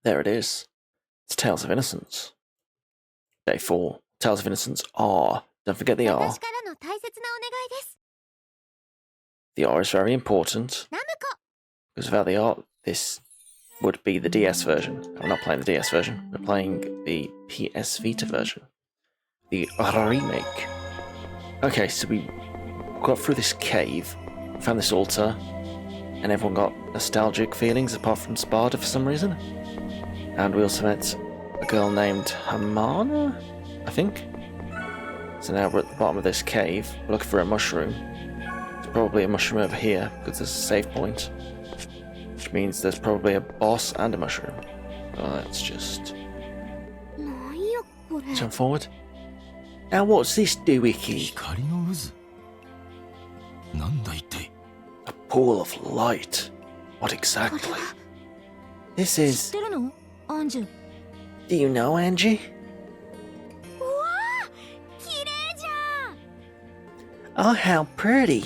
There it is. It's Tales of Innocence. Day 4. Tales of Innocence R. Don't forget the R. The R is very important. Because without the R, this would be the DS version. I'm not playing the DS version. We're playing the PS Vita version. The remake. Okay, so we got through this cave, found this altar, and everyone got nostalgic feelings apart from Sparta for some reason. And we also met a girl named Hamana, I think. So now we're at the bottom of this cave, we're looking for a mushroom. There's probably a mushroom over here, because there's a save point. Which means there's probably a boss and a mushroom. Well, let's just jump forward. Now what's this doohickey? A pool of light. What exactly? This is... Do you know, Angie? Oh, how pretty.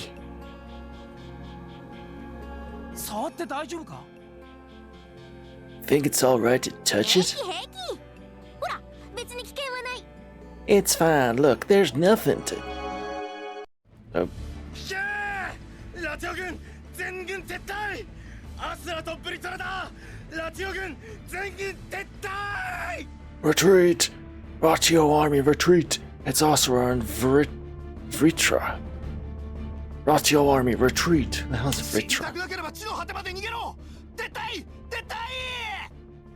Think it's alright to touch it? It's fine, look, there's nothing to... Oh. Retreat! Ratio army, retreat! It's Asura and Vritra. Ratio army, retreat! The hell's Vritra?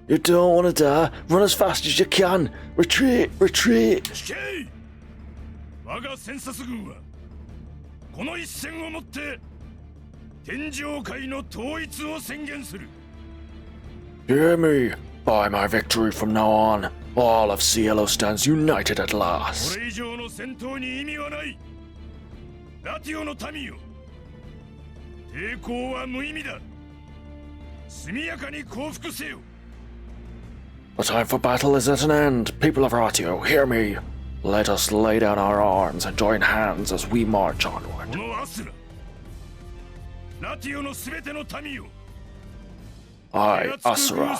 You don't want to die? Run as fast as you can! Retreat! Retreat! Hear me! By my victory from now on, all of Cielo stands united at last. The time for battle is at an end. People of Ratio, hear me. Let us lay down our arms and join hands as we march onward. I, Asura,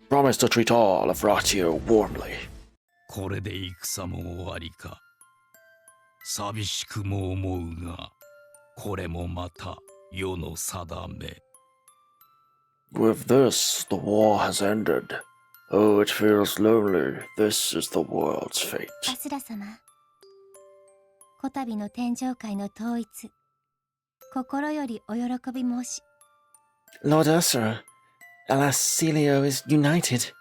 promise to treat all of Ratio warmly. With this, the war has ended. Oh, it feels lonely. This is the world's fate. Lord Asura, alas, Celio is united.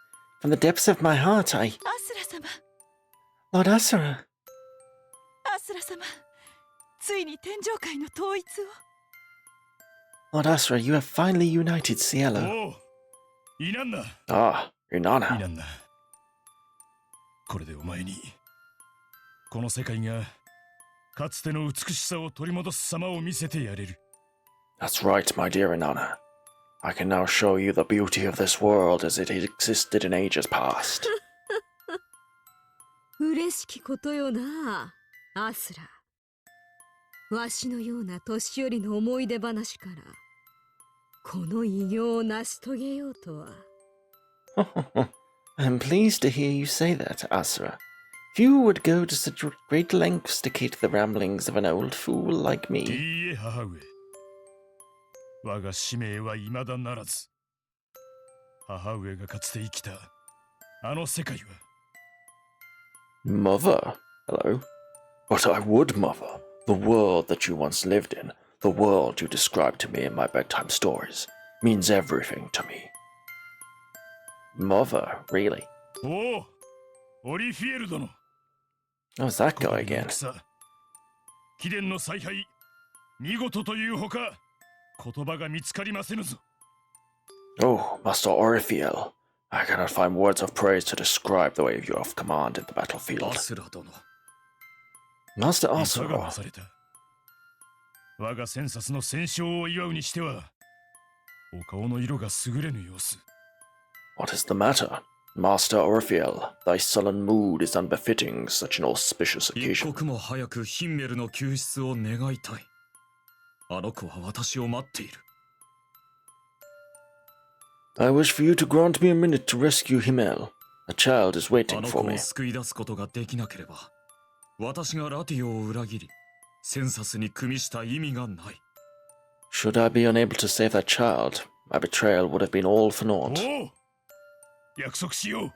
From the depths of my heart, I... Lord Asura. Lord Asura, you have finally united Cielo. Ah, Inanna. That's right, my dear Inanna. I can now show you the beauty of this world as it existed in ages past. I'm pleased to hear you say that, Asura. Few would go to such great lengths to cater the ramblings of an old fool like me. Mother? Hello? But I would, Mother. The world that you once lived in, the world you described to me in my bedtime stories, means everything to me. Mother, really? Oh, it's that guy again. Oh, Master Orifiel. I cannot find words of praise to describe the way you have commanded the battlefield. Master Asura. What is the matter? Master Orifiel, thy sullen mood is unbefitting such an auspicious occasion. I wish for you to grant me a minute to rescue Himmel. A child is waiting for me. 救い出すことができなければ、私がラティオを裏切り、センサスに組みした意味がない。Should I be unable to save that child, my betrayal would have been all for naught. おう、約束しよ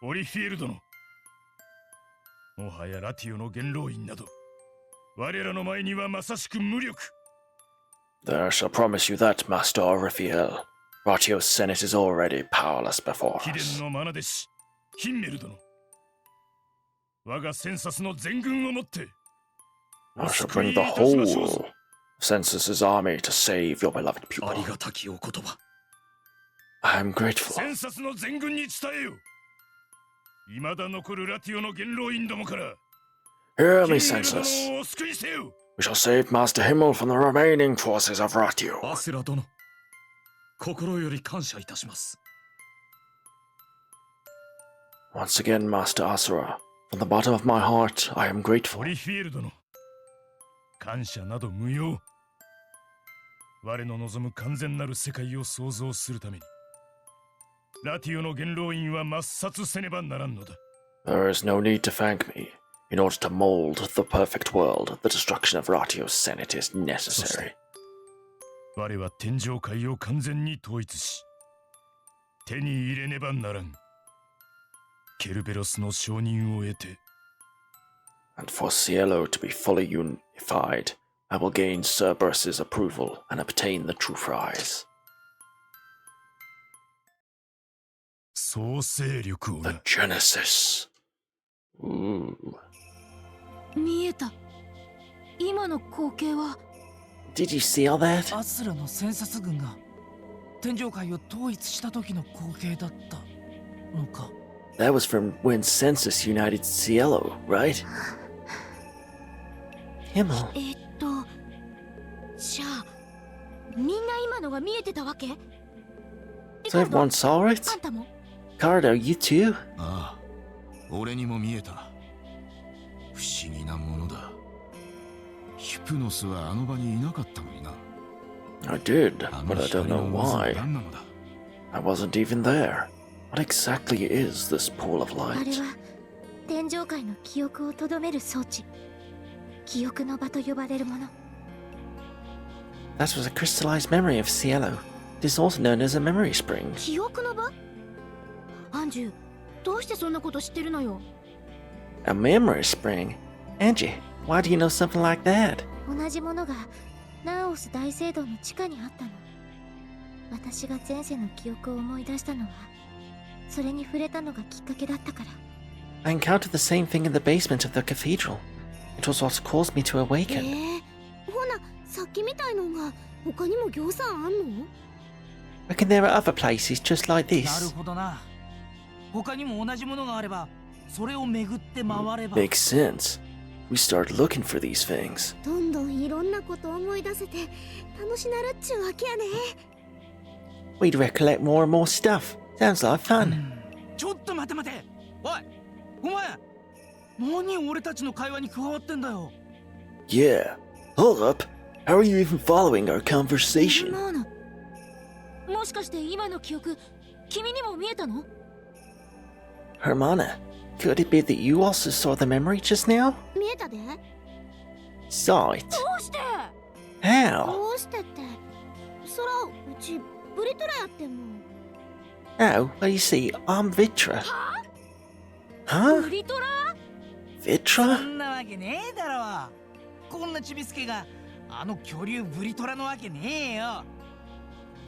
う。オリフィール殿。もはやラティオの元老院など、我らの前にはまさしく無力。There shall promise you that, Master Raphael. Ratio's Senate is already powerless before 貴 us. 殿の愛弟子、ヒンメル殿。我がセンサスの全軍をもって、I お shall 救い bring い the たしましょう whole ぞ。 Census's army to save your beloved あり pupil. がたきお言葉。I am grateful. センサスの全軍に伝えよ。未だ残るラティオの元老院どもから、 Hear ヒ me, ンメル Census. 殿をお救いせよ。 We shall save Master Himmel from the remaining forces of Ratio. アスラ殿、心より感謝いたします。Once again, Master Asura, from the bottom of my heart, I am オ grateful. リフィール殿。感謝など無用。我の望む完全なる世界を創造するために、ラティオの元老院は抹殺せねばならんのだ。 There is no need to thank me. In order to mold the perfect world, the destruction of Ratio's Senate is necessary. 我は天上界を完全に統一し、手に入れねばならん。ケルベロスの承認を得て、 And for Cielo to be fully unified, I will gain Cerberus's approval and obtain the true prize. 創生力を The な。 Genesis. Ooh. 見えた。今の光景は Did you see all that? アスラの戦殺軍が天上界を統一した時の光景だったのか。 That was from when Census united Cielo, right? Himmel. じゃあみんな今のが見えてたわけ？ So everyone saw あ it? んたも？ Cardo, you too? ああ、俺にも見えた。不思議なものだ。ヒプノスはあの場にいなかったのにな。 I did, あ but の I don't 光 know の渦は why. 何なのだ。 I wasn't even there. What exactly is this pool of あれ light? は天上界の記憶をとどめる装置。記憶の場と呼ばれるもの。 That was a crystallized memory of Cielo. It is also known as a memory spring. 記憶の場？アンジュ、どうしてそんなこと知ってるのよ？ A memory spring? Angie, why do you know something like that? 同じものがナオス大聖堂の地下にあったの。私が前世の記憶を思い出したのは、それに触れたのがきっかけだったから。 I encountered the same thing in the basement of the cathedral. It was what caused me to awaken. ほな、さっきみたいのが他にもぎょうさんあんの？ Reckon there are other places just like なる this. ほどな。他にも同じものがあれば、それを巡って回れば。 Makes sense. We started looking for these things. どんどんいろんなこと思い出せて楽しなるっちゅうわけやね。 We'd recollect more and more stuff. Sounds like fun. ちょっと待て待て。おい、お前。何俺たちの会話に加わってんだよ。 Yeah. Hold up. How are you even following our conversation? もしかして今の記憶、君にも見えたの？ Hermana, could it be that you also saw the memory just now? 見えたで。 Saw it? どうして？ How? どうしてって。そら、うちブリトラやってんもん。 Oh, well, you see, I'm Vitra. Huh? ブリトラ？そ Vitra? んなわけねえだろ。こんなちびすけがあの恐竜ブリトラのわけねえよ。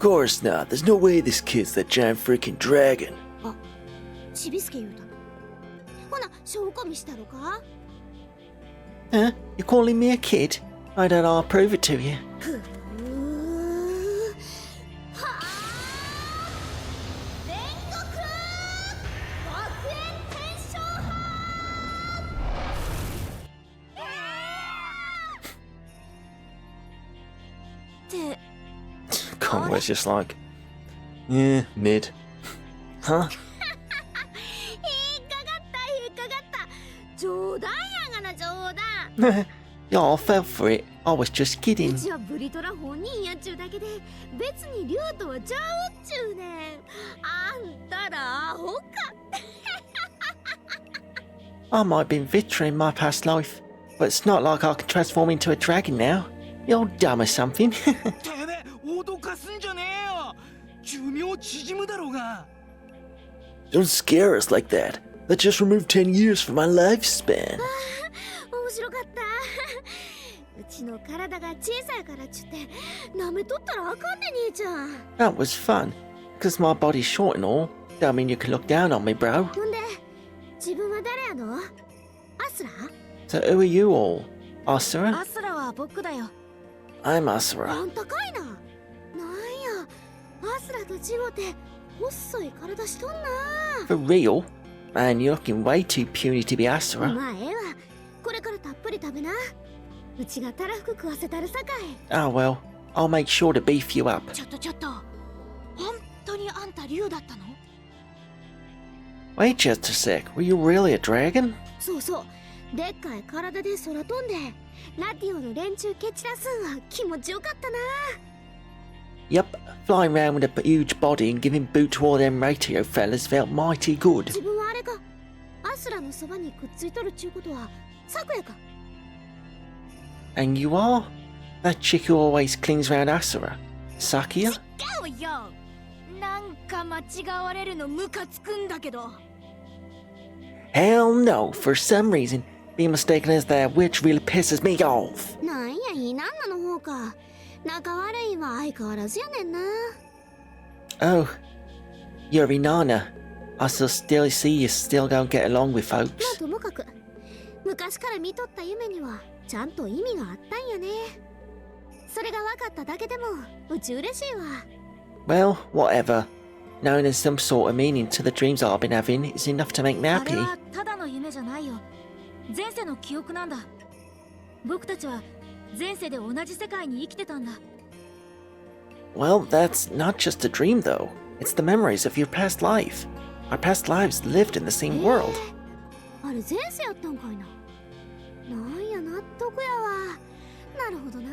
Of course not. There's no way this kid's that giant freaking dragon. ちびすけ言うたの。ほな、証拠見したろか？ Huh? You're calling me a kid? I don't know, I'll prove it to you. ふぅ。はぁ。煉獄！学園天章派！って Conway's just like, yeah, mid. Huh? 引っかかった。冗談やがな、冗談。 Y'all fell for it. I was just kidding. うちはブリトラ本人やっちゅうだけで別に竜とはちゃうっちゅうねん。あんたらアホか。I might have been Vita in my past life, but it's not like I can transform into a dragon now. You're dumb or something. てめえ脅かすんじゃねえよ。寿命縮むだろうが。 Don't scare us like that. That just removed 10 years from my lifespan. 面白かった。うちの体が小さいからっちゅって舐めとったらあかんね兄ちゃん。 That was fun. Because my body's short and all, don't mean you can look down on me, bro. ほんで自分は誰やの？アスラ？ So who are you all? Asura? アスラは僕だよ。 I'm あ Asura. んたかいな。なんやアスラと違うて細い体しとんな。 For real? Man, you're looking way too puny to be Asura. まあええわ。これからたっぷり食べな。うちがたらふく食わせたるさかい。 Oh well, I'll make sure to beef you up. ちょっと。本当にあんた竜だったの？ Wait just a sec, were you really a dragon? そうそう。でっかい体で空飛んでラティオの連中蹴散らすんは気持ちよかったな。 Yup, flying around with a huge body and giving boot to all them ratio fellas felt mighty good. 自分はあれか。アスラのそばにくっついとるっちゅうことはサクヤか。 And you are? That chick who always clings round Asura? Sakia? 違うよ。なんか間違われるのムカつくんだけど。 Hell no, for some reason, being mistaken as that witch really pisses me off. なんやいなんなの方か。仲悪いは相変わらずやねんな。 Oh, you're Inanna. I still see you still don't get along with まあ folks. ともかく昔から見とった夢にはちゃんと意味があったんやね。それが分かっただけでもうち嬉しいわ。 Well, whatever. Knowing there's some sort of meaning to the dreams I've been having is enough to make me あれ happy. はただの夢じゃないよ。前世の記憶なんだ。僕たちは前世で同じ世界に生きてたんだ。 Well, that's not just a dream though. It's the memories of your past life. Our past lives lived in the same world. あれ前世やったんかいな。なんや納得やわ。なるほどな。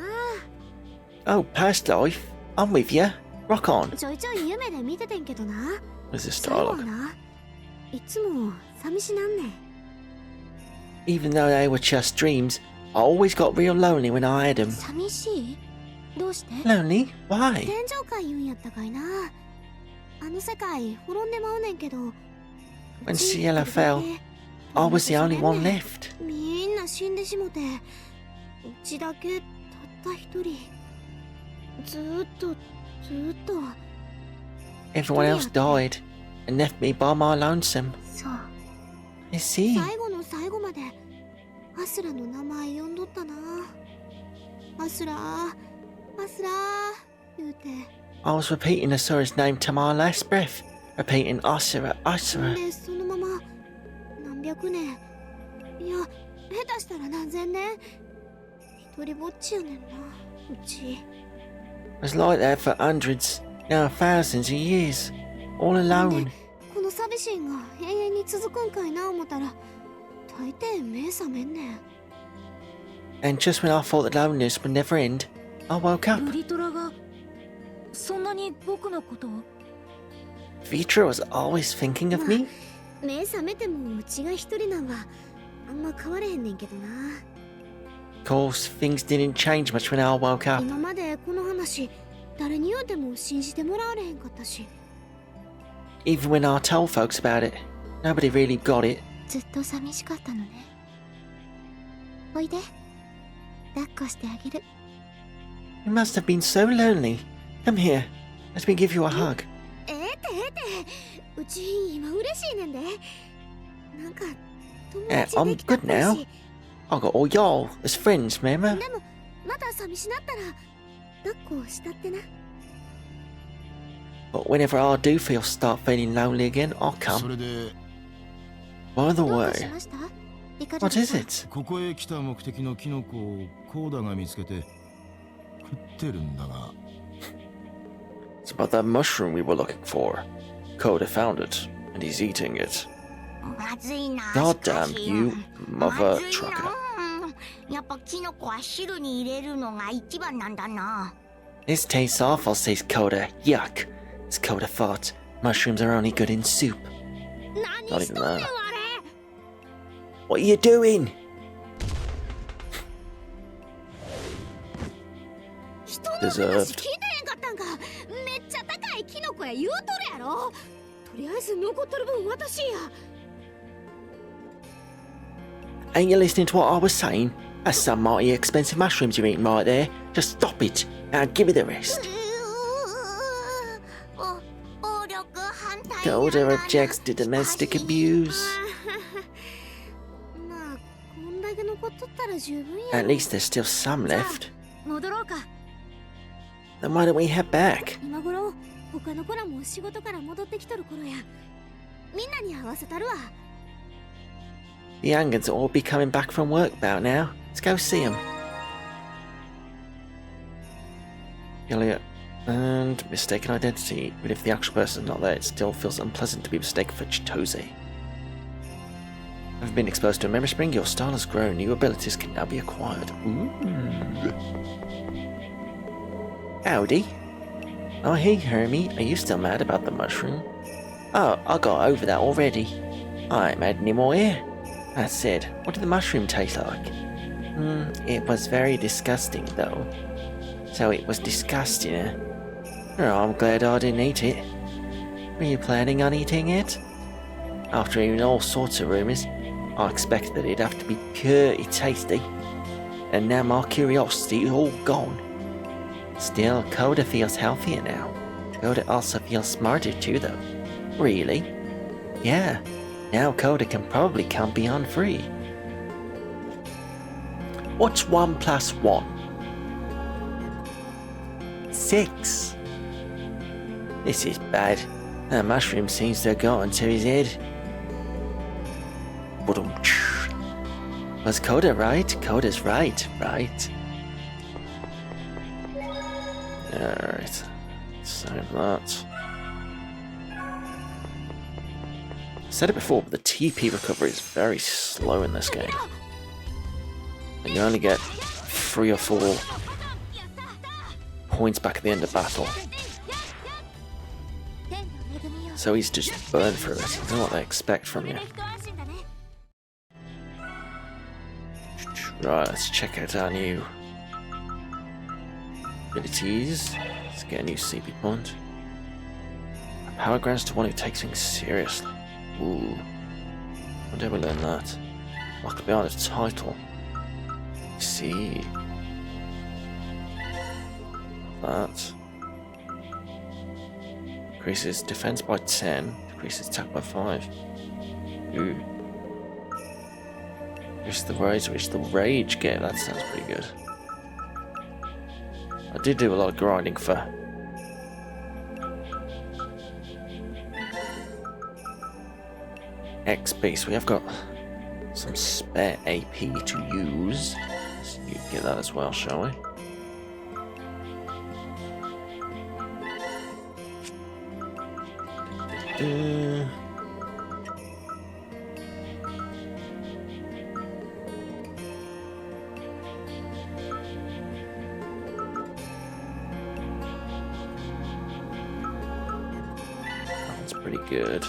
Oh, past life? I'm with you. Rock on. ちょいちょい夢で見ててんけどな。 What is this 最後は dialogue? な、いつも寂しなんねん。 Even though they were just dreams, I always got real lonely when I had them. 寂しい？どうして？ Lonely? Why? 天上界言うんやったかいな。あの世界滅んでまうねんけど。 When Ciela fell, I was the only one left. みんな死んでしもて、うちだけたった一人。ずーっと。 Everyone else died and left me by my lonesome. そう。 I see. 最後の最後までアスラの名前呼んどったな。アスラ言うて。 I was repeating Asura's name to my last breath. Repeating Asura. でそのまま何百年、いや下手したら何千年一人ぼっちやねんなうち。 It was like that for hundreds, now thousands of years. All で alone. この寂しいんが永遠に続くんかいな思ったら大抵目覚めんねん。 And just when I thought the loneliness would never end, I woke up. ブリトラがそんなに僕のことを？ Vitra was always thinking of me. 目覚めてもうちが一人なんはあんま変われへんねんけどな。 Of course, things didn't change much when I woke up. 今までこの話誰に言うても信じてもらわれへんかったし。 Even when I told folks about it, nobody really got it. ずっと寂しかったのね。おいで、抱っこしてあげる。 You must have been so lonely. Come here, let me give you a hug. ええてうち今嬉しいねんで。なんか友達 I'm できたっ good ぽい now. し。 I got all y'all as friends, remember? でもまた寂しなったら抱っこしたってな。 But whenever I do start feeling lonely again, I'll そ come. れで By the どうか way, しました？リカルド what さん is it? ここへ来た目的のキノコをコーダが見つけて食ってるんだが It's about that mushroom we were looking for. Coda found it, and he's eating it. まずいな。 God damn you, mother trucker. やっぱキノコは汁に入れるのが一番なんだな。 This tastes awful, says Coda. Yuck. It's Coda thought. Mushrooms are only good in soup. 何しとんねんあれ。 What are you doing? 人の話聞いてへんかったんか。めっちゃ高いキノコや言うとるやろ。とりあえず残っとる分私や。 Ain't you listening to what I was saying? That's some mighty expensive mushrooms you're eating right there. Just stop it and give me the rest. 暴力反対 Coda objects to domestic abuse. まあこんだけ残っとったら十分や At least there's still some left. 戻ろうか。 Then why don't we head back? 今頃他の子らも仕事から戻ってきとる頃や。みんなに合わせたるわ。 The Angans will all be coming back from work about now. Let's go see them. Elliot and mistaken identity. But if the actual person's not there, it still feels unpleasant to be mistaken for Chitose. Having been exposed to a memory spring, your style has grown. New abilities can now be acquired. Ooh. Howdy. Oh, hey, Hermie. Are you still mad about the mushroom? Oh, I got over that already. I ain't mad anymore here. That said, what did the mushroom taste like? It was very disgusting, though. So it was disgusting, eh? Oh, I'm glad I didn't eat it. Were you planning on eating it? After hearing all sorts of rumours, I expected that it'd have to be pretty tasty. And now my curiosity is all gone. Still, Coda feels healthier now. Coda also feels smarter too, though. Really? Yeah. Now Coda can probably count beyond 3. What's 1 plus 1? 6. This is bad. That mushroom seems to have gotten to his head. Was Coda right? Coda's right, right? Alright. Save that. I said it before, but the TP recovery is very slow in this game. And you only get 3 or 4 points back at the end of battle. So he's just burned through it. I don't know what they expect from you. Right, let's check out our new abilities. Let's get a new CP point. Power grants to one who takes things seriously. Ooh. When did we learn that? Locked behind the title. See. That. Increases defense by 10. Decreases attack by 5. Ooh. Increases the rage which the rage gave. That sounds pretty good. I did do a lot of grinding for XP, so we have got some spare AP to use. So you get that as well, shall we? That's pretty good.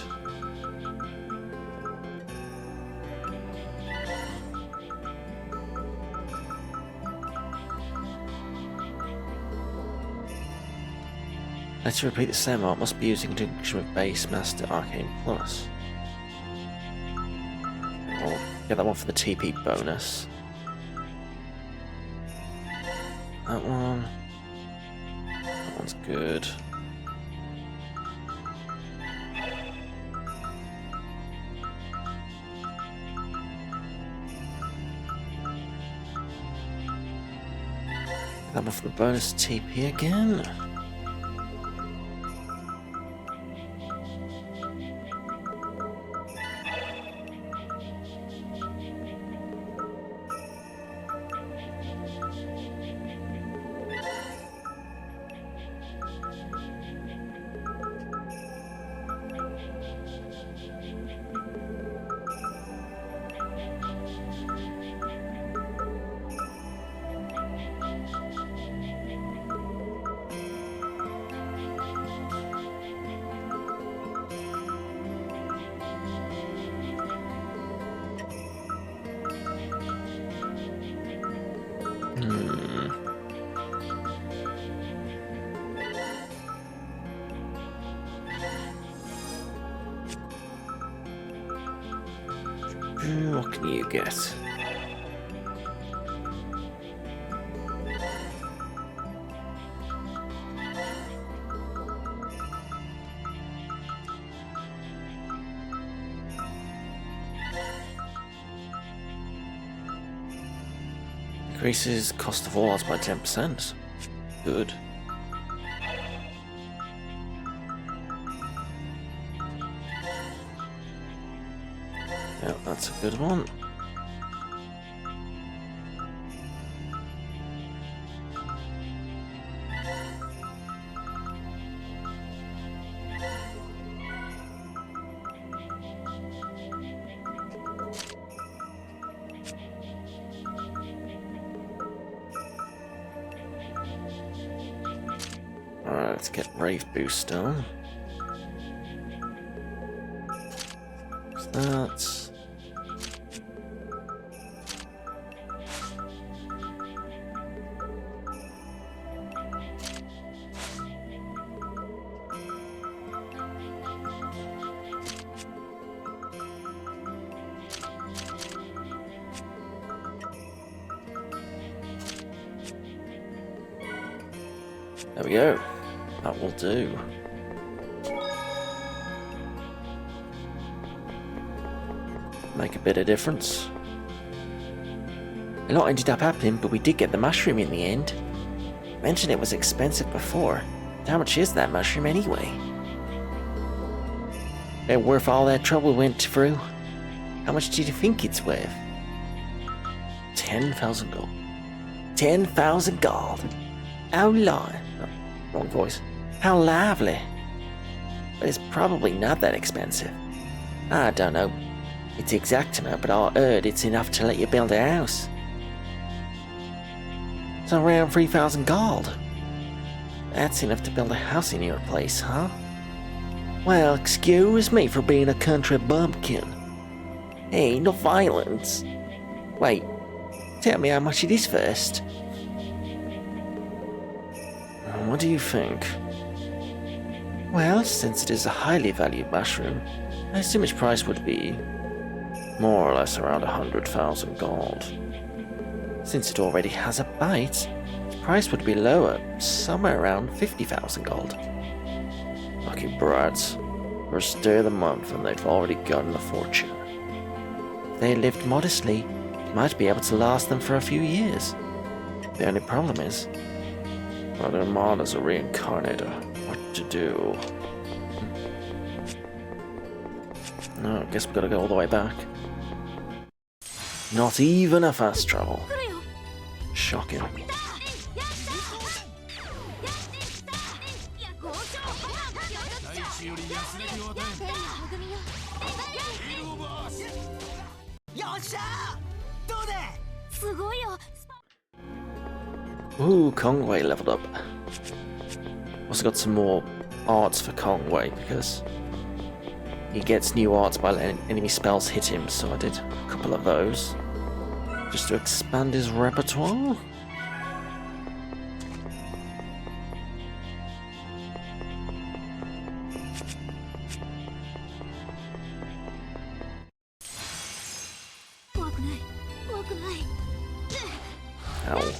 Let's repeat the same art. Must be using conjunction with Base Master Arcane Plus. I'll get that one for the TP bonus. That one. That one's good. That one for the bonus TP again. What can you get? Increases cost of all odds by 10%. Good. Yeah, that's a good one. Alright, let's get Brave Boost done. That. There we go. That will do. Make a bit of difference. A lot ended up happening, but we did get the mushroom in the end. Mentioned it was expensive before. How much is that mushroom anyway? It worth all that trouble we went through? How much do you think it's worth? 10,000 gold. 10,000 gold. How wrong voice. How lovely. But it's probably not that expensive. I don't know. It's exact enough, but I heard it's enough to let you build a house. It's around 3,000 gold. That's enough to build a house in your place, huh? Well, excuse me for being a country bumpkin. Hey, no violence. Wait, tell me how much it is first. What do you think? Well, since it is a highly valued mushroom, I assume its price would be more or less around 100,000 gold. Since it already has a bite, its price would be lower, somewhere around 50,000 gold. Lucky brats. First day of the month and they've already gotten a fortune. If they lived modestly, it might be able to last them for a few years. The only problem is, well, their mom is a reincarnator. What to do? No, I guess we gotta go all the way back. Not even a fast travel. Shocking. Ooh, Kongwei leveled up. Also got some more arts for Kongwei because he gets new arts by letting enemy spells hit him, so I did a couple of those just to expand his repertoire. Ow.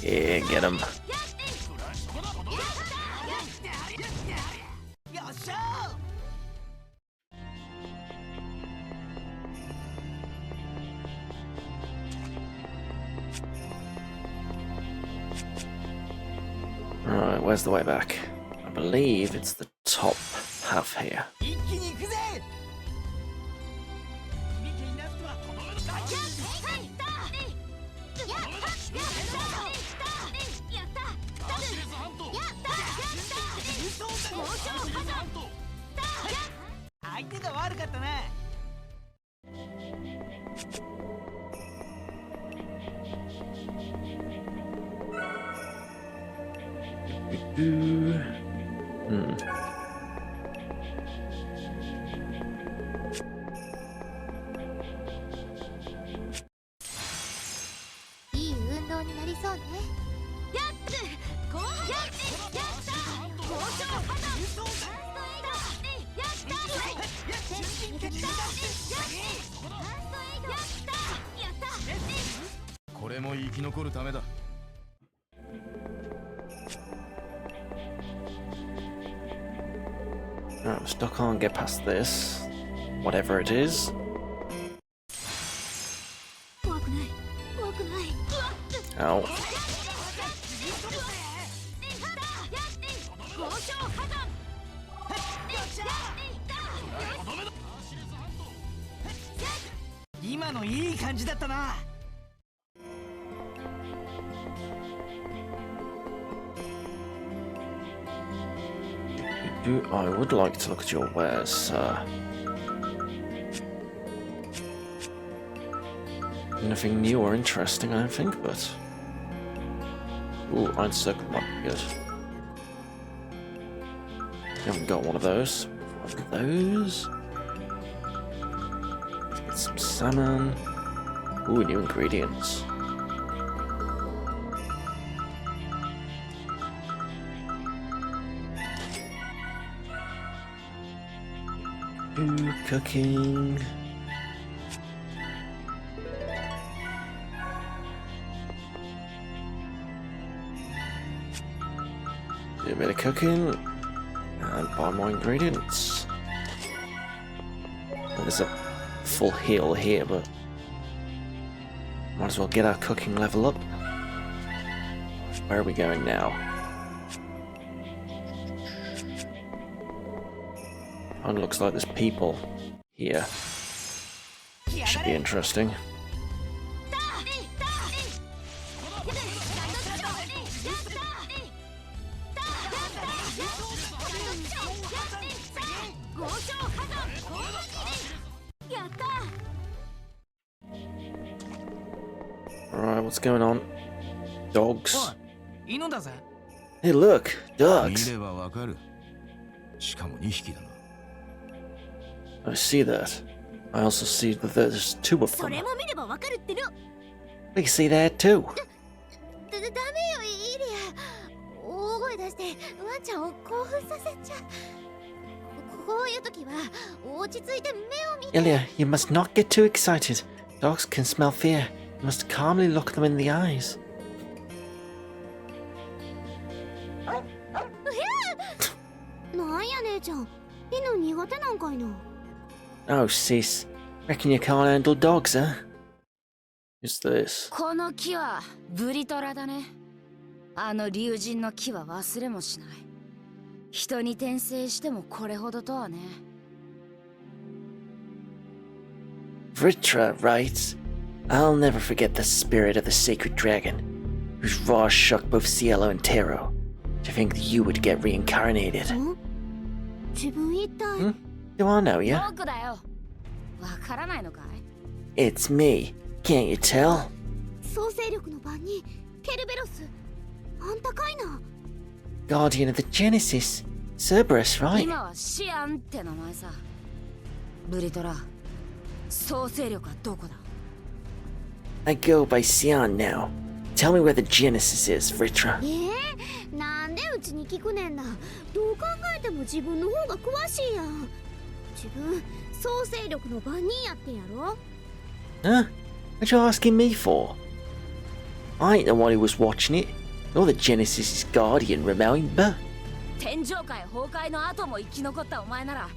Yeah, get him. Alright, where's the way back? I believe it's the top half here. 相手が悪かったな。いい運動になりそうね。やっこうやった交渉破綻やったこれも生き残るためだ。No, still can't get past this. Whatever it is. 怖くない怖くない Ow. 交渉破綻今のいい感じだったな。I would like to look at your wares, sir. Nothing new or interesting, I don't think, but... Ooh, Iron Circle might be good. Haven't got one of those. One of those. Let's get some salmon. Ooh, new ingredients. Ooh, cooking. Do a bit of cooking and buy more ingredients. Well, there's a full heal here, but might as well get our cooking level up. Where are we going now? And it looks like there's people here. Should be interesting. Alright, what's going on? Dogs. 犬だぜ。 Hey, look! 見 Dogs! ればわかる。しかも2匹だな。I see that. I also see that there's two of そ them. れも見ればわかるっての We see that too. ダメよイリア。大声出してワンちゃんを興奮させちゃう。こういう時は落ち着いて目を見て。 Ilya, you must not get too excited. Dogs can smell fear. You must calmly look them in the eyes. なんや姉ちゃん犬苦手なんかいな Oh, sis. Reckon you can't handle dogs, huh? Who's this? この木はブリトラだね。あの竜神の木は忘れもしない。人に転生してもこれほどとはね。Vita writes, I'll never forget the spirit of the sacred dragon, whose roar shook both Cielo and Tero. To think that you would get reincarnated. ん自分一体 Hmm? Do I know you? 僕だよ。わからないのかい？ It's me. Can't you tell? 創生力の番人ケルベロスあんたかいな Guardian of the Genesis. Cerberus, right? 今はシアンって名前さ。ブリトラ、創生力はどこだ？ I go by Sion now. Tell me where the Genesis is, Vitra. なんでうちに聞くねんなどう考えても自分の方が詳しいやん自分創生力の番人やってんやろ Huh? What you asking me for? I ain't the one who was watching it. Nor the Genesis' guardian, remember? 天上界崩壊の後も生き残ったお前なら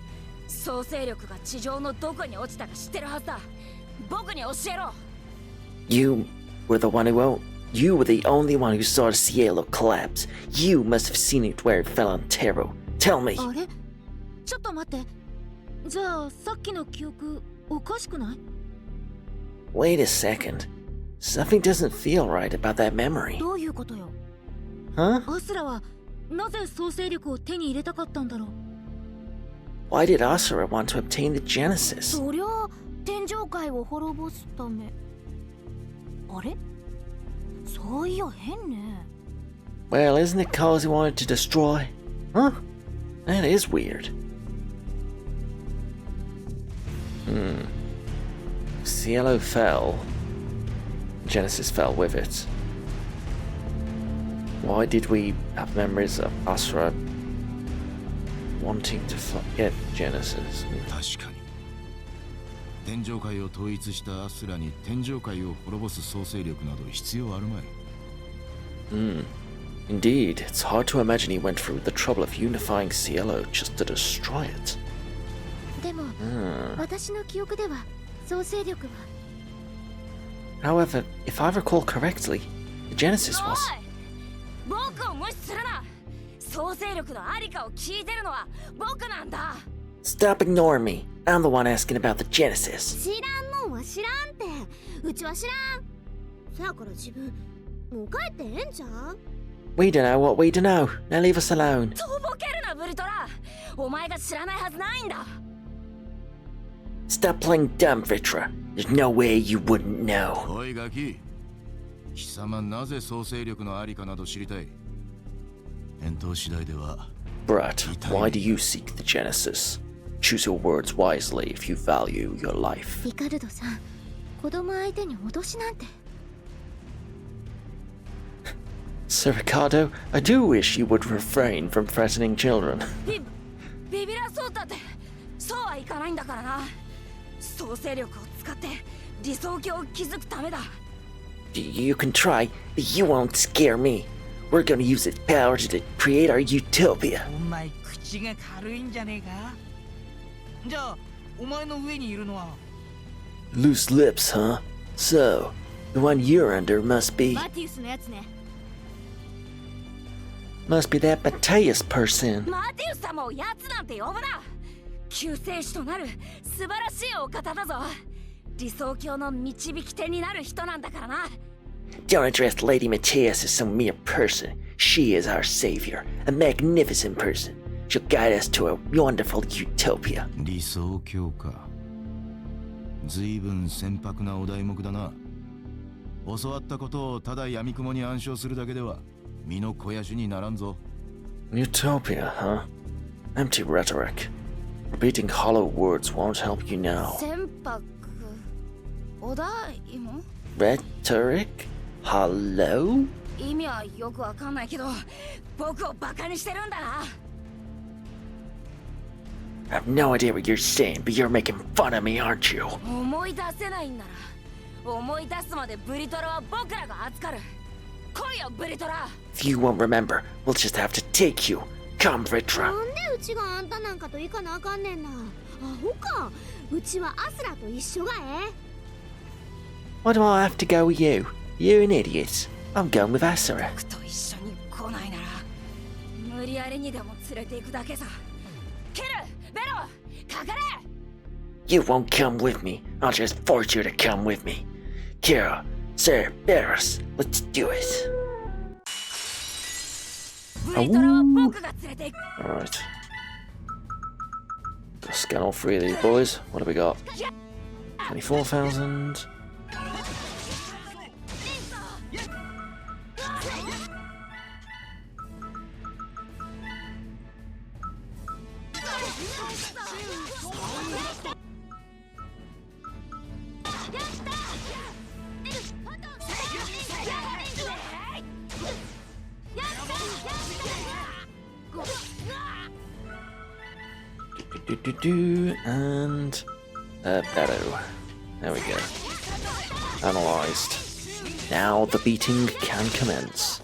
創生力が地上のどこに落ちたか知ってるはずだ。僕に教えろ。 You were the one who won't. You were the only one who saw the cielo collapse. You must have seen it where it fell on Tero. Tell me. あれちょっと待ってじゃあさっきの記憶おかしくない Wait a second. Something doesn't feel right about that memory. どういうことよ Huh? アスラはなぜ創生力を手に入れたかったんだろう Why did Asura want to obtain the Genesis? そりゃあ天上界を滅ぼすため。あれ、そういや変ね。 Well, isn't it cause he wanted to destroy? Huh? That is weird. Cielo fell. Genesis fell with it. Why did we have memories of Asura wanting to get Genesis? 確かに天上界を統一したアスラに天上界を滅ぼす創生力など必要あるまい。Indeed, it's hard to imagine he went through the trouble of unifying Cielo just to destroy it. でも、私の記憶では創生力は However, if I recall correctly, the Genesis was... 僕を無視するな。創生力のありかを聞いてるのは僕なんだ。 Stop ignoring me. I'm the one asking about the Genesis. 知らんもんは知らんって。うちは知らん。そやから自分もう帰ってええんちゃう？ We don't know what we don't know. Now leave us alone. とぼけるなブリトラ。お前が知らないはずないんだ。 Stop playing dumb, Vitra. There's no way you wouldn't know. おいガキ、貴様なぜ創生力のありかなど知りたい？返答次第では。 Brat, why do you seek the Genesis? Choose your words wisely if you value your life. リカルドさん、子供相手に脅しなんて。 Sir Ricardo, I do wish you would refrain from threatening children. ビビらそうだって。そうはいかないんだからな。創生力を使って理想郷を築くためだ。 You can try, but you won't scare me. We're gonna use its power to create our utopia. お前口が軽いんじゃねえか？じゃあお前の上にいるのは Loose lips, huh? So, the one you're under must be... マティウスのやつね。 Must be that Matthias person. マティウス様をやつなんて呼ぶな。救世主となる素晴らしいお方だぞ。理想郷の導き手になる人なんだからな。 Don't address Lady Matthias as some mere person. She is our savior, a magnificent person. She'll guide us to a wonderful utopia. 理想郷か。随分船舶なお題目だな。教わったことをただ闇雲に暗唱するだけでは身の肥やしにならんぞ。 Utopia, huh? Empty rhetoric. Repeating hollow words won't help you now. 船舶お題も Rhetoric? Hollow? 意味はよくわかんないけど、僕をバカにしてるんだな。 I have no idea what you're saying, but you're making fun of me, aren't you? 思い出せないんなら、思い出すまでブリトラは僕らが預かる。来いよブリトラ。 If you won't remember, we'll just have to take you. Come, な Vitra. んでうちがあんたなんかと行かなあかんねんな。アホか。うちはアスラと一緒がええ。 Why do I have to go with you? You're an idiot. I'm going with Asura. 僕と一緒に来ないなら、無理やりにでも連れて行くだけさ。ケル、ベロ、かかれ。 You won't come with me. I'll just force you to come with me. Kira, Sir, Barris, let's do it. ブリトラは僕が連れて行く。 Alright. Let's scan all three of these boys. What have we got? 24,000. And Beto. There we go. Analyzed. Now the beating can commence.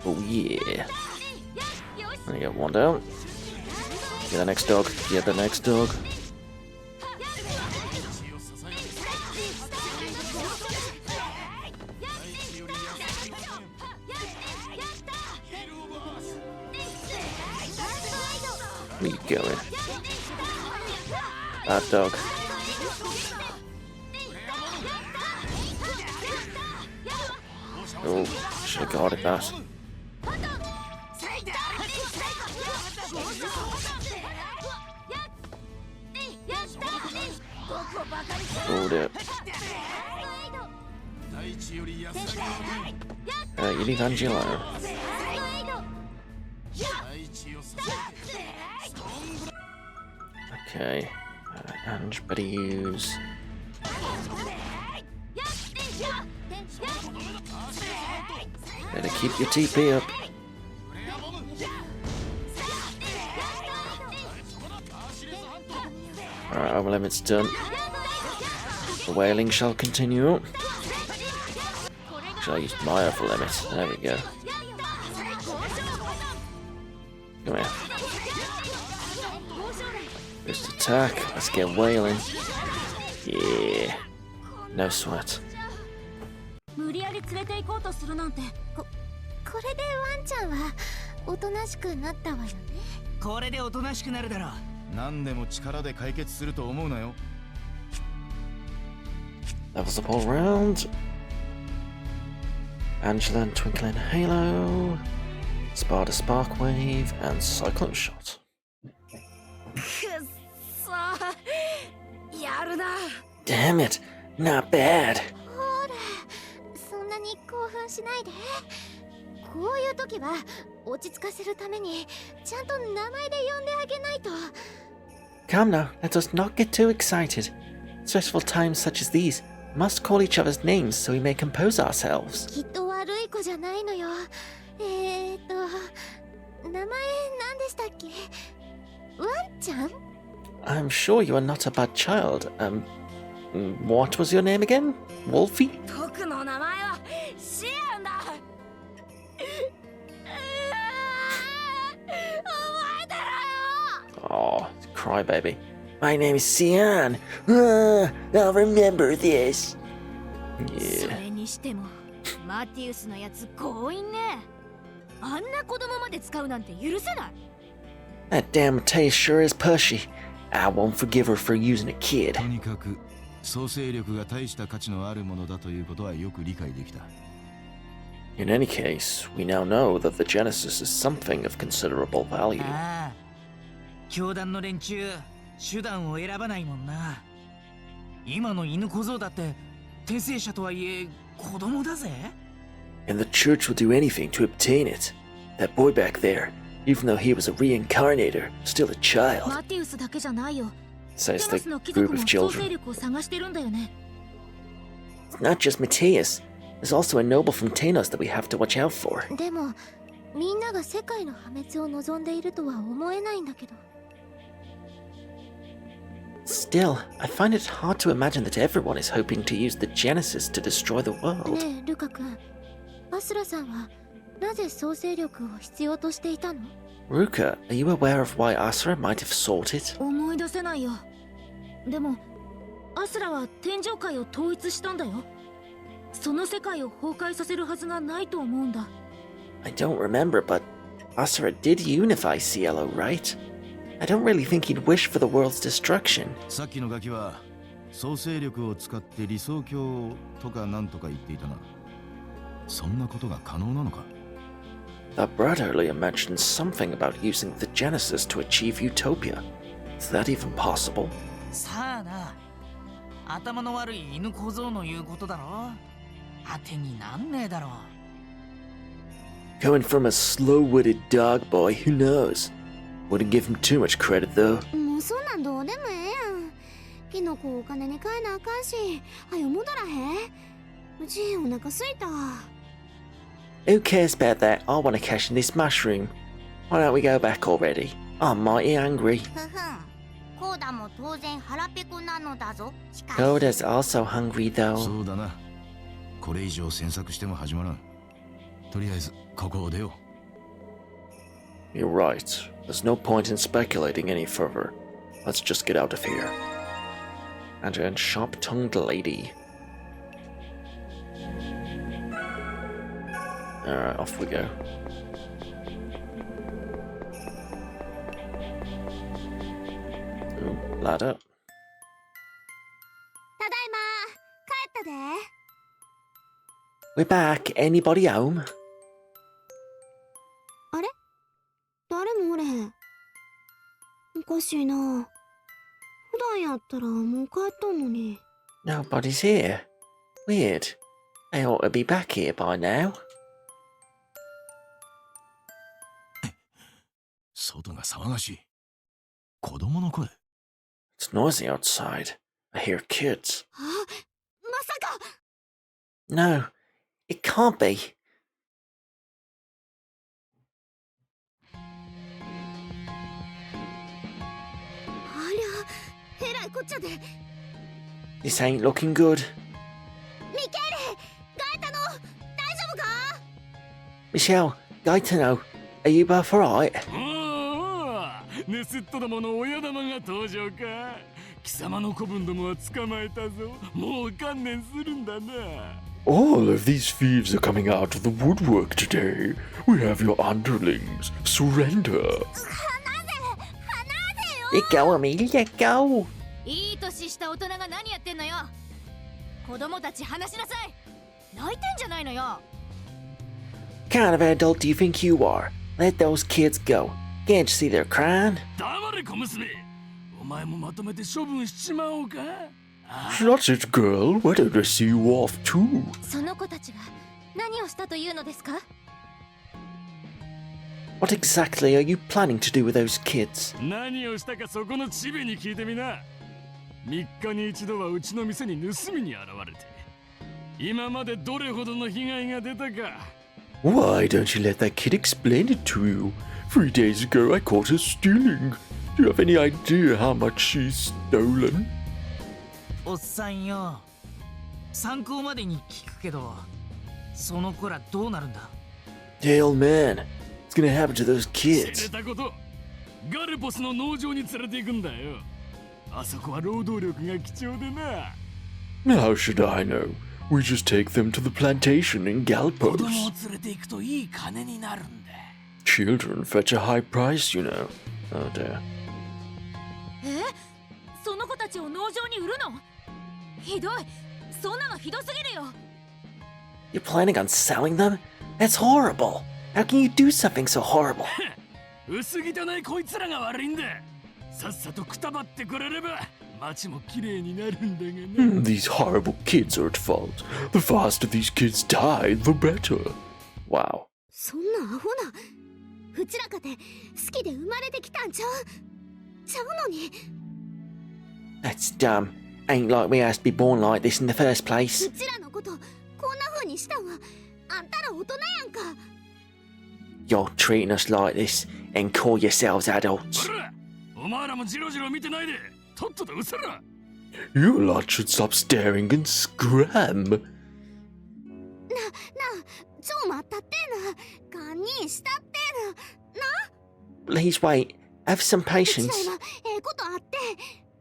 Oh yeah. There you go, one down. Get the next dog. Get the next dog. Where you going? Bad dog. Oh, should have guarded that. Oh dear. You leave Angelo. Okay. Ange, better use. Better keep your TP up. Alright, our limit's done. The whaling shall continue. Shall I use my upper limit? There we go. Come here. First attack. Let's get whaling. Yeah. No sweat. 無理やり連れて行こうとするなんて。これでワンちゃんはおとなしくなったわよね。これでおとなしくなるだろう。何でも力で解決すると思うなよ。Levels up all round. Angela and Twinkling Halo. Sparta Sparkwave and Cyclone Shot. くっそやるな。 Damn it! Not bad! ほら、そんなに興奮しないで。こういう時は落ち着かせるためにちゃんと名前で呼んであげないと。 Come now, let us not get too excited. Stressful times such as these must call each other's names so we may compose ourselves. きっと悪い子じゃないのよ。名前何でしたっけ？ワンちゃん？ I'm sure you are not a bad child. What was your name again? Wolfie? 僕の名前はシアンだ。覚えてろよ。 Oh, crybaby. My name is Cian. I'll remember this. そ Yeah. れにしてもマティウスのやつ強引ね。あんな子供まで使うなんて許せない。 That damn Tay sure is pushy. I won't forgive her for using a kid. とにかく創生力が大した価値のあるものだということはよく理解できた。 In any case, we now know that the Genesis is something of considerable value. ああ、教団の連中手段を選ばないもんな。今の犬小僧だって転生者とはいえ子供だぜ。 And the church will do anything to obtain it. That boy back there, even though he was a reincarnator, still a child, マティウスだけじゃないよ。 says テマ the スの貴 group 族 of も創生 children. 力を探してるんだよね。 It's not just Matthias. There's also a noble from Tanos that we have to watch out for. でもみんなが世界の破滅を望んでいるとは思えないんだけど。 Still, I find it hard to imagine that everyone is hoping to use the Genesis to destroy the world. ねえルカ君、アスラさんはなぜ創生力を必要としていたの？ Ruka, are you aware of why Asura might have sought it? 思い出せないよ。でもアスラは天上界を統一したんだよ。その世界を崩壊させるはずがないと思うんだ。 I don't remember, but Asura did unify Cielo, right? I don't really think he'd wish for the world's destruction. さっきのガキは創生力を使って理想郷とかなんとか言っていたな。そんなことが可能なのか？ That brat earlier mentioned something about using the Genesis to achieve utopia. Is that even possible? さあな、頭の悪い犬小僧の言うことだろ。当てになんねえだろ。 Coming from a slow-witted dog boy, who knows? Wouldn't give him too much credit, though. もうそんなんどうでもええやん。キノコお金に換えなあかんし、はよ戻らへん。うちお腹すいた。 Who cares about that? I want to cash in this mushroom. Why don't we go back already? I'm mighty angry. ふふん。コーダも当然腹ペコなのだぞ。しかし Koda's also hungry, though. そうだな。これ以上詮索しても始まらん。とりあえずここを出よう。 You're right. There's no point in speculating any further. Let's just get out of here. And a sharp-tongued lady. Alright, off we go. Ooh, ladder. ただいま。帰ったで。 We're back. Anybody home? あれ？誰もおれへん。おかしいな。普段今やったらもう帰ったのに。 Nobody's here. Weird. They ought to be back here by now. 外が騒がしい。子供の声。 It's noisy outside. I hear kids. あ、まさか。 No, it can't be. ありゃ、えらいこっちゃで。 This ain't looking good. ミケーレ、ガエタの、大丈夫か？ Michelle, Gaetano, are you both alright? おお、盗っ人どもの親玉が登場か。貴様の子分どもは捕まえたぞ。もう観念するんだな。 All of these thieves are coming out of the woodwork today. We have your underlings. Surrender. Let go of me, let go. いい年した大人が何やってんのよ。子供たち話しなさい。泣いてんじゃないのよ。 What kind of adult do you think you are? Let those kids go. Can't you see they're crying? 黙れ小娘。お前もまとめて処分しちまおうか。 Shut it, girl. Why don't I see you off too? その子たちが何をしたというのですか？ What exactly are you planning to do with those kids? 何をしたかそこのチビに聞いてみな。3日に一度はうちの店に盗みに現れて、今までどれほどの被害が出たか。 Why don't you let that kid explain it to you? 3 days ago I caught her stealing. Do you have any idea how much she's stolen? おっさんよ、参考までに聞くけど、その子らどうなるんだ？ Hell man, what's gonna happen to those 知 kids? れたこと、ガルポスの農場に連れて行くんだよ。あそこは労働力が貴重でな。 How should I know? We just take them to the plantation in 子供を Galpos. 連れて行くといい金になるんだ。 Children fetch a high price, you know. Oh dear. その子たちを農場に売るの？ひどい。そんなのひどすぎるよ。 You're planning on selling them? That's horrible. How can you do something so horrible? 薄汚いこいつらが悪いんだ。さっさとくたばってくれれば町もきれいになるんだがな。 These horrible kids are at fault. The faster these kids die, the better. Wow. そんなアホな。うちらかて好きで生まれてきたんちゃうのに。 That's dumb. Ain't like we has to be born like this in the first place. うちらのことこんな風にしたんはあんたら大人やんか。 You're treating us like this and call yourselves adults. ほら、お前らもジロジロ見てないで、とっととうせろ。 You lot should stop staring and scram. なあ、ちょ待ったってな。堪忍したってな。 Please wait. Have some うちら patience. 今ええことあって、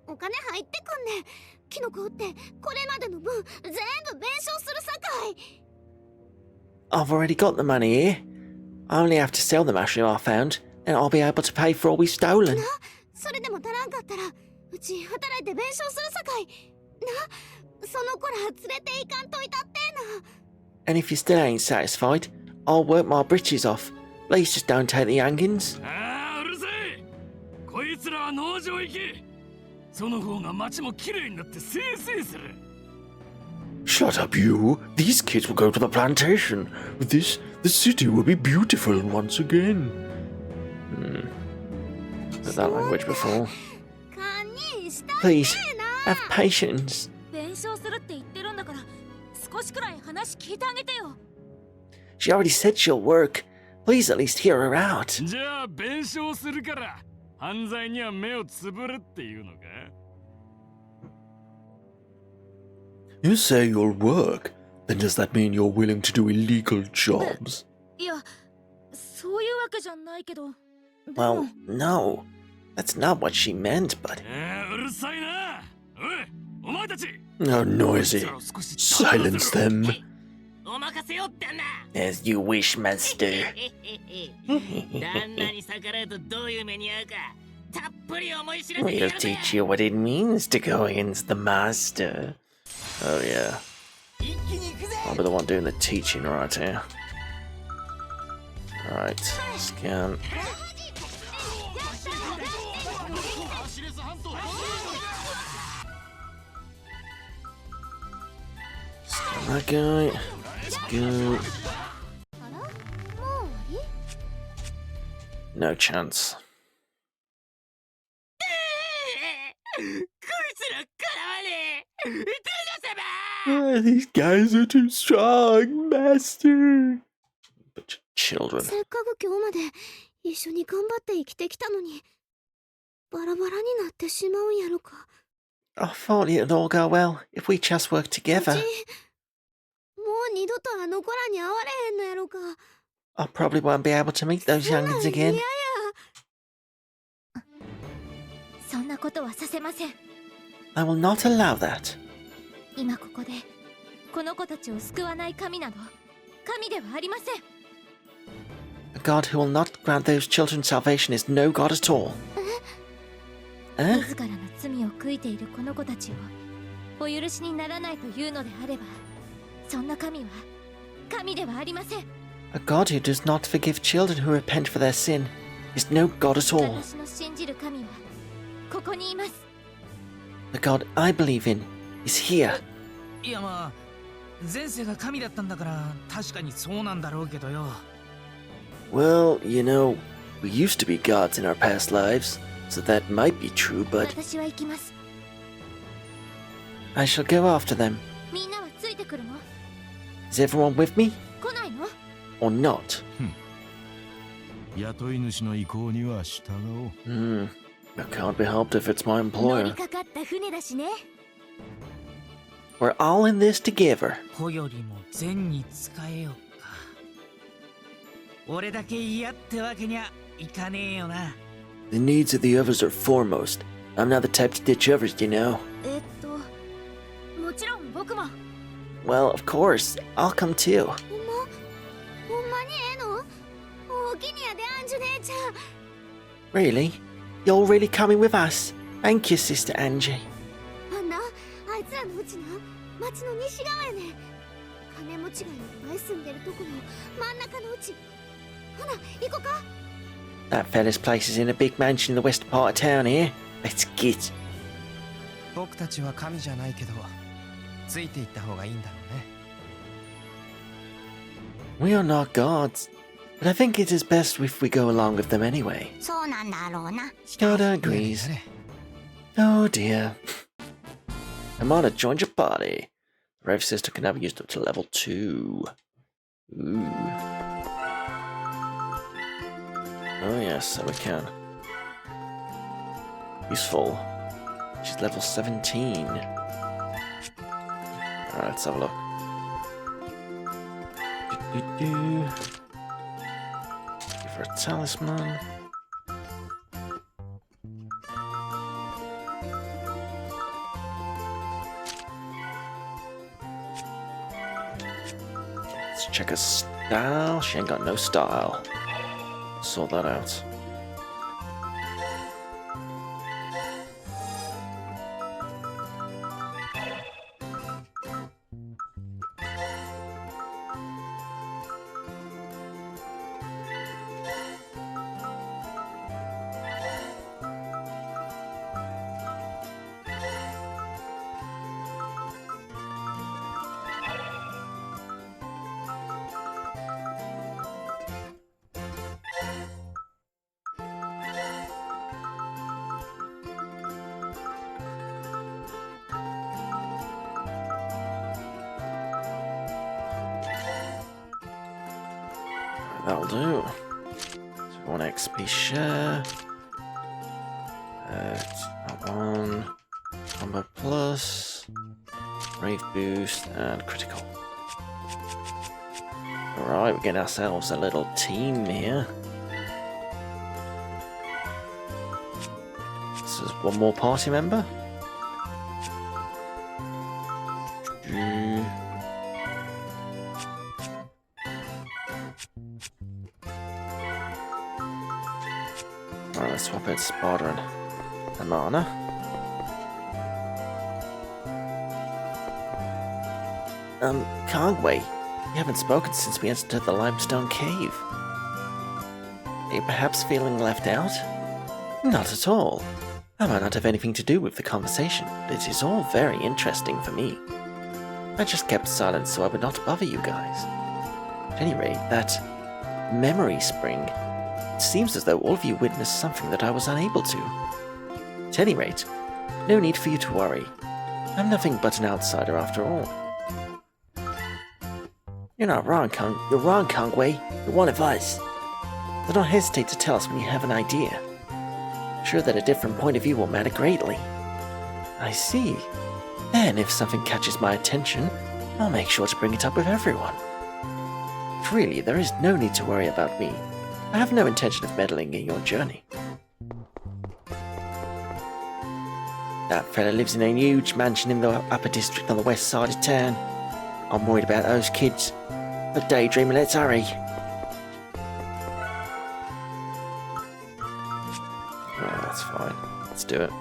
お金入ってくんねん。キノコ売ってこれまでの分全部弁償するさかい。 I've already got the money here. I only have to sell the mushroom I found, and I'll be able to pay for all we've stolen. それでも足らんかったらうち働いて弁償するさかいな。その子ら連れていかんといたってな。 And if you still ain't satisfied, I'll work my britches off. Please just don't take the youngins. ああ、うるせえ。こいつらは農場行け。その方が町もきれいになってせいせいする。 Shut up, you. These kids will go to the plantation. With this, the city will be beautiful once again. Heard that language before. 堪忍したって Please, な。 have patience. 弁償するって言ってるんだから、少しくらい話聞いてあげてよ。 She already said she'll work. Please at least hear her out. じゃあ弁償するから犯罪には目をつぶるっていうのか。 You say you'll work. Then does that mean you're willing to do illegal jobs? いや、そういうわけじゃないけど。で Well, も no. That's not what she meant, but... うるさいな。おい、お前たち。 How noisy. Silence them. お任せよってんな。 As you wish, master. 旦那に逆らうとどういう目に遭うか、たっぷり思い知らせて We'll やるぜ。 teach you what it means to go against the master. Oh yeah. 一気に行くぜ。 I'll be the one doing the teaching right here. Alright, scan. That guy. Let's go. あらもう終わり No chance. こいつらからわれ殿様 These guys are too strong, Master. Bunch of children. せっかく今日まで一緒に頑張って生きてきたのにバラバラになってしまうんやろか I thought it'd all go well if we just worked うち together. もう二度とあの子らに会われへんのやろか I probably won't be able to meet those そんなん youngins 嫌 again. やそんなことはさせません。 I will not allow that. 今ここでこの子たちを救わない神など神ではありません。 A God who will not grant those children salvation is no God at all. え自らの罪を悔いているこの子たちをお許しにならないというのであれば、そんな神は神ではありません。 A God who does not forgive children who repent for their sin is no God at all. 私の信じる神はここにいます。 The God I believe in is here. いやまあ前世が神だったんだから確かにそうなんだろうけどよ Well, you know, we used to be gods in our past lives, so that might be true, but 私は行きます。 I shall go after them. みんなはついてくるの？ Is everyone with me 来ないの？ or not? 雇い主の意向には従おう。 I can't be helped if it's my 乗り employer. かかった船だしね。 We're all in this together. 子よりも善に仕えようか俺だけ嫌ってわけにはいかねえよな The needs of the others are foremost. I'm not the type to ditch others, you know. もちろん僕も。 Well, of course, I'll come too. ほんまにええのおおきにやでアンジュ姉ちゃん Really? You're really coming with us? Thank you, Sister Angie. あんなあいつらのうちな町の西側やね金持ちがいっぱい住んでるとこの真ん中のうちほな行こか That fella's place is in a big mansion in the western part of town here. Let's get. 僕たちは神じゃないけどついていった方がいいんだろうね We are not gods, but I think it is best if we go along with them anyway. そうなんだろうな Yoda agrees. Oh dear. Amana joined your party. The Rev system can now be used up to level 2. Ooh. Oh yes, so we can. Useful. She's level 17. Alright, let's have a look. Give her a talisman. Let's check her style. She ain't got no style. Sort that out. That'll do. So 1 XP share. That one. Combo plus. Rave boost and critical. Alright, we're getting ourselves a little team here. This is one more party member. Alright, let's swap out Sparta and Amana. Kagwe, we haven't spoken since we entered the limestone cave. Are you perhaps feeling left out? Not at all. I might not have anything to do with the conversation, but it is all very interesting for me. I just kept silent so I would not bother you guys. At any rate, that memory spring, it seems as though all of you witnessed something that I was unable to. At any rate, no need for you to worry. I'm nothing but an outsider after all. You're not wrong, You're wrong, Kongwei. You're one of us. So don't hesitate to tell us when you have an idea. I'm sure that a different point of view will matter greatly. I see. Then, if something catches my attention, I'll make sure to bring it up with everyone. Really, there is no need to worry about me. I have no intention of meddling in your journey. That fella lives in a huge mansion in the upper district on the west side of town. I'm worried about those kids. But daydreaming, let's hurry. Oh, that's fine. Let's do it.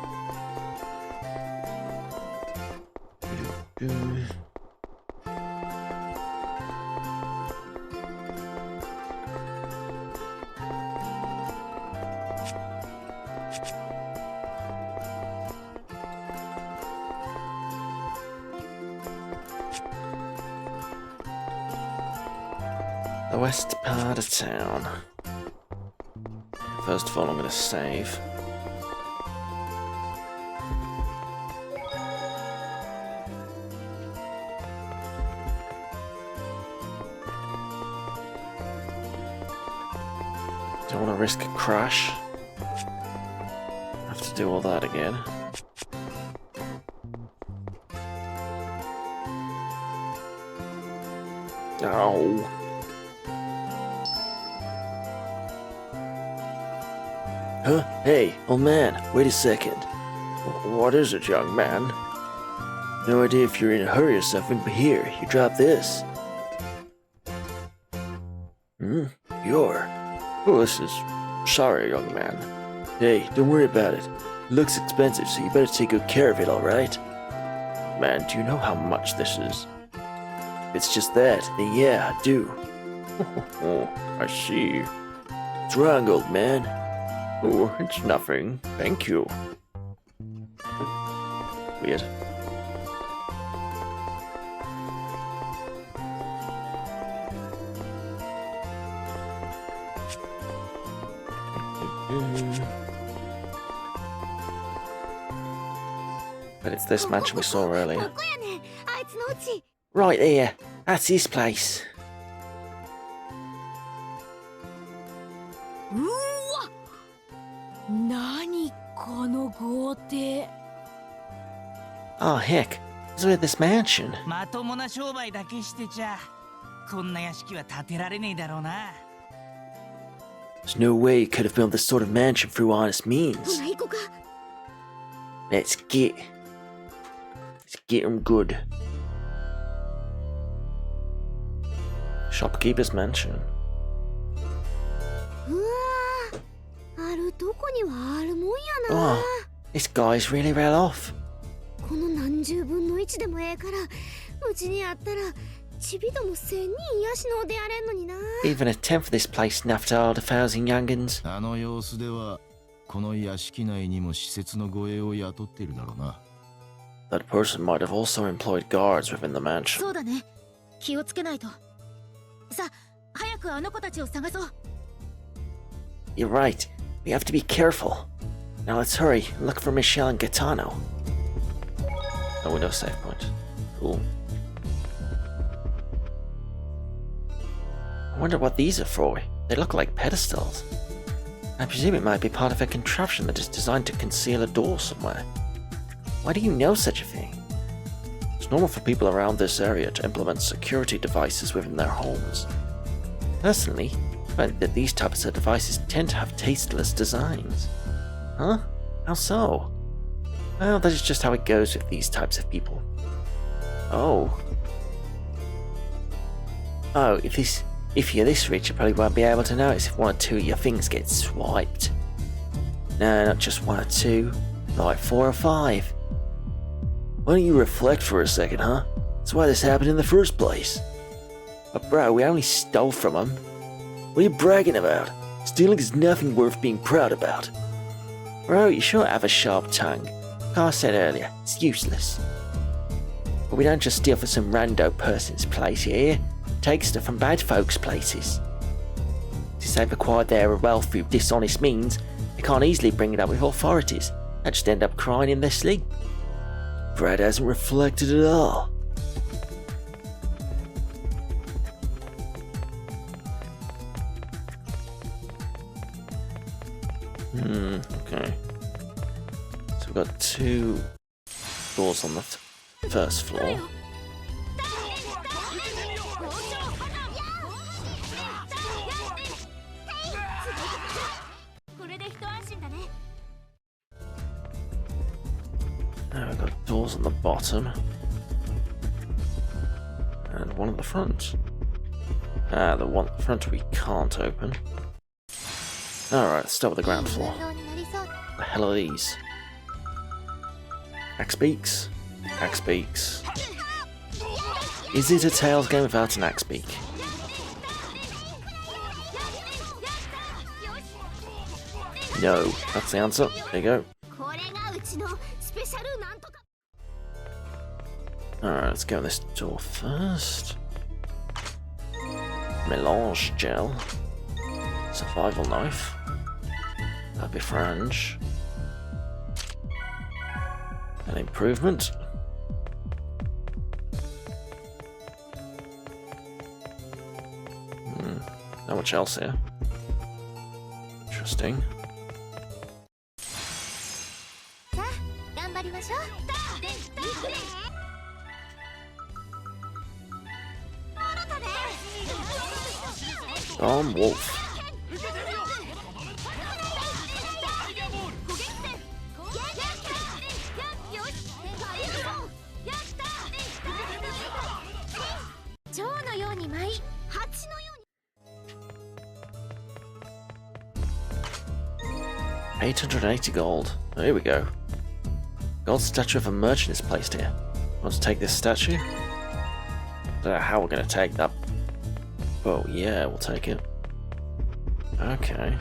The west part of town. First of all, I'm going to save. Don't want to risk a crash. Have to do all that again. Oh. Huh? Hey, old man, wait a second. What is it, young man? No idea if you're in a hurry or something, but here, you drop this. You're... Oh, this is... Sorry, young man. Hey, don't worry about it. It looks expensive, so you better take good care of it, alright? Man, do you know how much this is? If it's just that, then yeah, I do. Oh, I see. What's wrong, old man? Oh, it's nothing. Thank you. Weird. But it's this mansion we saw earlier. Right there. That's his place. Oh heck, it's with this mansion. まともな商売だけしてちゃこんな屋敷は建てられねえだろうな。 There's no way you could have built this sort of mansion through honest means. Let's get him good. Shopkeeper's mansion. Oh, this guy's really well off. Even a tenth of this place enough to hold 1,000 youngins. あの様子ではこの屋敷内にも施設の護衛を雇っているだろうな。 That person might have also employed guards within the mansion. そうだね。気をつけないと。さあ、早くあの子たちを探そう。 You're right. We have to be careful. Now let's hurry and look for Michelle and Gaetano. No window save point. Cool. I wonder what these are for. They look like pedestals. I presume it might be part of a contraption that is designed to conceal a door somewhere. Why do you know such a thing? It's normal for people around this area to implement security devices within their homes. Personally, I find that these types of devices tend to have tasteless designs. Huh? How so? Well, that is just how it goes with these types of people. Oh. Oh, if you're this rich, you probably won't be able to notice if one or two of your things get swiped. No, not just one or two, like 4 or 5. Why don't you reflect for a second, huh? That's why this happened in the first place. But bro, we only stole from him. What are you bragging about? Stealing is nothing worth being proud about. Bro, you sure have a sharp tongue. Like I said earlier, it's useless. But we don't just steal from some rando person's place here. Take stuff from bad folks' places. Since they've acquired their wealth through dishonest means, they can't easily bring it up with authorities. They just end up crying in their sleep. Brad hasn't reflected at all. Okay. So we've got 2 doors on the first floor. Now we've got doors on the bottom. And one at the front. The one at the front we can't open. Alright, let's start with the ground floor. What the hell are these? Axe beaks? Axe beaks. Is it a Tails game without an axe beak? No, that's the answer. There you go. Alright, let's go on this door first. Melange gel. Survival knife. That'd be Frange. An improvement. Not much else here. Interesting. Bomb wolf. $880 gold. Oh, here we go. Gold statue of a merchant is placed here. Want to take this statue? Don't know how we're going to take that. Oh yeah, we'll take it. Okay.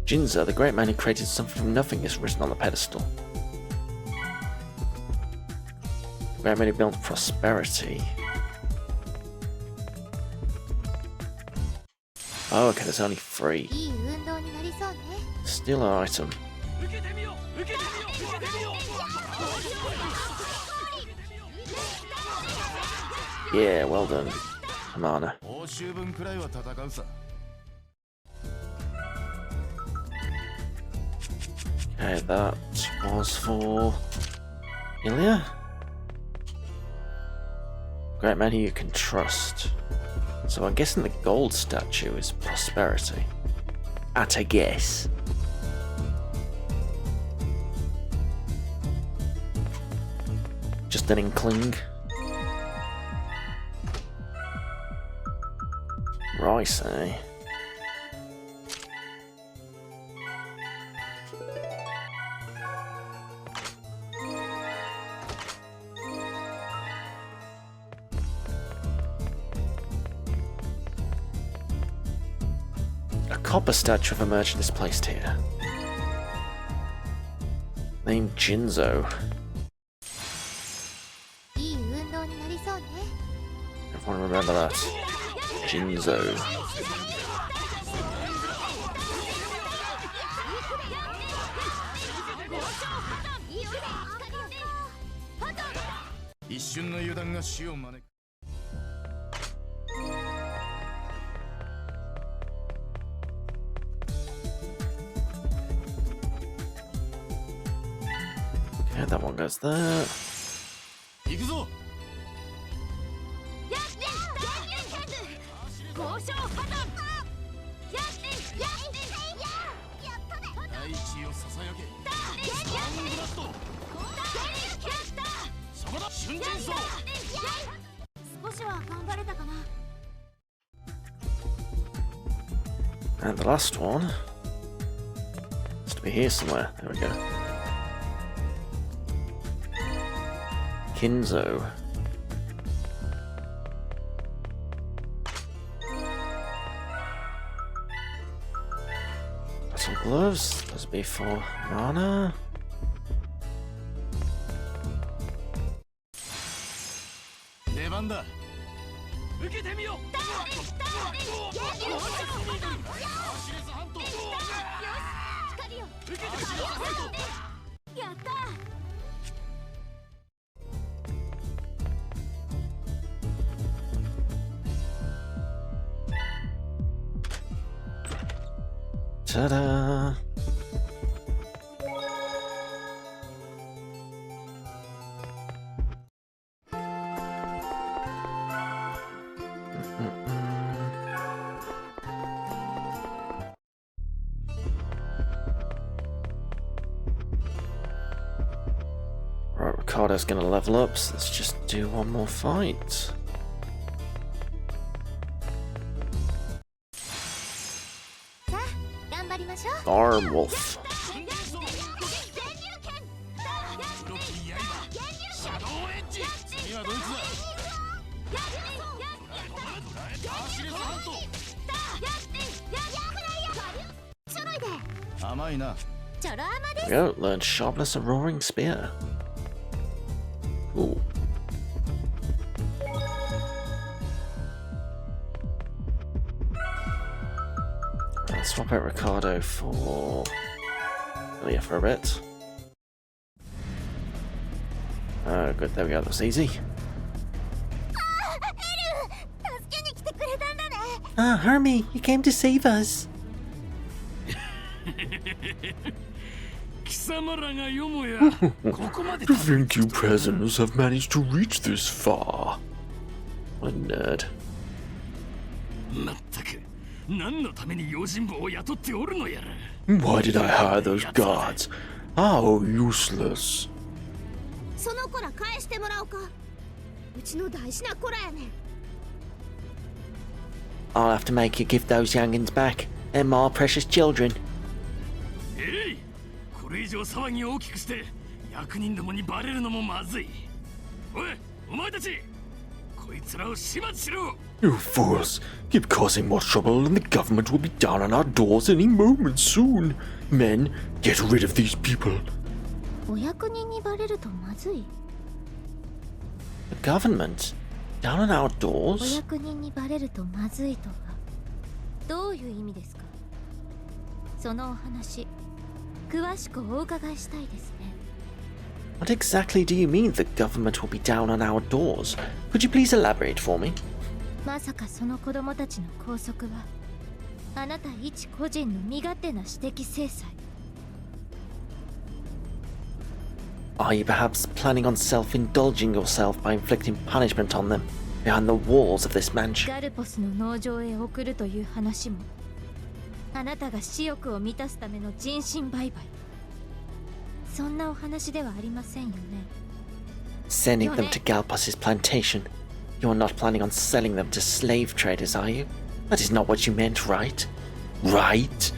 Jinzo, the great man who created something from nothing, is written on the pedestal. The great man who built prosperity. Oh, okay, there's only 3. Steal an item. Yeah, well done, Hamana. Okay, that was for Ilya. Great man who you can trust. So I'm guessing the gold statue is prosperity. At a guess. Just an inkling. Rice, eh? A copper statue of a merchant is placed here. Named Jinzo. Everyone remember that. Jinzo. Okay, that one goes there. And the last one has to be here somewhere. There we go. Kinzo. Some gloves. Those would be for Mana. Ta-da! Right, Ricardo's gonna level up, so let's just do one more fight. Arm Wolf. There we go, learn sharpness and roaring spear. Ooh. Let's swap out Ricardo for Leah for a bit. Oh, good, there we go, that was easy. Ah, Hermie, you came to save us. To think you prisoners have managed to reach this far. What a nerd. Why did I hire those guards? How useless. その子ら返してもらおうか。うちの大事な子らやねん。 I'll have to make you give those youngins back. They're my precious children. これ以上騒ぎを大きくして役人どもにバレるのもまずい。おい、お前たち、こいつらを始末しろ。 You fools! Keep causing more trouble and the government will be down on our doors any moment soon. Men, get rid of these people. お役人にバレるとまずい。 The government? Down on our お doors? 役人にバレるとまずいとはどういう意味ですか？そのお話詳しくお伺いしたいですね。 What exactly do you mean the government will be down on our doors? Could you please elaborate for me? まさかその子供たちの拘束はあなた一個人の身勝手な私的制裁。 Are you perhaps planning on self-indulging yourself by inflicting punishment on them behind the walls of this mansion? ガルポスの農場へ送るという話もあなたが私欲を満たすための人身売買。そんなお話ではありませんよね。 Sending them to Galpas's plantation. You're not planning on selling them to slave traders, are you? That is not what you meant, right? Right?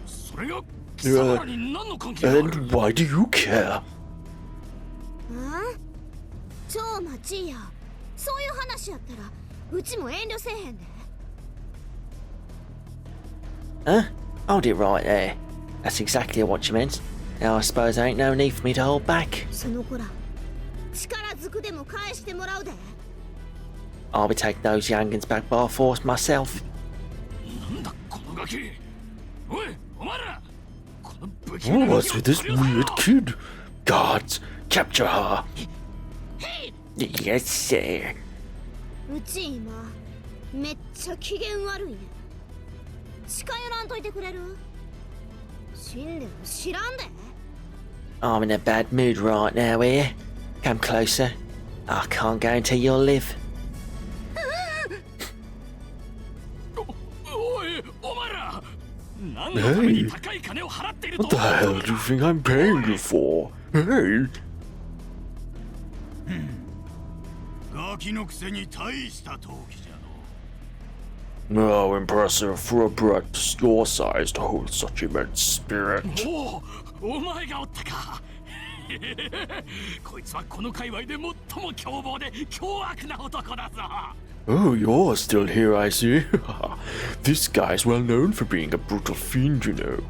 それが貴様らに何の関係がある？ And why do you care? あ？超待ちや。そういう話やったらうちも遠慮せえへんで。 Huh? Hold it right there. That's exactly what you meant. Now I suppose there ain't no need for me to hold back. その子ら力ずくでも返してもらうで。 I'll be taking those youngins back by force myself. なんだこのガキ。おい、お前ら。この不気味な What's with this weird kid? Guards, capture her. Yes, sir. うち今めっちゃ機嫌悪いね。近寄らんといてくれる？死んでも知らんで。 I'm in a bad mood right now here. Come closer. I can't guarantee you'll live. おい、お前ら。何のために高い金を払っていると What the hell do you think I'm paying you for? Hey! ガキのくせに大した闘気じゃの。 How impressive for a brat your size to hold such immense spirit. おお、お前がおったか。こいつはこの界隈で最も凶暴で凶悪な男だぞ。 Oh, you're still here, I see. This guy's well known for being a brutal fiend, you know.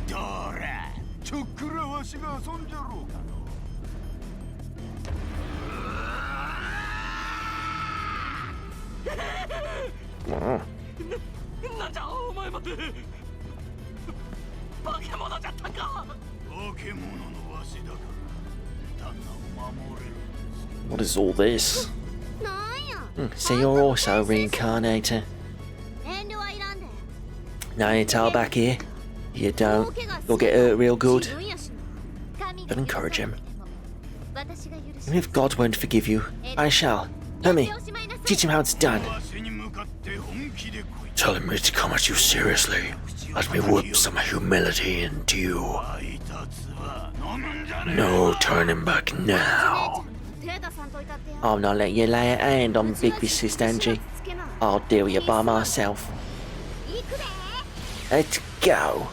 どら、ちょっくらわしが遊んじゃろうかの。 Wow. なんじゃお前まで。化け物じゃったか。化け物のわしだから旦那を守れるんです。 What is all this? なんや So you're also a reincarnator. 遠慮はいらんで No need to hold back here. You don't. You'll get hurt real good. Don't encourage him. And if God won't forgive you, I shall. Let me. Teach him how it's done. Telling me to come at you seriously. Let me whip some humility into you. No turning back now. I'll not let you lay a hand on Big Sister Angie. I'll deal with you by myself. Let's go.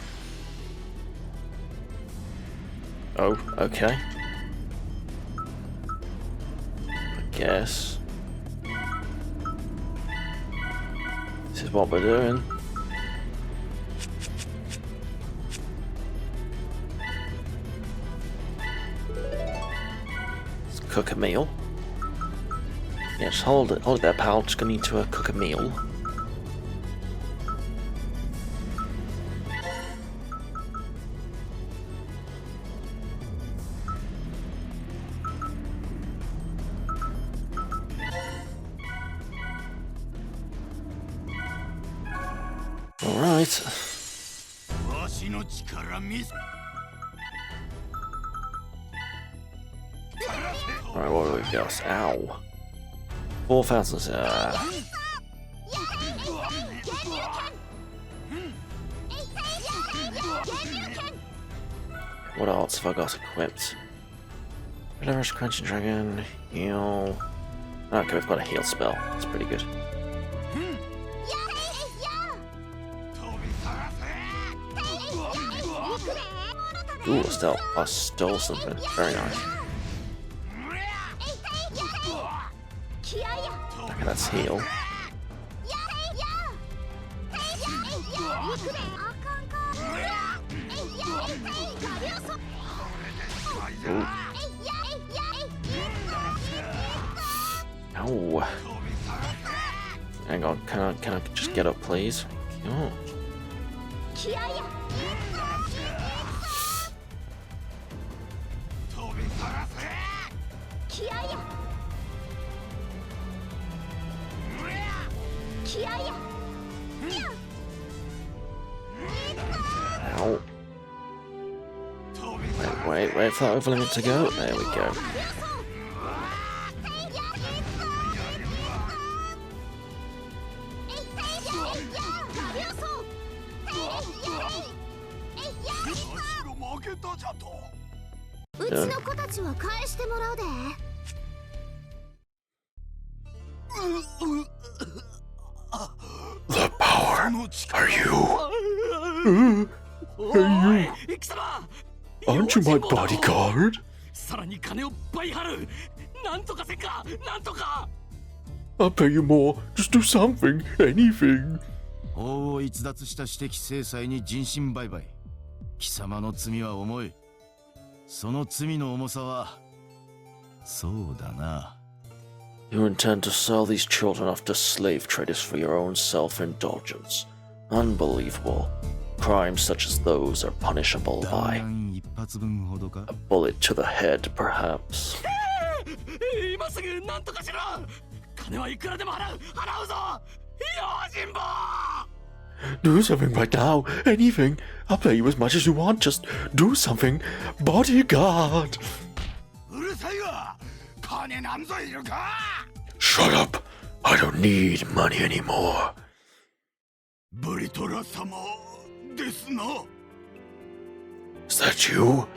Oh, okay. I guess this is what we're doing. Let's cook a meal. Yes, hold it there, pal. Just gonna need to cook a meal. Alright. Alright, what do we got? Ow. 4,000. What else have I got equipped? Leverage Crunching Dragon, heal. Okay, we've got a heal spell. That's pretty good. Ooh, I stole something. Very nice. Okay, that's heal. Ooh. Ow. Hang on, can I just get up, please? Oh. Ow. Wait for that overlimit to go. There we go. The power. Are you? Hey, you. Aren't you my bodyguard? さらに金を倍払う。なんとかせんか、なんとか。I'll pay you more. Just do something. Anything. 法を逸脱した私的制裁に人身売買。貴様の罪は重い。その罪の重さは、そうだな。You intend to sell these children off to slave traders for your own self-indulgence. Unbelievable. Crimes such as those are punishable by a bullet to the head, perhaps. 今すぐなんとかしろ。金はいくらでも払うぞ。用心棒。 Do something right now. Anything. I'll pay you as much as you want. Just do something. Bodyguard. Shut up. I don't need money anymore. Is that you,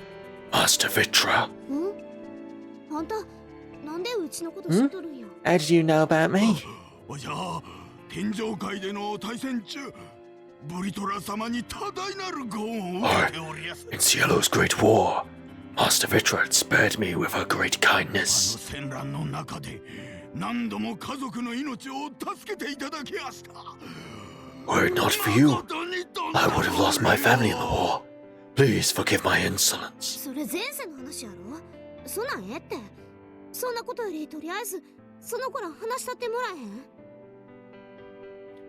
Master Vitra? あんたなんでうちのこと知っとるんや。 How did you know about me? 天上界での対戦中、ブリトラ様に多大なるご恩を受けておりやす。 In Cielo's great war, Master Vitra had spared me with her great kindness. 戦乱の中で何度も家族の命を助けていただきやした。 Were it not for you, I would have lost my family in the war. Please forgive my insolence. それ前世の話やろ。そんなんええって。そんなことよりとりあえずその子ら話したってもらえへん。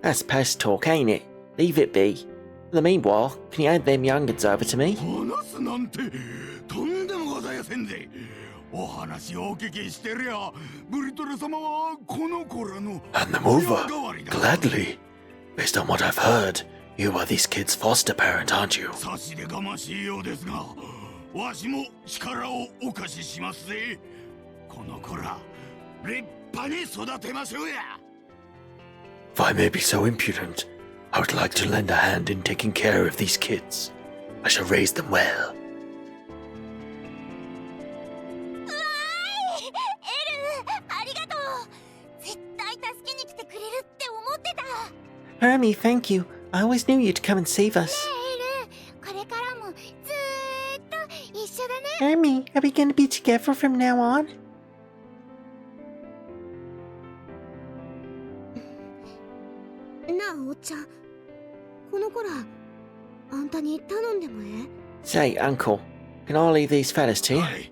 That's past talk, ain't it? Leave it be. In the meanwhile, can you hand them young'uns over to me? 話すなんてとんでもございませんぜ。お話をお聞きしてりゃ、ブリトラ様はこの子らの Hand them over. Gladly. Based on what I've heard, you are these kids' foster parent, aren't you? 差し出がましいようですが、わしも力をお貸ししますぜ。この子ら、立派に育てましょうや。If I may be so impudent, I would like to lend a hand in taking care of these kids. I shall raise them well. ありがとう。絶対助けに来てくれるって思ってた。 Hermie, thank you. I always knew you'd come and save us. これからもずーっと一緒だね。 Hermie, are we going to be together from now on? なあおっちゃん、この子らあんたに頼んでもええ？ Say, Uncle, can I leave these fellas to you? はい。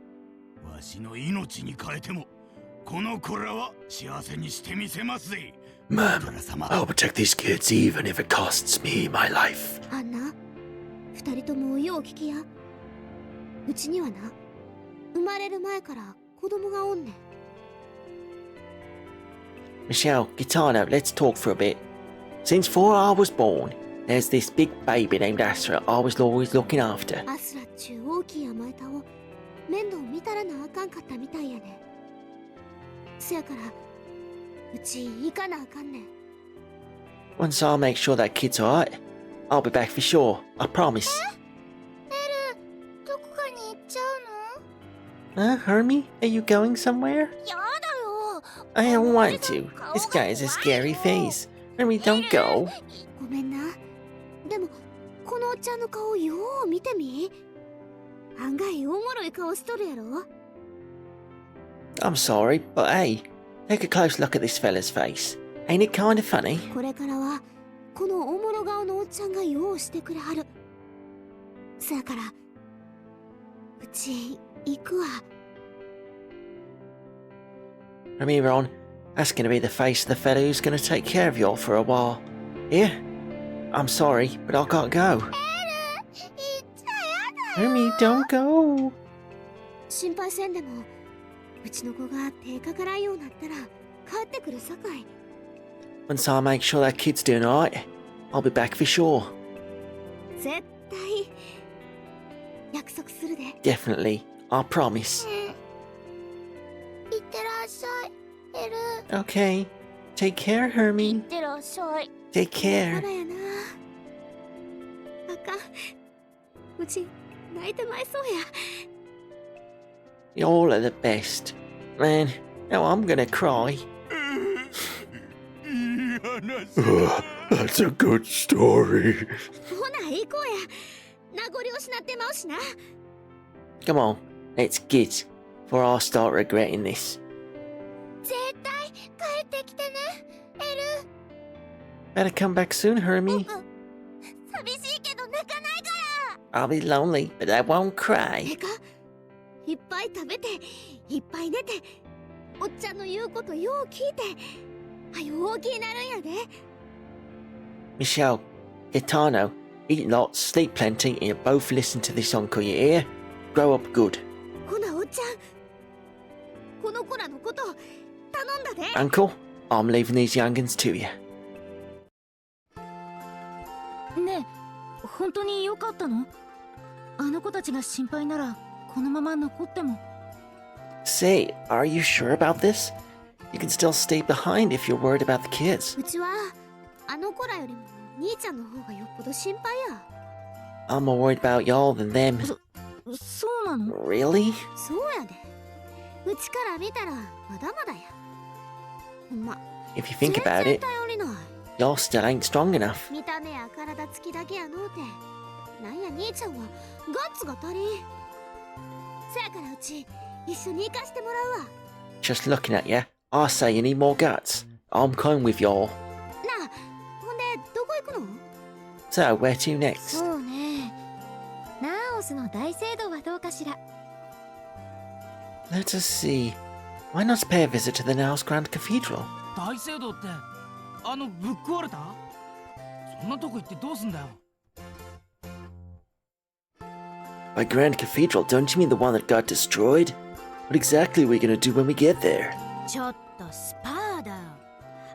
わしの命に変えても、この子らは幸せにしてみせますぜ。 Ma'am, ブリトラ様。 I'll protect these kids even if it costs me my life. あんな、二人ともよう聞きや。うちにはな、生まれる前から子供がおんねん。 Michelle, Gitano, let's talk for a bit. Since before I was born, there's this big baby named Astra I was always looking after. アスラっちゅう大きい甘えたを面倒見たらなあかんかったみたいやね。せやからうち行かなあかんねん。 Once I make sure that kid's alright, I'll be back for sure. I promise. どこかに行っちゃうの？ Hermie, are you going somewhere? やだよ。 I don't want to. This guy is a scary face. Hermie, don't go. ごめんな。でもこのおっちゃんの顔よう見てみ。案外おもろい顔しとるやろ。 I'm sorry, but hey, take a close look at this fella's face. Ain't it kind of funny? これからはこのおもろ顔のおっちゃんがようしてくれはる。そやからうち行くわ。 From here on, that's going to be the face of the fella who's going to take care of you all for a while. Here? I'm sorry, but I can't go. 行っちゃやだ。 Hermie, don't go. 心配せんでもうちの子が手かからんようになったら帰ってくるさかい。 Once I make sure that kid's doing alright, I'll be back for sure. 絶対約束するで。 Definitely, I promise. いってらっしゃい、エル。 Okay, take care, いっ Hermie. てらっしゃい。 Take ま care. だやな。あかん。うち泣いてまいそうや。 You all are the best. Man, now I'm gonna cry. いい話。 That's a good story. ほな行こうや。名残惜しなってまうしな。 Come on, let's get, before I start regretting this. 絶対帰ってきてね、エル。 Better come back soon, Hermie. 寂しいけど泣かないから。 I'll be lonely, but I won't cry. えか、いっぱい食べていっぱい寝て、おっちゃんの言うことよう聞いて、はよ大きになるんやで。 Michelle, Gaetano, eat lots, sleep plenty, and you both listen to this uncle, you hear? Grow up good. ほなおっちゃん、この子らのこと頼んだで。 Uncle, I'm leaving these young'uns to you. ねえ、本当に良かったの？あの子たちが心配ならこのまま残っても。 Say, are you sure about this? You can still stay behind if you're worried about the kids. うちはあの子らよりも兄ちゃんの方がよっぽど心配や。 I'm more worried about y'all than them. そうなの？ Really? そうやで。うちから見たらまだまだや。ほんま If you think about 全然 it, 頼りない。 y'all still ain't strong enough. 見た目や体つきだけやのうて、なんや兄ちゃんはガッツが足りん。そやからうち一緒に行かしてもらうわ。 Just looking at you, I say you need more guts. I'm coming with y'all. なあ、ほんでどこ行くの？ So, where to next? そうね。ナオスの大聖堂はどうかしら。 Let us see. Why not pay a visit to the Now's Grand Cathedral? 大聖堂ってあのぶっ壊れた？そんなとこ行ってどうすんだよ。 By Grand Cathedral, don't you mean the one that got destroyed? What exactly are we gonna do when we get there? ちょっとスパーダ、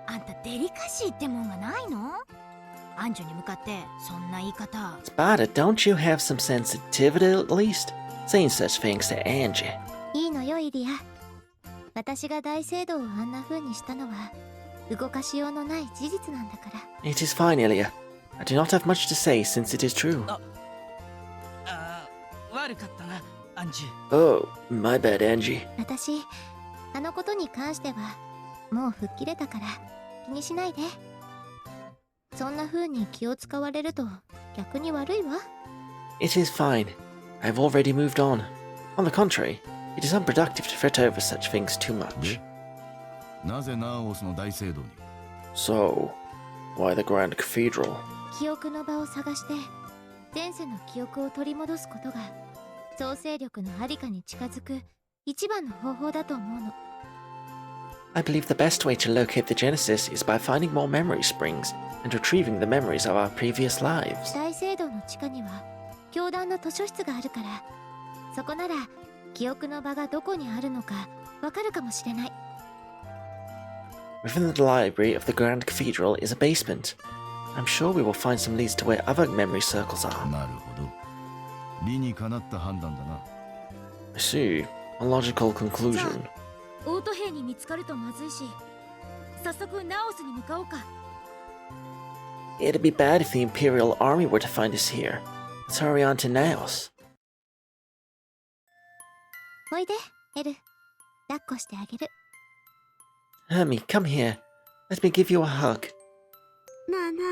あんたデリカシーってもんがないの？アンジュに向かってそんな言い方。 Spada, don't you have some sensitivity at least? Saying such things to Angie. いいのよイリア。私が大聖堂をあんな風にしたのは動かしようのない事実なんだから。 It is fine, Ilya. I do not have much to say since it is true. 悪かったな、アンジュ。 Oh, my bad, Angie. 私あのことに関してはもう吹っ切れたから気にしないで。そんな風に気を使われると逆に悪いわ。 It is fine. I have already moved on. On the contrary, it is unproductive to fret over such things too much. なぜナオスの大聖堂に？ So, why the Grand Cathedral? 記憶の場を探して前世の記憶を取り戻すことが創世力のありかに近づく一番の方法だと思うの。 I believe the best way to locate the Genesis is by finding more memory springs and retrieving the memories of our previous lives. 大聖堂の地下には教団の図書室があるから、そこなら記憶の場がどこにあるのかわかるかもしれない。 Within the library of the Grand Cathedral is a basement. I'm sure we will find some leads to where other memory circles are. なるほど。理にかなった判断だな。 I see. A logical conclusion. オート兵に見つかるとまずいし、早速ナオスに向かおうか。 It'd be bad if the Imperial Army were to find us here. Let's hurry on to Naos. おいでエル、抱っこしてあげる。 Hermie, come here. Let me give you a hug. なあな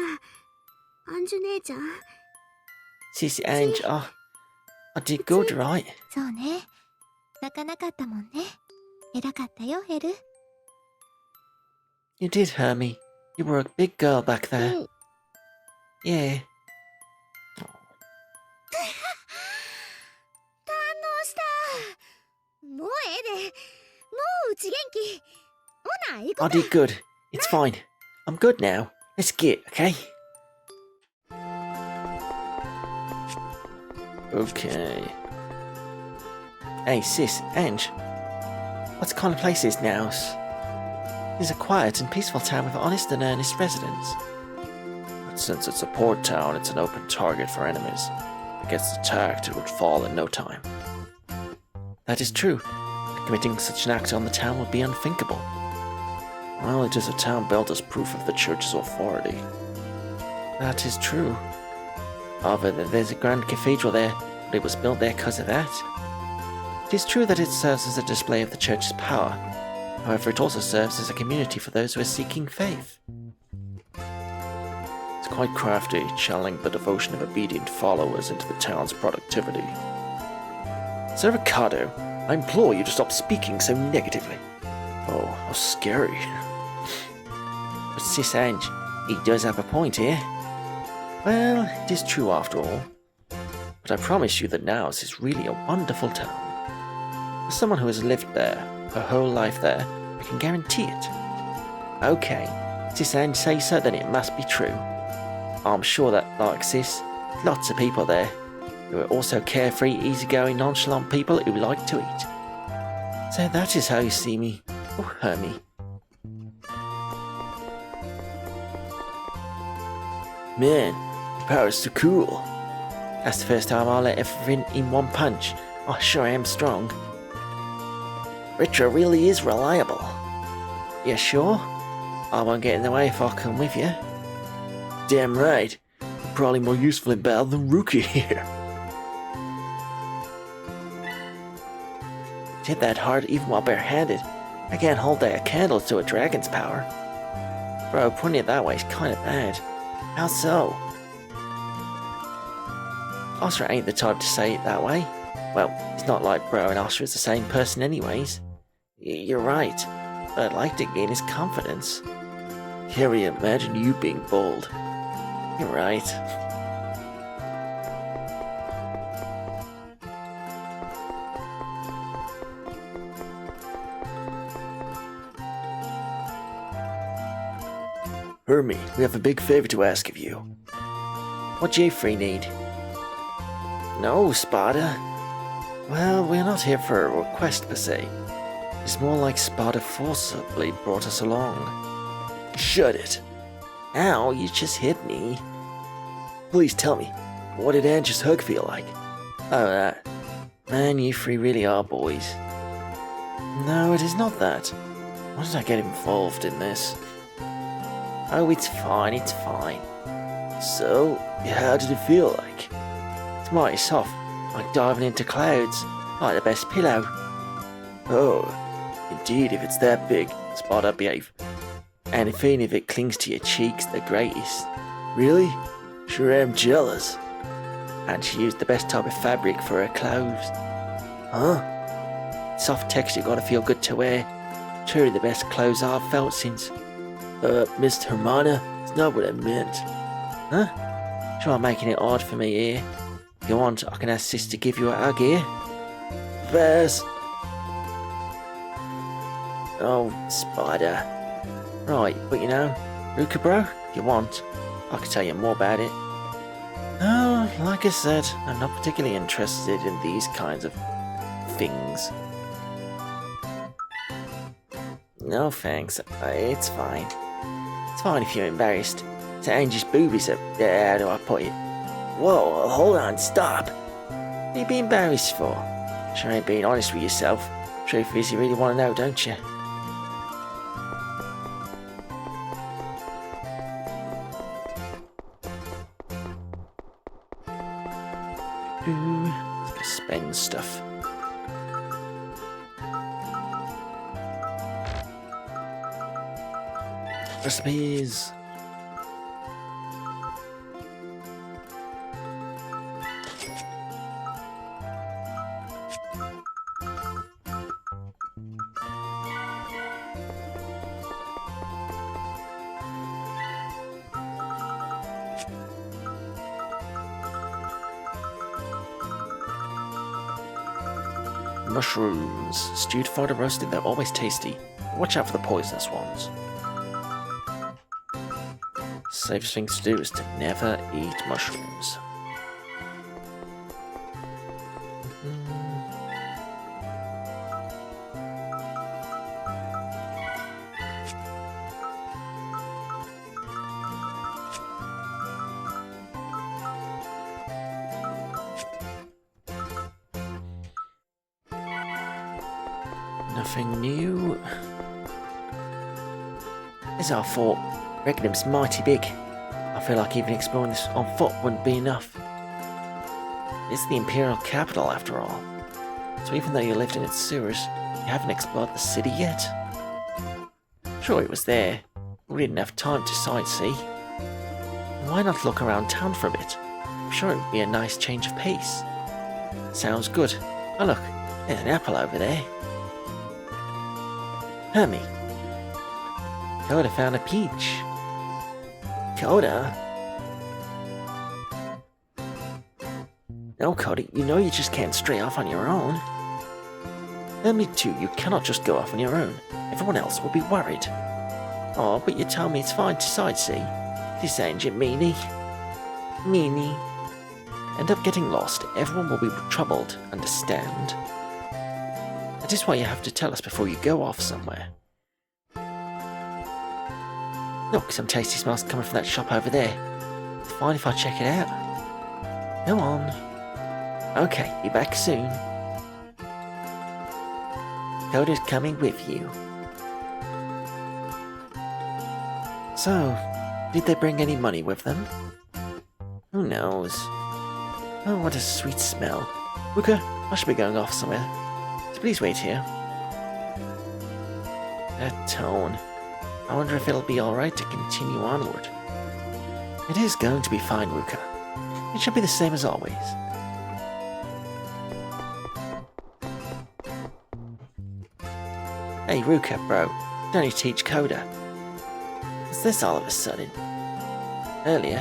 あ、アンジュ姉ちゃん。 Sissy Ange, I did good, right? そうね、泣かなかったもんね。偉かったよエル。 You did, Hermie. You were a big girl back there. Yeah. 堪能した。もうええで。もううち元気。ほな、行こ I うか。 did good. It's fine. I'm good now. Let's get, okay? Okay. Hey, sis, Ange. What kind of place is Naos? It is a quiet and peaceful town with honest and earnest residents. But since it's a port town, it's an open target for enemies. If it gets attacked, it would fall in no time. That is true. Committing such an act on the town would be unthinkable. Well, it is a town built as proof of the church's authority. That is true. However, there's a grand cathedral there, but it was built there because of that. It is true that it serves as a display of the church's power. However, it also serves as a community for those who are seeking faith. It's quite crafty, channeling the devotion of obedient followers into the town's productivity. Sir Ricardo, I implore you to stop speaking so negatively. Oh, how scary. But Sis Ange, he does have a point here. Well, it is true after all. But I promise you that Naos is really a wonderful town. As someone who has lived there, her whole life there, I can guarantee it. Okay, Sis Ange says so, then it must be true. I'm sure that, like Sis, lots of people there, who are also carefree, easygoing, nonchalant people who like to eat. So that is how you see me. Oh, Hermie. Man, your power's so cool. That's the first time I'll let everything in one punch. I sure am strong. Richard really is reliable. You sure? I won't get in the way if I come with you. Damn right. I'm probably more useful in battle than Rookie here. It's hit that hard even while barehanded. I can't hold a candle to a dragon's power. Bro, putting it that way is kind of bad. How so? Oscar ain't the type to say it that way. Well, it's not like Bro and Oscar is the same person anyways. You're right, but I'd like to gain his confidence. Can't really imagine you being bold. You're right. Hermie, we have a big favor to ask of you. What do you three need? No, Spada. Well, we're not here for a request per se. It's more like Sparta forcibly brought us along. Shut it. Ow, you just hit me. Please tell me, what did Angie's hug feel like? Oh, that. Man, you three really are boys. No, it is not that. Why did I get involved in this? Oh, it's fine, it's fine. So, how did it feel like? It's mighty soft, like diving into clouds, like the best pillow. Oh, indeed, if it's that big, Sparta, behave. And even if it clings to your cheeks, the greatest. Really? Sure am jealous. And she used the best type of fabric for her clothes. Huh? Soft texture gotta feel good to wear. Truly the best clothes I've felt since. Miss Hermana, it's not what I meant. Huh? Try making it hard for me here. If you want, I can ask Sis to give you a hug here. Fast. Oh, Spider. Right, but you know, Ruka bro, if you want, I can tell you more about it. No, like I said, I'm not particularly interested in these kinds of things. No thanks, it's fine. It's fine if you're embarrassed. It's Angie's boobies are, how do I put it? Whoa, hold on, stop. What are you being embarrassed for? Sure ain't being honest with yourself. Truth is, you really want to know, don't you? Let's go spend stuff. Recipes. Mushrooms. Stewed, fried, or roasted, they're always tasty. Watch out for the poisonous ones. Safest thing to do is to never eat mushrooms. Nothing new. This is our fort. Regnum's mighty big. I feel like even exploring this on foot wouldn't be enough. It's the Imperial capital after all. So even though you lived in its sewers, you haven't explored the city yet. Sure, it was there, but we didn't have time to sightsee. Why not look around town for a bit? I'm sure it would be a nice change of pace. Sounds good. Oh look, there's an apple over there. Hermie. Coda found a peach. Coda? No, Coda, you know you just can't stray off on your own. Hermie too, you cannot just go off on your own. Everyone else will be worried. Oh, but you tell me it's fine to sightsee. This ain't your meanie. Meanie. End up getting lost, everyone will be troubled, understand? That is why you have to tell us before you go off somewhere. Look, some tasty smells coming from that shop over there. It's fine if I check it out. Go on. Okay, be back soon. Coda's coming with you. So, did they bring any money with them? Who knows? Oh, what a sweet smell. Ruka, I should be going off somewhere. So please wait here. That tone. I wonder if it'll be alright to continue onward. It is going to be fine, Ruka. It should be the same as always. Hey, Ruka, bro. Don't you teach Coda? What's this all of a sudden? Earlier,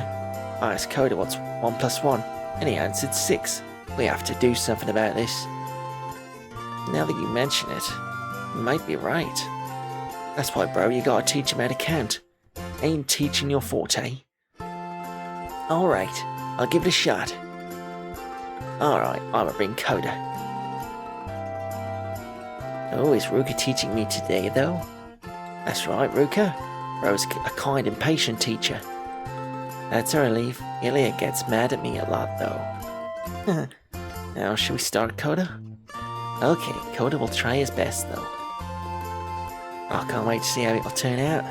I asked Coda what's 1 plus 1, and he answered 6. We have to do something about this. Now that you mention it, you might be right. That's why, bro, you gotta teach him how to count. Ain't teaching your forte. Alright, I'll give it a shot. Alright, I'ma bring Coda. Oh, is Ruka teaching me today, though? That's right, Ruka. Bro's a kind and patient teacher. That's her relief. Ilya gets mad at me a lot, though. Now, should we start Coda? Okay, Coda will try his best, though. I can't wait to see how it'll turn out.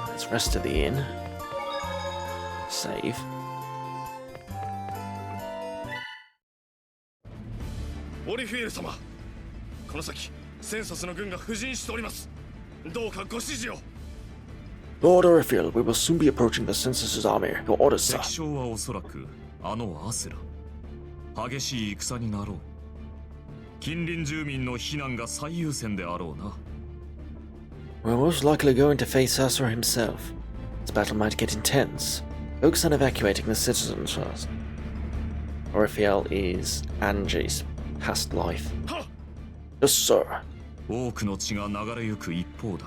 Let's rest to the inn. Save. オリフィエル様、この先センサスの軍が布陣しております。どうかご指示を。 Lord Orifil, we will soon be approaching the census's army. Your orders, sir. 敵将はおそらくあのアスラ。激しい戦になろう。近隣住民の避難が最優先であろうな。We're most likely going to face Asura himself. This battle might get intense. Focus on evacuating the citizens first. Orifiel is Angie's past life. Yes, sir. 多くの血が流れゆく一方だ。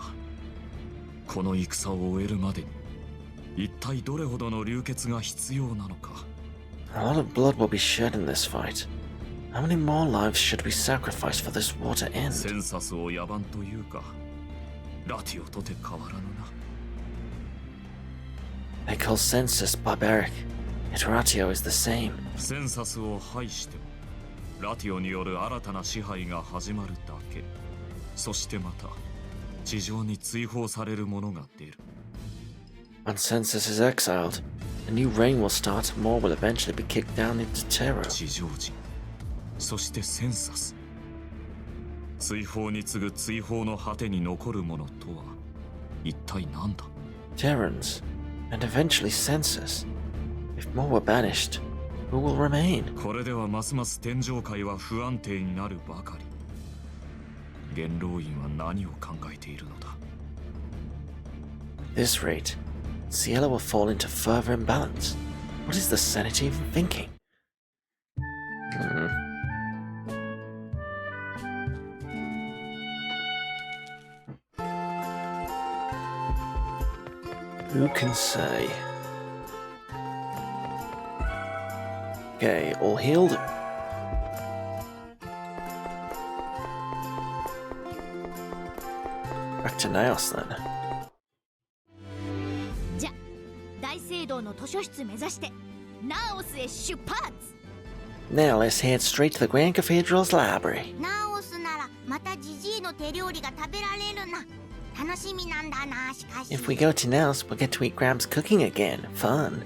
この戦を終えるまでに一体どれほどの流血が必要なのか。A lot of blood will be shed in this fight. How many more lives should we sacrifice for this war to end? センサスを野蛮というか、ラティオとて変わらぬな。They call census barbaric, yet Ratio is the same. センサスを排しても、ラティオによる新たな支配が始まるだけ。そしてまた、地上に追放されるものが出る。When census is exiled, a new reign will start and more will eventually be kicked down into terror. 地上人、そしてセンサス。追放に次ぐ追放の果てに残るものとは、一体何だ？ Terrans, and eventually census. If more were banished, who will remain? これではますます天上界は不安定になるばかり。元老院は何を考えているのだ？ At this rate, Cielo will fall into further imbalance. What is the Senate even thinking? Who can say? Okay, all healed. Back to Naos then. じゃ、大聖堂の図書室目指してナオスへ出発。 Now let's head straight to the Grand Cathedral's library. ナオスならまたジジイの手料理が食べられるな。楽しみなんだな、しかし。 If we go to Naos, we'll get to eat Grab's cooking again. Fun.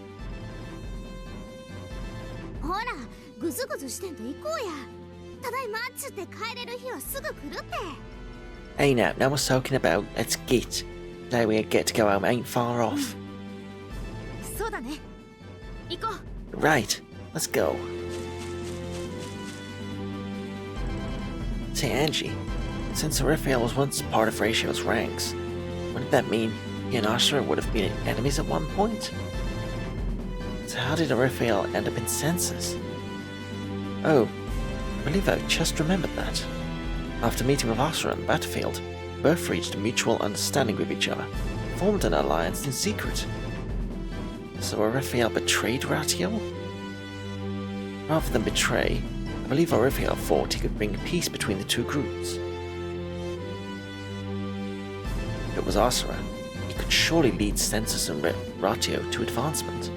ほら、ぐずぐずしてんと行こうや。ただいまっつって帰れる日はすぐ来るって。 Hey now we're talking about, let's get. Now we get to go home ain't far off. そうだね。行こう。 Right, let's go. Say Angie, since Raphael was once part of Ratio's ranks, wouldn't that mean he and Ashura would have been enemies at one point? So how did Raphael end up in census? Oh, I believe I just remembered that. After meeting with Ashura on the battlefield, both reached a mutual understanding with each other, formed an alliance in secret. So Raphael betrayed Ratio? Rather than betray, I believe Raphael thought he could bring peace between the two groups. If it was Asura, he could surely lead Census and Ratio to advancement.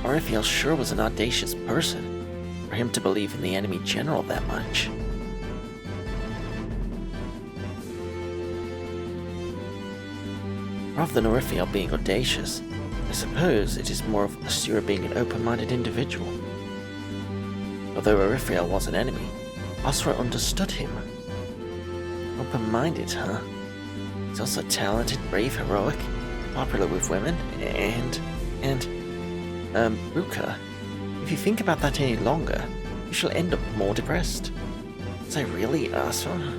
Raphael sure was an audacious person, for him to believe in the enemy general that much. Rather than Raphael being audacious, I suppose it is more of Asura being an open-minded individual. Although Raphael was an enemy, Asura understood him. Open-minded, huh? He's also talented, brave, heroic, popular with women, and Ruka, if you think about that any longer, you shall end up more depressed. Was I really Asura?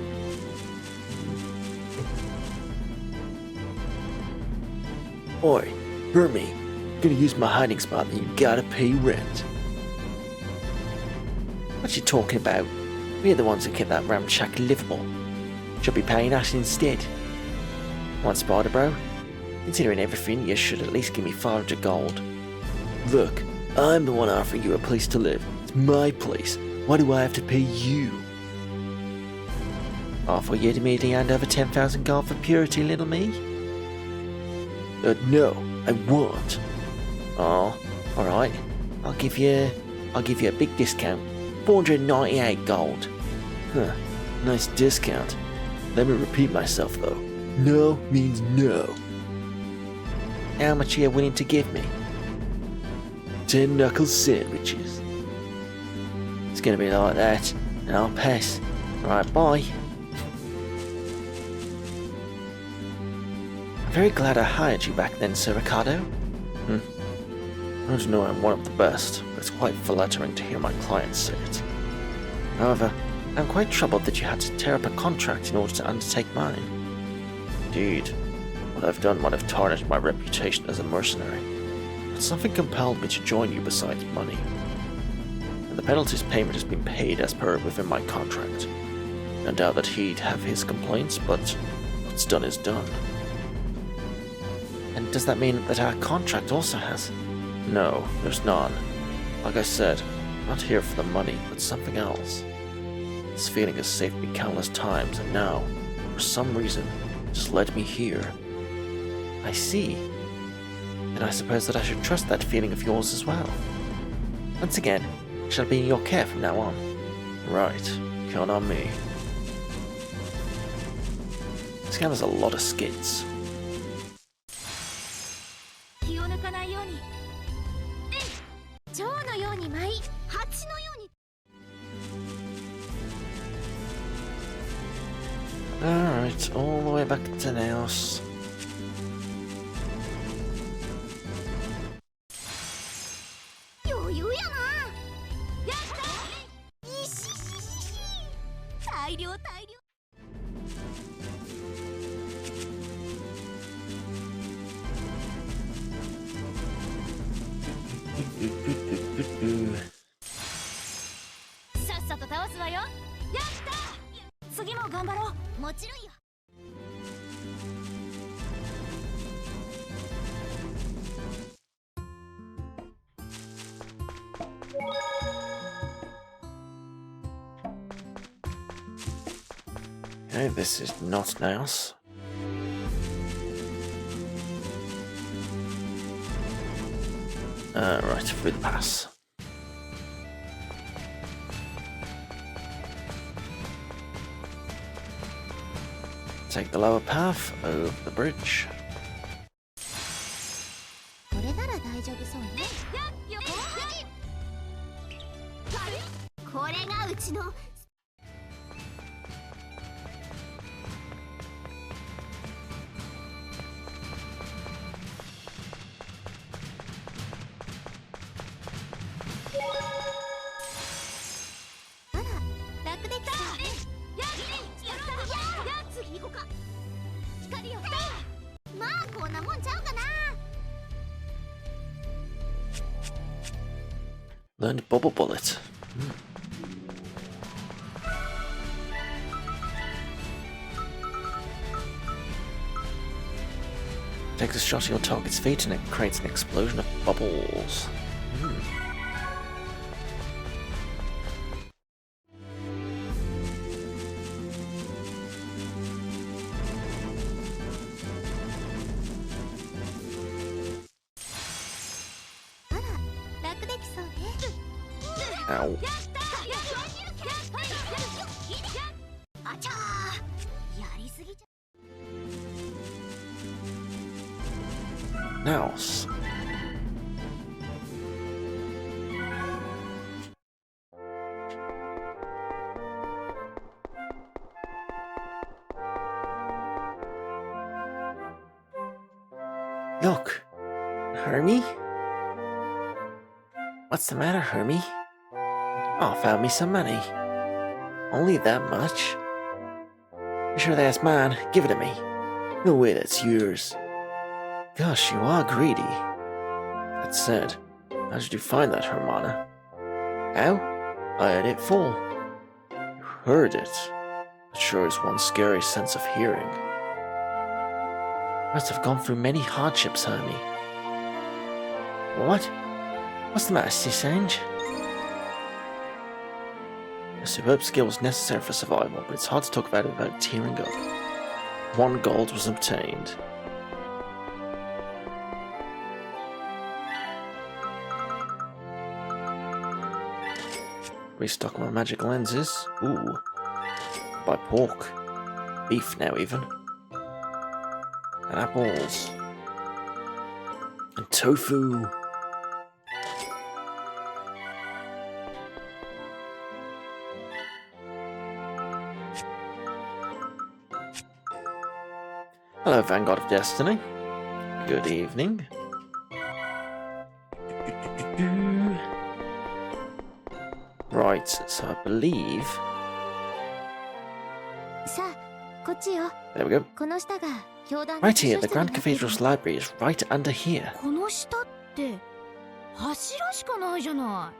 Oi, Hermie, gonna use my hiding spot and you gotta pay rent. What you talking about? We're the ones who kept that ramshack livable. Should be paying us instead. Want Spider Bro? Considering everything, you should at least give me 500 gold. Look, I'm the one offering you a place to live. It's my place. Why do I have to pay you? Offer you to immediately hand over 10,000 gold for purity, little me? No, I won't. Oh, alright. I'll give you a big discount. 498 gold. Huh, nice discount. Let me repeat myself though. No means no. How much are you willing to give me? 10 knuckle sandwiches. It's gonna be like that, and I'll pass. Alright, bye. I'm very glad I hired you back then, Sir Ricardo. I don't know I'm one of the best, but it's quite flattering to hear my clients say it. However, I'm quite troubled that you had to tear up a contract in order to undertake mine. Indeed, what I've done might have tarnished my reputation as a mercenary, but something compelled me to join you besides money. And the penalties payment has been paid as per within my contract. No doubt that he'd have his complaints, but what's done is done. And does that mean that our contract also has? No, there's none. Like I said, I'm not here for the money, but something else. This feeling has saved me countless times, and now, for some reason, just led me here. I see. Then I suppose that I should trust that feeling of yours as well. Once again, I shall be in your care from now on. Right, count on me. This game has a lot of skits. Alright, all the way back to Naos. Okay, this is not Naos. Right, through the pass. Take the lower path over the bridge. Learned Bubble Bullet. Takes a shot at your target's feet and it creates an explosion of bubbles. Ow. Naos. Look, Hermie? What's the matter, Hermie? Oh, found me some money. Only that much? You sure that's mine? Give it to me. No way that's yours. Gosh, you are greedy. That said, how did you find that, Hermana? How? I heard it fall. You heard it? That sure is one scary sense of hearing. Must have gone through many hardships, Hermie. What? What's the matter, Sisange? A superb skill was necessary for survival, but it's hard to talk about it without tearing up. 1 gold was obtained. Restock my magic lenses. Ooh. Buy pork. Beef now even. And apples. And tofu. Hello, Vanguard of Destiny. Good evening. Right, so I believe... There we go. Right here, the Grand Cathedral's library is right under here. この下って柱しかないじゃな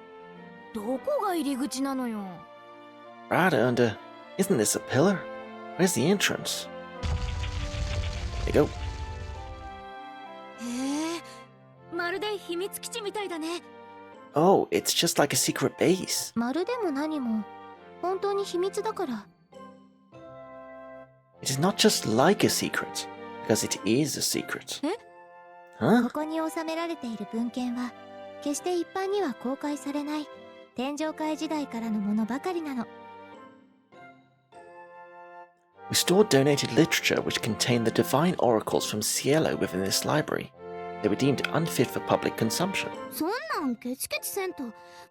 い。どこが入り口なのよ。Right under... Isn't this a pillar? Where's the entrance? There you go. へえ、まるで秘密基地みたいだね。Oh, it's just like a secret base. まるでも何も本当に秘密だから。It is not just like a secret, because it is a secret. え？ Huh? ここに収められている文献は決して一般には公開されない天上界時代からのものばかりなの。We stored donated literature which contained the divine oracles from Cielo within this library. They were deemed unfit for public consumption. そんなんケチケチせんと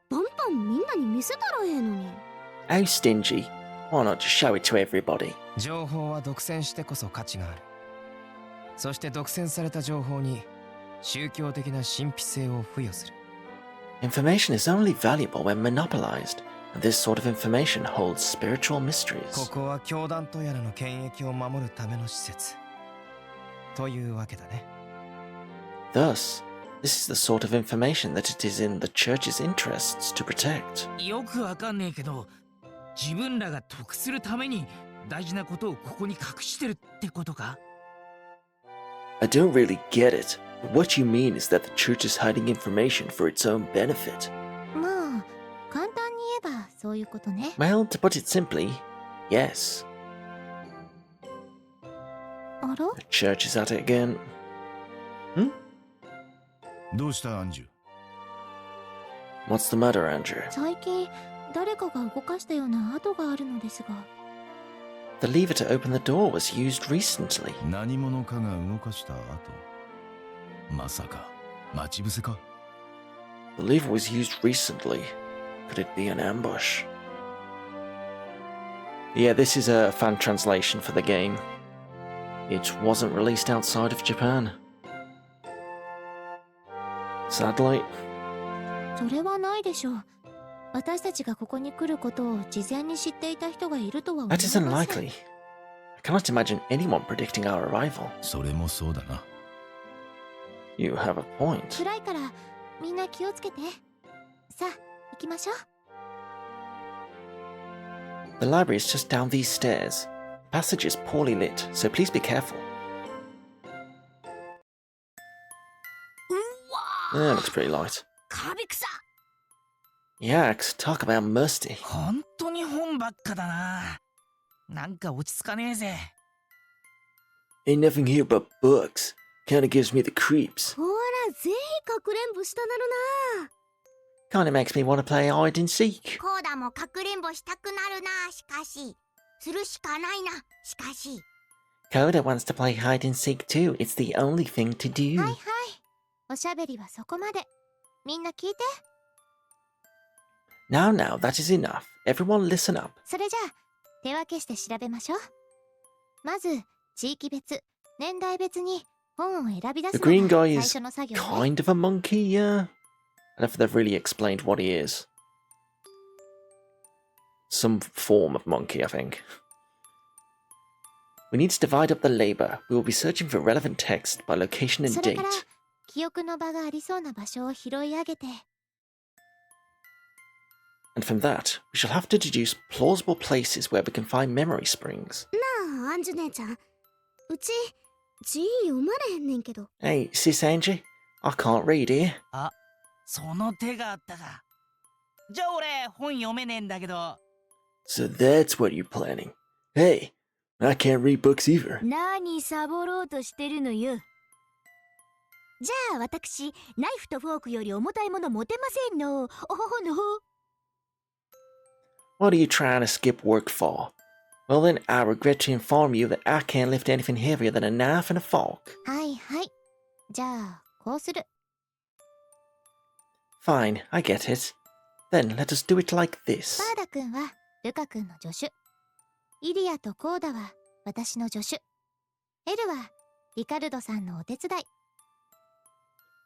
バンバンみんなに見せたらええのに。 How stingy. Why not just show it to everybody? 情報は独占してこそ価値がある。そして独占された情報に宗教的な神秘性を付与する。Information is only valuable when monopolized, and this sort of information holds spiritual mysteries. ここは教団とやらの権益を守るための施設。というわけだね。Thus, this is the sort of information that it is in the Church's interests to protect. よくわかんねえけど、自分らが得するために大事なことをここに隠してるってことか？ I don't really get it, but what you mean is that the Church is hiding information for its own benefit. まあ簡単に言えばそういうことね。 Well, to put it simply, yes. あら？ The Church is at it again. Hmm? どうしたアンジュ？ What's the matter, Andrew? 最近誰かが動かしたような跡があるのですが。 The lever to open the door was used recently. 何者かが動かした後。まさか待ち伏せか？ The lever was used recently. Could it be an ambush? Yeah, this is a fan translation for the game. It wasn't released outside of Japan. Sadly. それはないでしょう。私たちがここに来ることを事前に知っていた人がいるとは思い That ま is せん。 unlikely. I cannot imagine anyone predicting our arrival. それもそうだな。You have a point. 暗いからみんな気をつけて。さあ行きましょう。 The library is just down these stairs. The passage is poorly lit, so please be careful. That looks pretty light. カビ草。 Yaks, talk about musty. 本当に本ばっかだな。なんか落ち着かねえぜ。 Ain't nothing here but books. Kinda gives me the creeps. ほらぜひかくれんぼしたなるな。 Kinda makes me want to play hide and seek. コーダもかくれんぼしたくなるな。しかしするしかないな。しかし Coda wants to play hide and seek too. It's the only thing to do. はいはい。おしゃべりはそこまで。みんな聞いて。 Now, that is enough. Everyone listen up. それじゃあ手分けして調べましょう。まず地域別、年代別に本を選び出 The すの green が guy 最 is 初の作業ね。 kind of a monkey, yeah? I don't know if they've really explained what he is. Some form of monkey, I think. We need to divide up the labor. We will be searching for relevant text by location and それから date. 記憶の場がありそうな場所を拾い上げて。 And from that, we shall have to deduce plausible places where we can find memory springs. なあアンジュ姉ちゃん、うち字読まれへんねんけど。 Hey, Sis Angie, I can't read here. あ、その手があったか。じゃあ俺本読めねえんだけど。 So that's what you're planning. Hey, I can't read books either. 何サボろうとしてるのよ。じゃあ私、ナイフとフォークより重たいもの持てませんの。おほほのほ。 What are you trying to skip work for? Well then, I regret to inform you that I can't lift anything heavier than a knife and a fork. はいはい。じゃあ、こうする。 Fine, I get it. Then let us do it like パ this. ーダ君はルカ君の助手。イリアとコーダは私の助手。エルはリカルドさんのお手伝い。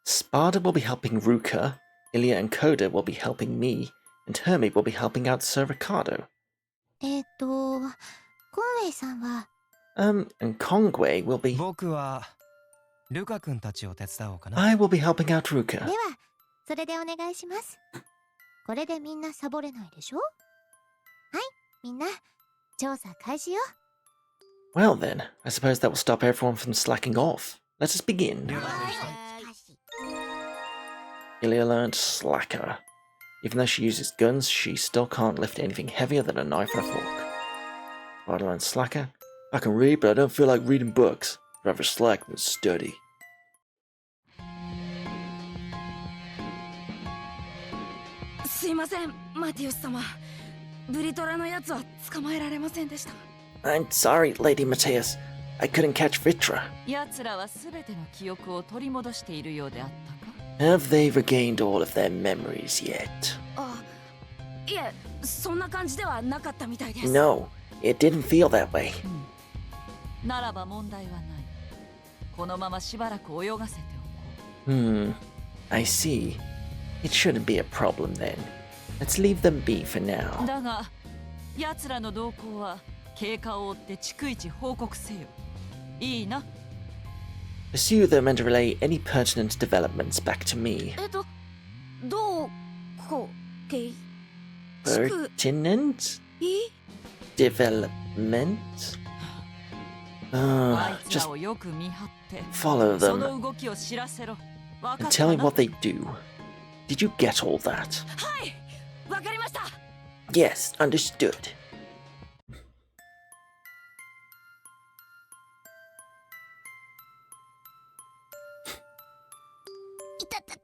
Sparda will be helping Ruka, Ilya and Koda will be helping me, and Hermie will be helping out Sir Ricardo. コンウェイさんは And Kongwei will be... 僕はルカ君たちを手伝おうかな。 I will be helping out で Ruka. は、それでお願いします。これでみんなサボれないでしょ？はい、みんな、調査開始よ。 Well then, I suppose that will stop everyone from slacking off. Let us begin. Ilya learned Slacker. Even though she uses guns, she still can't lift anything heavier than a knife and a fork. Sparda learned Slacker. I can read, but I don't feel like reading books. Rather slack than study. すいません、マティウス様。ブリトラのやつは捕まえられませんでした。 I'm sorry, Lady Matthias. I couldn't catch Vitra. 奴らはすべての記憶を取り戻しているようであったか？ Have they regained all of their memories yet? あ、いえ、そんな感じではなかったみたいです。 No, it didn't feel that way. ならば問題はない。このまましばらく泳がせておこ I see. It shouldn't be a problem then. Let's leave them be for う。 now. だが、奴らの動向は経過を追って逐一報告せよ。いいな。 Pursue them and relay any pertinent developments back to me. どうこけPertinent い development? あいつ Just らをよく見張って、 follow そ them の動きを知らせろ。わか and っ tell た me な。 what they do. Did you get all that? はい、わかりました。 Yes, understood. いたたた。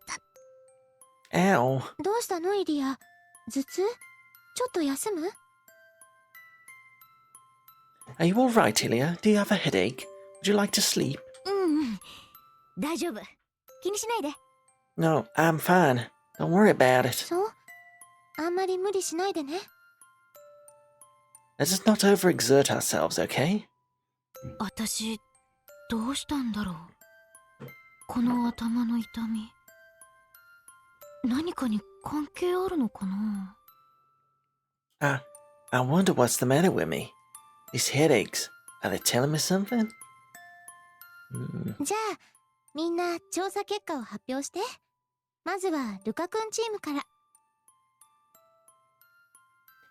Ow. どうしたのイリア？頭痛？ちょっと休む？ Are you alright, Ilya? Do you have a headache? Would you like to sleep? うんうん。大丈夫。気にしないで。 No, I'm fine. Don't worry about it. そう？あんまり無理しないでね。 Let us not overexert ourselves, okay? 私、どうしたんだろう。この頭の痛み。何かに関係あるのかな？ I wonder what's the matter with me. These headaches, are they telling me something? じゃあ、みんな調査結果を発表して。まずはルカ君チームから。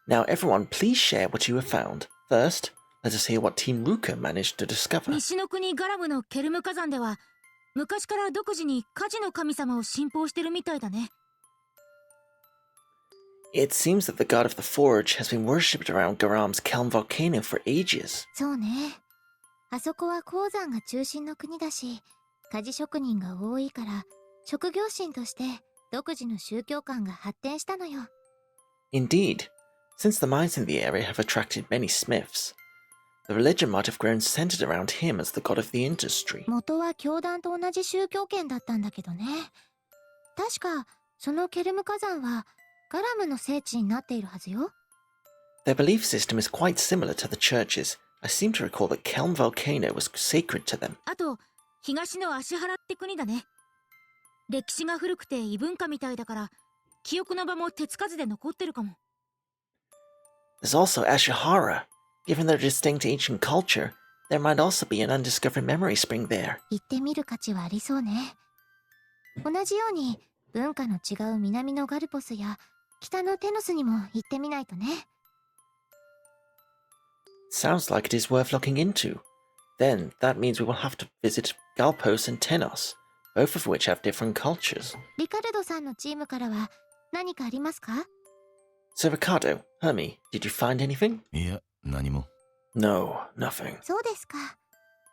Now everyone, please share what you have found. First, let us hear what Team Ruka managed to discover. 西の国ガラムのケルム火山では、昔から独自に火事の神様を信奉してるみたいだね。 It seems that the god of the forge has been worshipped around Garam's Kelm volcano for ages. そうね。あそこは鉱山が中心の国だし、鍛冶職人が多いから、職業神として独自の宗教観が発展したのよ。 Indeed, since the mines in the area have attracted many smiths, the religion might have grown centered around him as the god of the industry. 元は教団と同じ宗教圏だったんだけどね。確か、そのケルム火山はガラムの聖地になっているはずよ。 Their belief system is quite similar to the churches. I seem to recall that Kelm volcano was sacred to them. あと、東の芦原って国だね。歴史が古くて異文化みたいだから、記憶の場も手つかずで残ってるかも。 There's also Ashihara. Given their distinct ancient culture, there might also be an undiscovered memory spring there. 行ってみる価値はありそうね。同じように文化の違う南のガルポスや北のテノスにも行ってみないとね。 Sounds like it is worth looking into. Then that means we will have to visit Galpos and Tenos, both of which have different cultures. リカルドさんのチームからは何かありますか？ So Ricardo, Hermie, did you find anything? いや、何も。No, nothing. そうですか。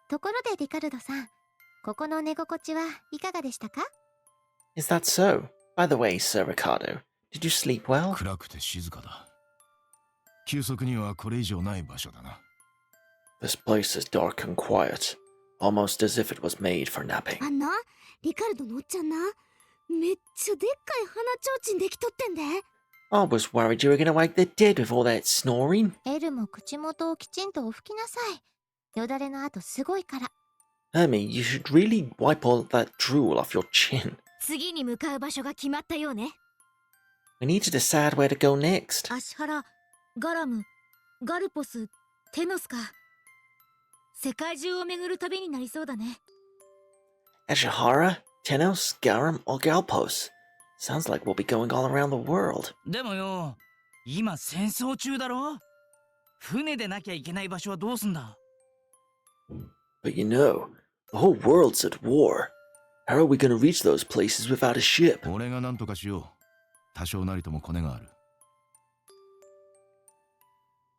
ところでリカルドさん、ここの寝心地はいかがでしたか？ Is that so? By the way, Sir Ricardo, did you sleep well? 暗くて静かだ。休息にはこれ以上ない場所だな。This place is dark and quiet, almost as if it was made for napping. あんなリカルドのおっちゃんな、めっちゃでっかい鼻ちょうちんできとってんで。I was worried you were going to wake the dead with all that snoring. エルも口元をきちんとお拭きなさい。よだれの後すごいから。Hermie, you should really wipe all that drool off your chin. 次に向かう場所が決まったようね。We need to decide where to go next. アシハラ、ガラム、ガルポス、テノスか。世界中を巡る旅になりそうだね。Ashihara, Tenos, Garam, or Galpos. Sounds like we'll be going all around the world. でもよ、今戦争中だろ？船でなきゃいけない場所はどうすんだ？ But you know, the whole world's at war. How are we going to reach those places without a ship? 俺が何とかしよう。多少なりともコネがある。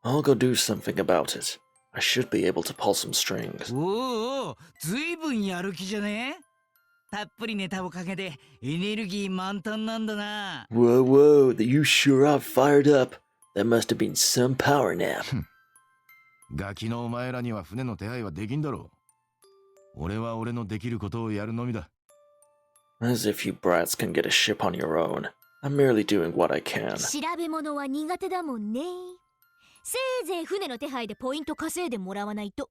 I'll go do something about it. I should be able to pull some strings. おお、ずいぶんやる気じゃね？たっぷり寝たおかげでエネルギー満タンなんだな。Whoa, whoa, you sure are fired up. That must have been some power nap. ガキのお前らには船の手配はできんだろう。俺は俺のできることをやるのみだ。As if you brats can get a ship on your own. I'm merely doing what I can. 調べ物は苦手だもんね。せいぜい船の手配でポイント稼いでもらわないと。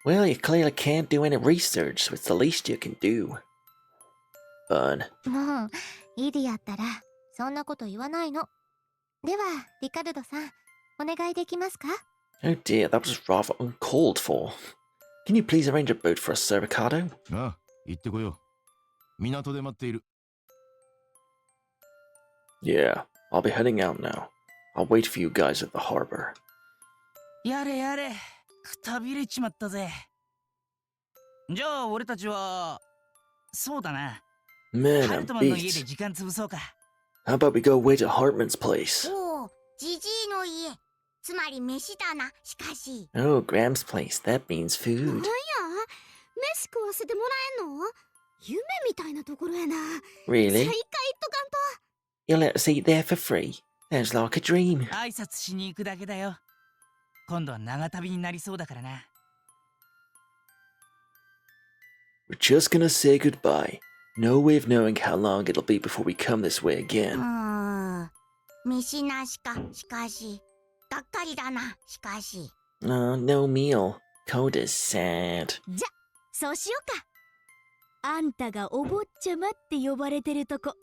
Well, you clearly can't do any research, so it's the least you can do. Fun. もう、イディやったら、そんなこと言わないの。では、リカルドさん、お願いできますか？ Oh dear, that was rather uncalled for. Can you please arrange a boat for us, Sir Ricardo? ああ、行ってこよう。港で待っている。Yeah, I'll be heading out now. I'll wait for you guys at the harbor. やれやれ、くたびれちまったぜ。じゃあ俺たちは、そうだな。 Man, ハ I'm ルトマンの家で beat. 時間潰そうか。How about we go wait at Hartman's place? おお、ジジイの家。つまり飯だな、しかし。Oh, Graham's place. That means なん food. や、飯食わせてもらえんの？夢みたいなところやな。 Really? 再会っとかんと。 You'll let us eat there for free? Sounds like a dream. 挨拶しに行くだけだよ。今度は長旅になりそうだからな。We're just gonna say goodbye. No way of knowing how long it'll be before we come this way う again. ーん。飯なしか、しかし。がっかりだな、しかし。 Oh, no meal. Coda's sad. じゃ、そうしようか。あんたがお坊ちゃまって呼ばれてるとこ、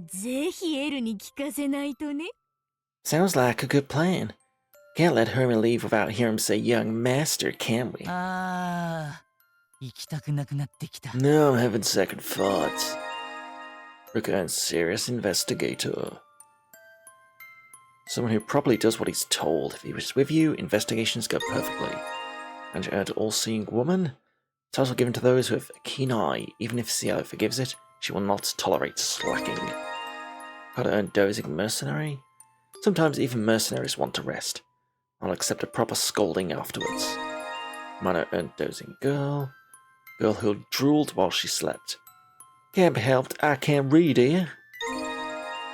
ぜひエルに聞かせないとね。 Sounds like a good plan. Can't let Herman leave without hearing him say young master, can we? ああ、行きたくなくなってきた。 Now I'm having second thoughts. Ricker and serious investigator. Someone who probably does what he's told. If he was with you, investigations go perfectly. And you earned all-seeing woman? Title given to those who have a keen eye. Even if Cio forgives it, she will not tolerate slacking. Gotta earn dozing mercenary? Sometimes even mercenaries want to rest. I'll accept a proper scolding afterwards. Minor earned dozing girl. Girl who drooled while she slept. Can't be helped, I can't read here.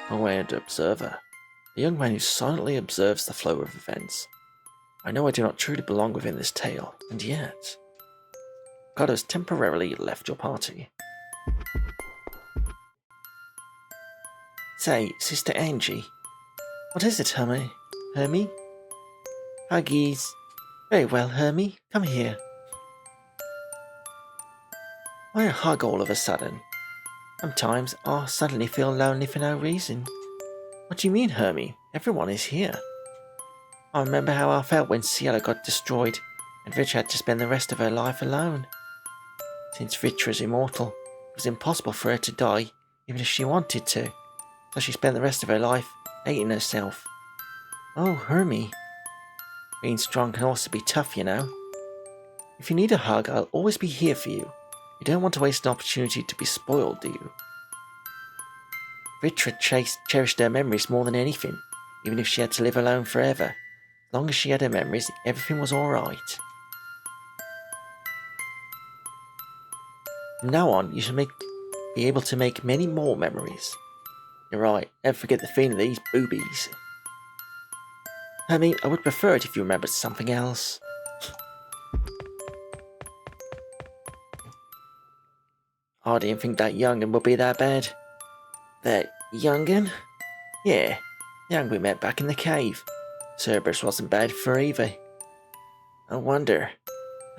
Aware observer. A young man who silently observes the flow of events. I know I do not truly belong within this tale, and yet... God has temporarily left your party. Say, Sister Angie. What is it, Hermie? Hermie? Huggies. Very well, Hermie. Come here. Why a hug all of a sudden? Sometimes I suddenly feel lonely for no reason. What do you mean, Hermie? Everyone is here. I remember how I felt when Cielo got destroyed and Vita had to spend the rest of her life alone. Since Vita is immortal, it was impossible for her to die, even if she wanted to. So she spent the rest of her life hating herself. Oh, Hermie. Being strong can also be tough, you know. If you need a hug, I'll always be here for you. You don't want to waste an opportunity to be spoiled, do you? Vitra cherished her memories more than anything, even if she had to live alone forever. As long as she had her memories, everything was alright. From now on, you should be able to make many more memories. You're right, never forget the feeling of these boobies. I mean, I would prefer it if you remembered something else. I didn't think that young'un would be that bad. That young'un? Yeah, the young we met back in the cave. Cerberus wasn't bad for either. I wonder.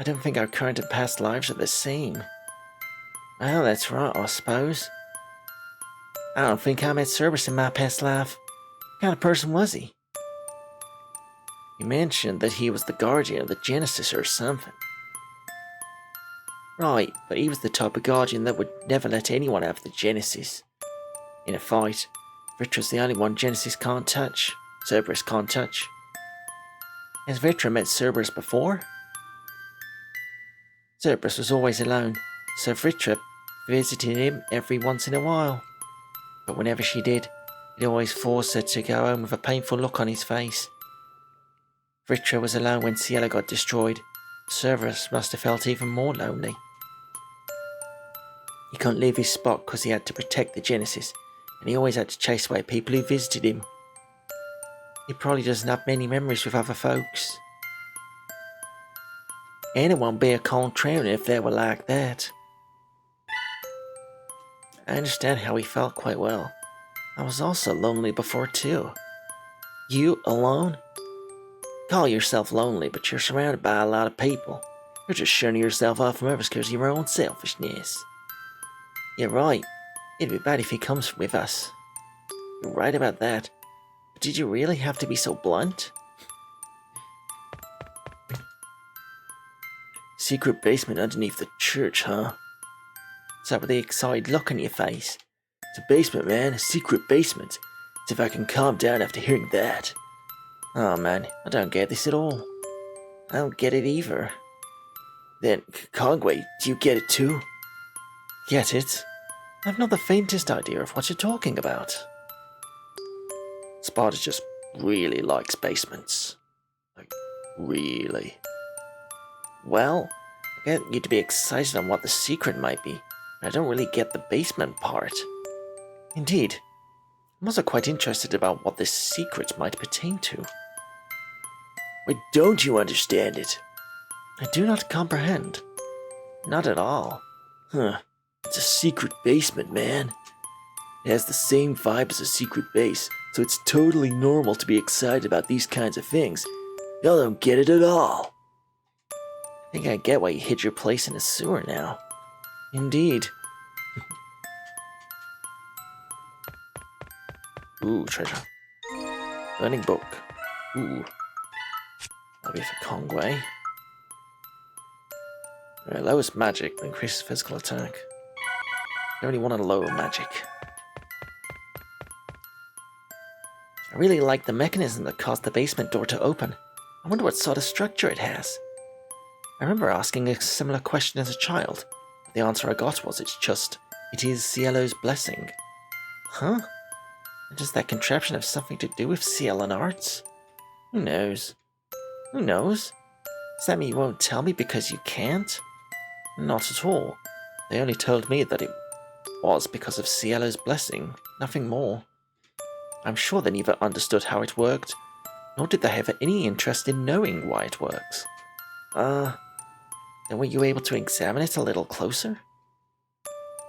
I don't think our current and past lives are the same. Well, that's right, I suppose. I don't think I met Cerberus in my past life. What kind of person was he? You mentioned that he was the guardian of the Genesis or something. Right, but he was the type of guardian that would never let anyone have the Genesis. In a fight, Vitra's the only one Genesis can't touch. Cerberus can't touch. Has Vitra met Cerberus before? Cerberus was always alone, so Vitra visited him every once in a while. But whenever she did, it always forced her to go home with a painful look on his face. Vitra was alone when Cielo got destroyed. Cerberus must have felt even more lonely. He couldn't leave his spot because he had to protect the Genesis, and he always had to chase away people who visited him. He probably doesn't have many memories with other folks. Anyone would be a contrarian if they were like that. I understand how he felt quite well. I was also lonely before too. You alone? Call yourself lonely, but you're surrounded by a lot of people. You're just shutting yourself off from others because of your own selfishness. You're right. It'd be bad if he comes with us. You're right about that. But did you really have to be so blunt? Secret basement underneath the church, huh? What's up with the excited look on your face? It's a basement, man. A secret basement. As if I can calm down after hearing that. Oh man, I don't get this at all. I don't get it either. Then, Conway, do you get it too? Get it? I've not the faintest idea of what you're talking about. Sparta just really likes basements. Like, really. Well, I get you to be excited on what the secret might be, but I don't really get the basement part. Indeed, I'm also quite interested about what this secret might pertain to. Wait, don't you understand it? I do not comprehend. Not at all. Huh. It's a secret basement, man. It has the same vibe as a secret base, so it's totally normal to be excited about these kinds of things. Y'all don't get it at all. I think I get why you hid your place in a sewer now. Indeed. Ooh, treasure. Burning book. Ooh. That'll be for Conway. Lowest magic increases physical attack. I only want a lower magic. I really like the mechanism that caused the basement door to open. I wonder what sort of structure it has. I remember asking a similar question as a child. The answer I got was it is Cielo's blessing. Huh? And does that contraption have something to do with Cielo and arts? Who knows? Who knows? Does that mean you won't tell me because you can't? Not at all. They only told me that it was because of Cielo's blessing, nothing more. I'm sure they neither understood how it worked, nor did they have any interest in knowing why it works. Then were you able to examine it a little closer?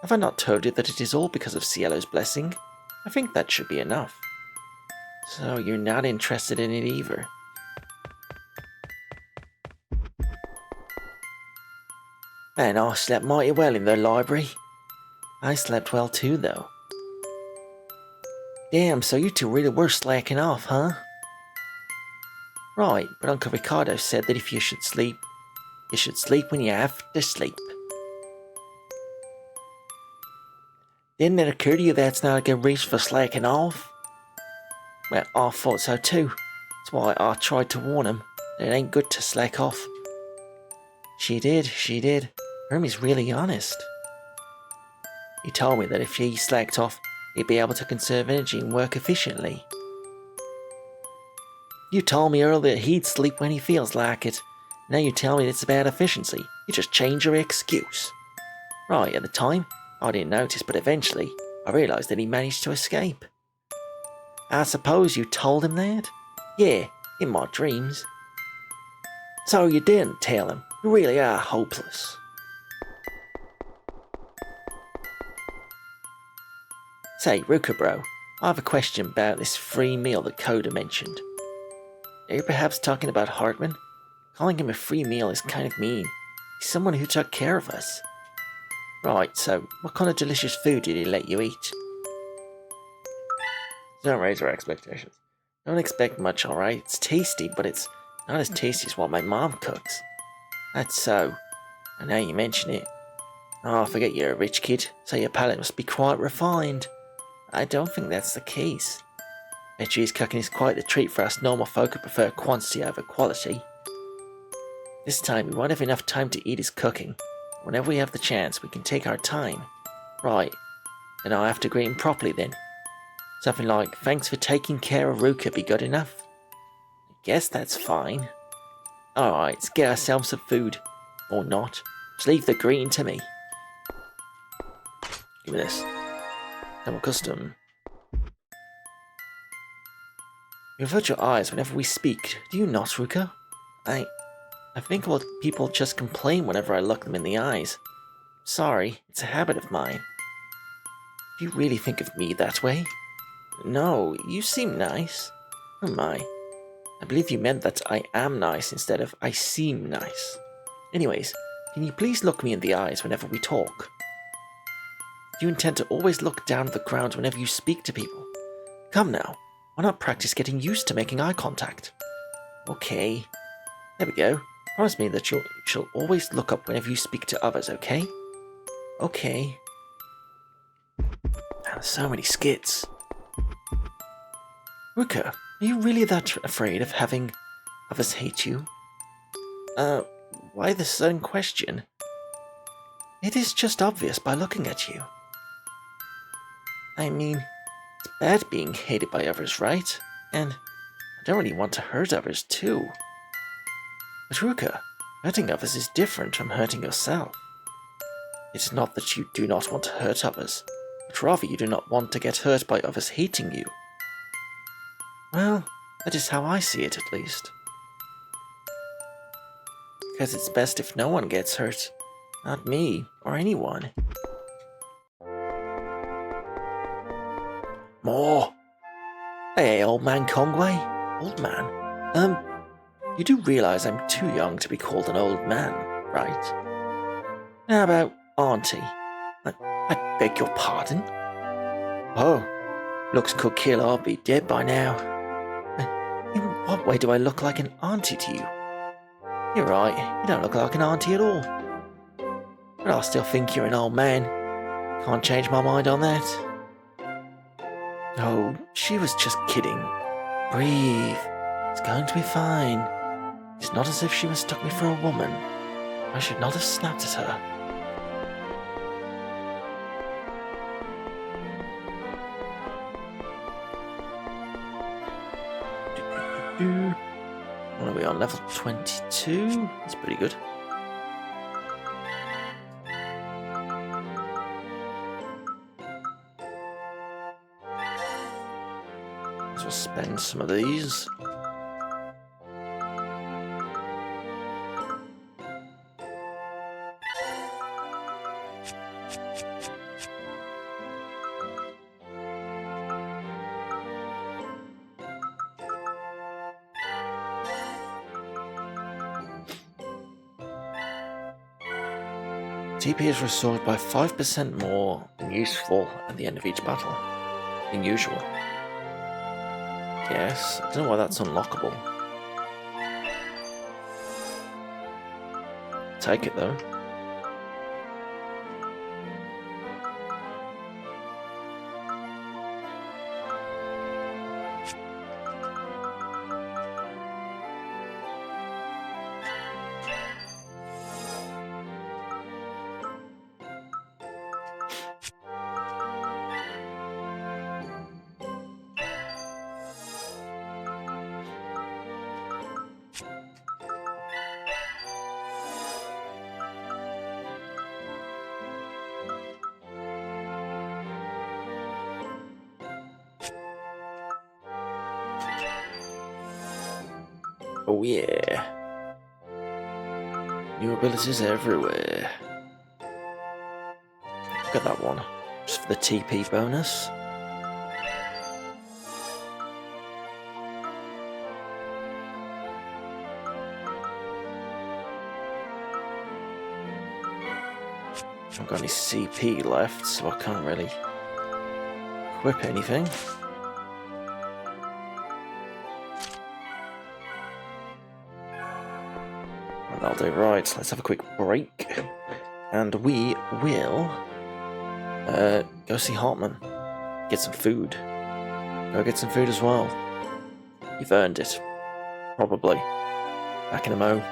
Have I not told you that it is all because of Cielo's blessing? I think that should be enough. So you're not interested in it either. Man, I slept mighty well in the library. I slept well too, though. Damn, so you two really were slacking off, huh? Right, but Uncle Ricardo said that if you should sleep when you have to sleep. Didn't it occur to you that's not a good reason for slacking off? Well, I thought so too. That's why I tried to warn him that it ain't good to slack off. She did. Hermie's really honest. He told me that if he slacked off, he'd be able to conserve energy and work efficiently. You told me earlier that he'd sleep when he feels like it. Now you tell me it's about efficiency. You just change your excuse. Right, at the time, I didn't notice, but eventually, I realised that he managed to escape. I suppose you told him that? Yeah, in my dreams. So you didn't tell him. You really are hopeless. Say, Ruka bro, I have a question about this free meal that Coda mentioned. Are you perhaps talking about Hartman? Calling him a free meal is kind of mean. He's someone who took care of us. Right, so what kind of delicious food did he let you eat? Don't raise our expectations. Don't expect much, alright? It's tasty, but it's not as tasty as what my mom cooks. That's so. And now you mention it. Oh, I forget you're a rich kid, so your palate must be quite refined. I don't think that's the case. Bet you his cooking is quite the treat for us normal folk who prefer quantity over quality. This time we won't have enough time to eat his cooking. Whenever we have the chance, we can take our time. Right, then I'll have to greet him properly then. Something like, thanks for taking care of Ruka be good enough? I guess that's fine. Alright, let's get ourselves some food. Or not. Just leave the greeting to me. Give me this. Double custom. You avert your eyes whenever we speak, do you not, Ruka? I think people just complain whenever I look them in the eyes. Sorry, it's a habit of mine. Do you really think of me that way? No, you seem nice. Oh my. I believe you meant that I am nice instead of I seem nice. Anyways, can you please look me in the eyes whenever we talk? Do you intend to always look down at the ground whenever you speak to people? Come now, why not practice getting used to making eye contact? Okay. There we go. Promise me that you'll always look up whenever you speak to others, okay? Okay. Man, so many skits. Ruka, are you really that afraid of having others hate you? Why the sudden question? It is just obvious by looking at you. I mean, it's bad being hated by others, right? And I don't really want to hurt others too. But Ruka, hurting others is different from hurting yourself. It's not that you do not want to hurt others, but rather you do not want to get hurt by others hating you. Well, that is how I see it at least. Because it's best if no one gets hurt. Not me, or anyone. More! Hey, old man Conway? Old man? You do realize I'm too young to be called an old man, right? How about auntie? I beg your pardon? Oh, looks could kill, I'll be dead by now. In what way do I look like an auntie to you? You're right, you don't look like an auntie at all. But I still think you're an old man. Can't change my mind on that. Oh, she was just kidding. Breathe. It's going to be fine. It's not as if she mistook me for a woman. I should not have snapped at her. What are we on? Level 22? That's pretty good. So we'll spend some of these. TP is restored by 5% more than useful at the end of each battle than usual. Yes, I don't know why that's unlockable. Take it though. Oh yeah. New abilities everywhere. Look at that one. Just for the TP bonus. I haven't got any CP left, so I can't really equip anything. Well, that'll do. Right, let's have a quick break. And we will go see Hartman. Get some food. Go get some food as well. You've earned it. Probably. Back in a mo.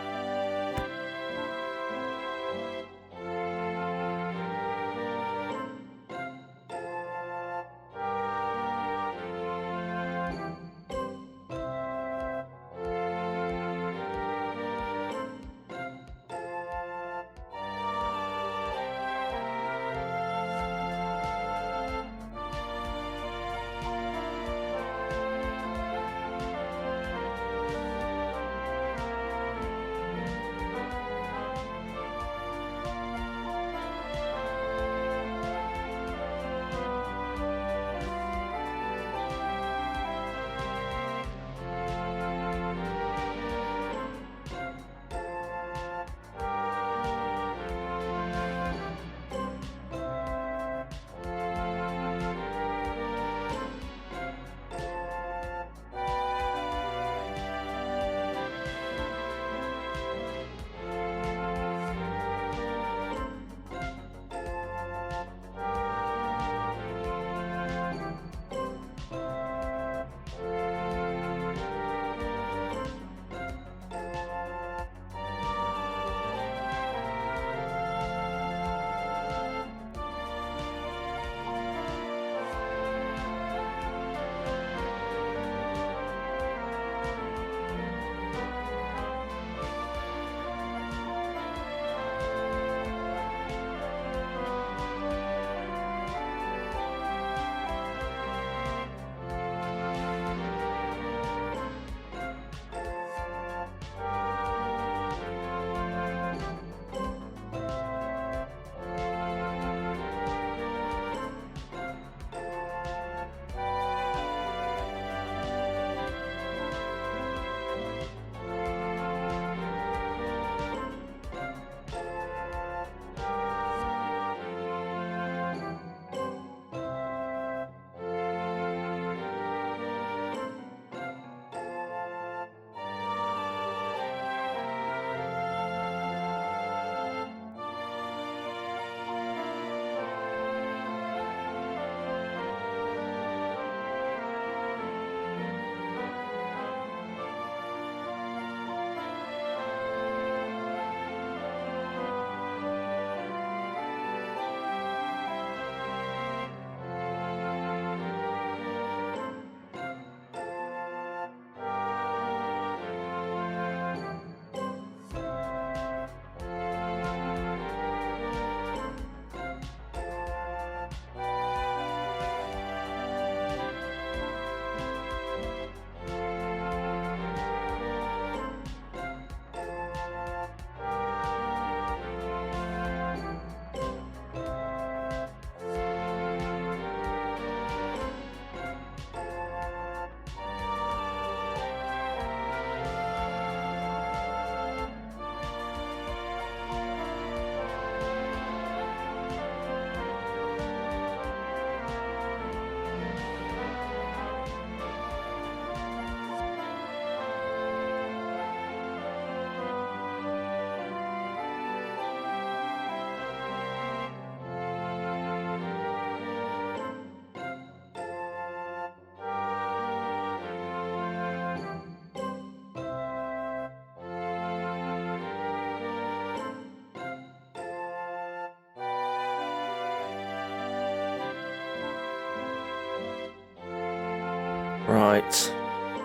Right,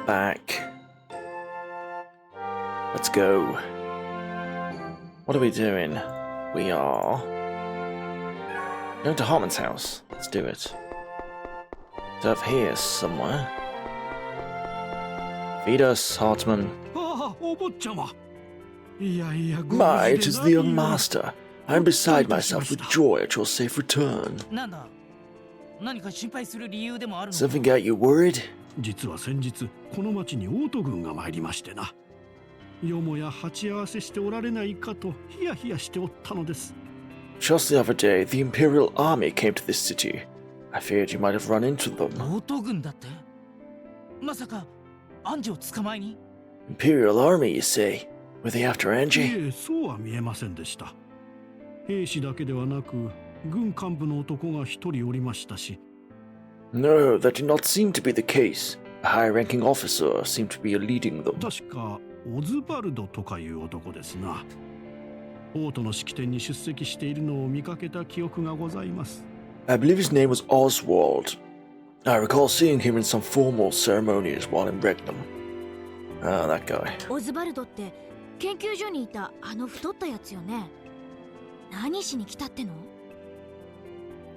back. Let's go. What are we doing? We are going to Hartman's house. Let's do it. It's over here somewhere. Feed us, Hartman. Oh, My, it is the young master. I am beside myself with joy at your safe return. なんだ何か心配する理由でもあるのか Something got you worried? 実は先日この町にオート軍が参りましてな。よもや鉢合わせしておられないかとヒヤヒヤしておったのです。 Just the other day, the Imperial Army came to this city. I feared you might have run into them. オート軍だってまさかアンジを捕まえに Imperial Army, you say? Were they after い Angie? え、そうは見えませんでした。兵士だけではなく軍幹部の男が一人おりましたし。 No, that did not seem to be the case. A high-ranking officer seemed to be leading them. 確かオズバルドとかいう男ですな。王都の式典に出席しているのを見かけた記憶がございます。 I believe his name was Oswald. I recall seeing him in some formal ceremonies while in Regnum. Ah, that guy. オズバルドって研究所にいたあの太ったやつよね。何しに来たっての？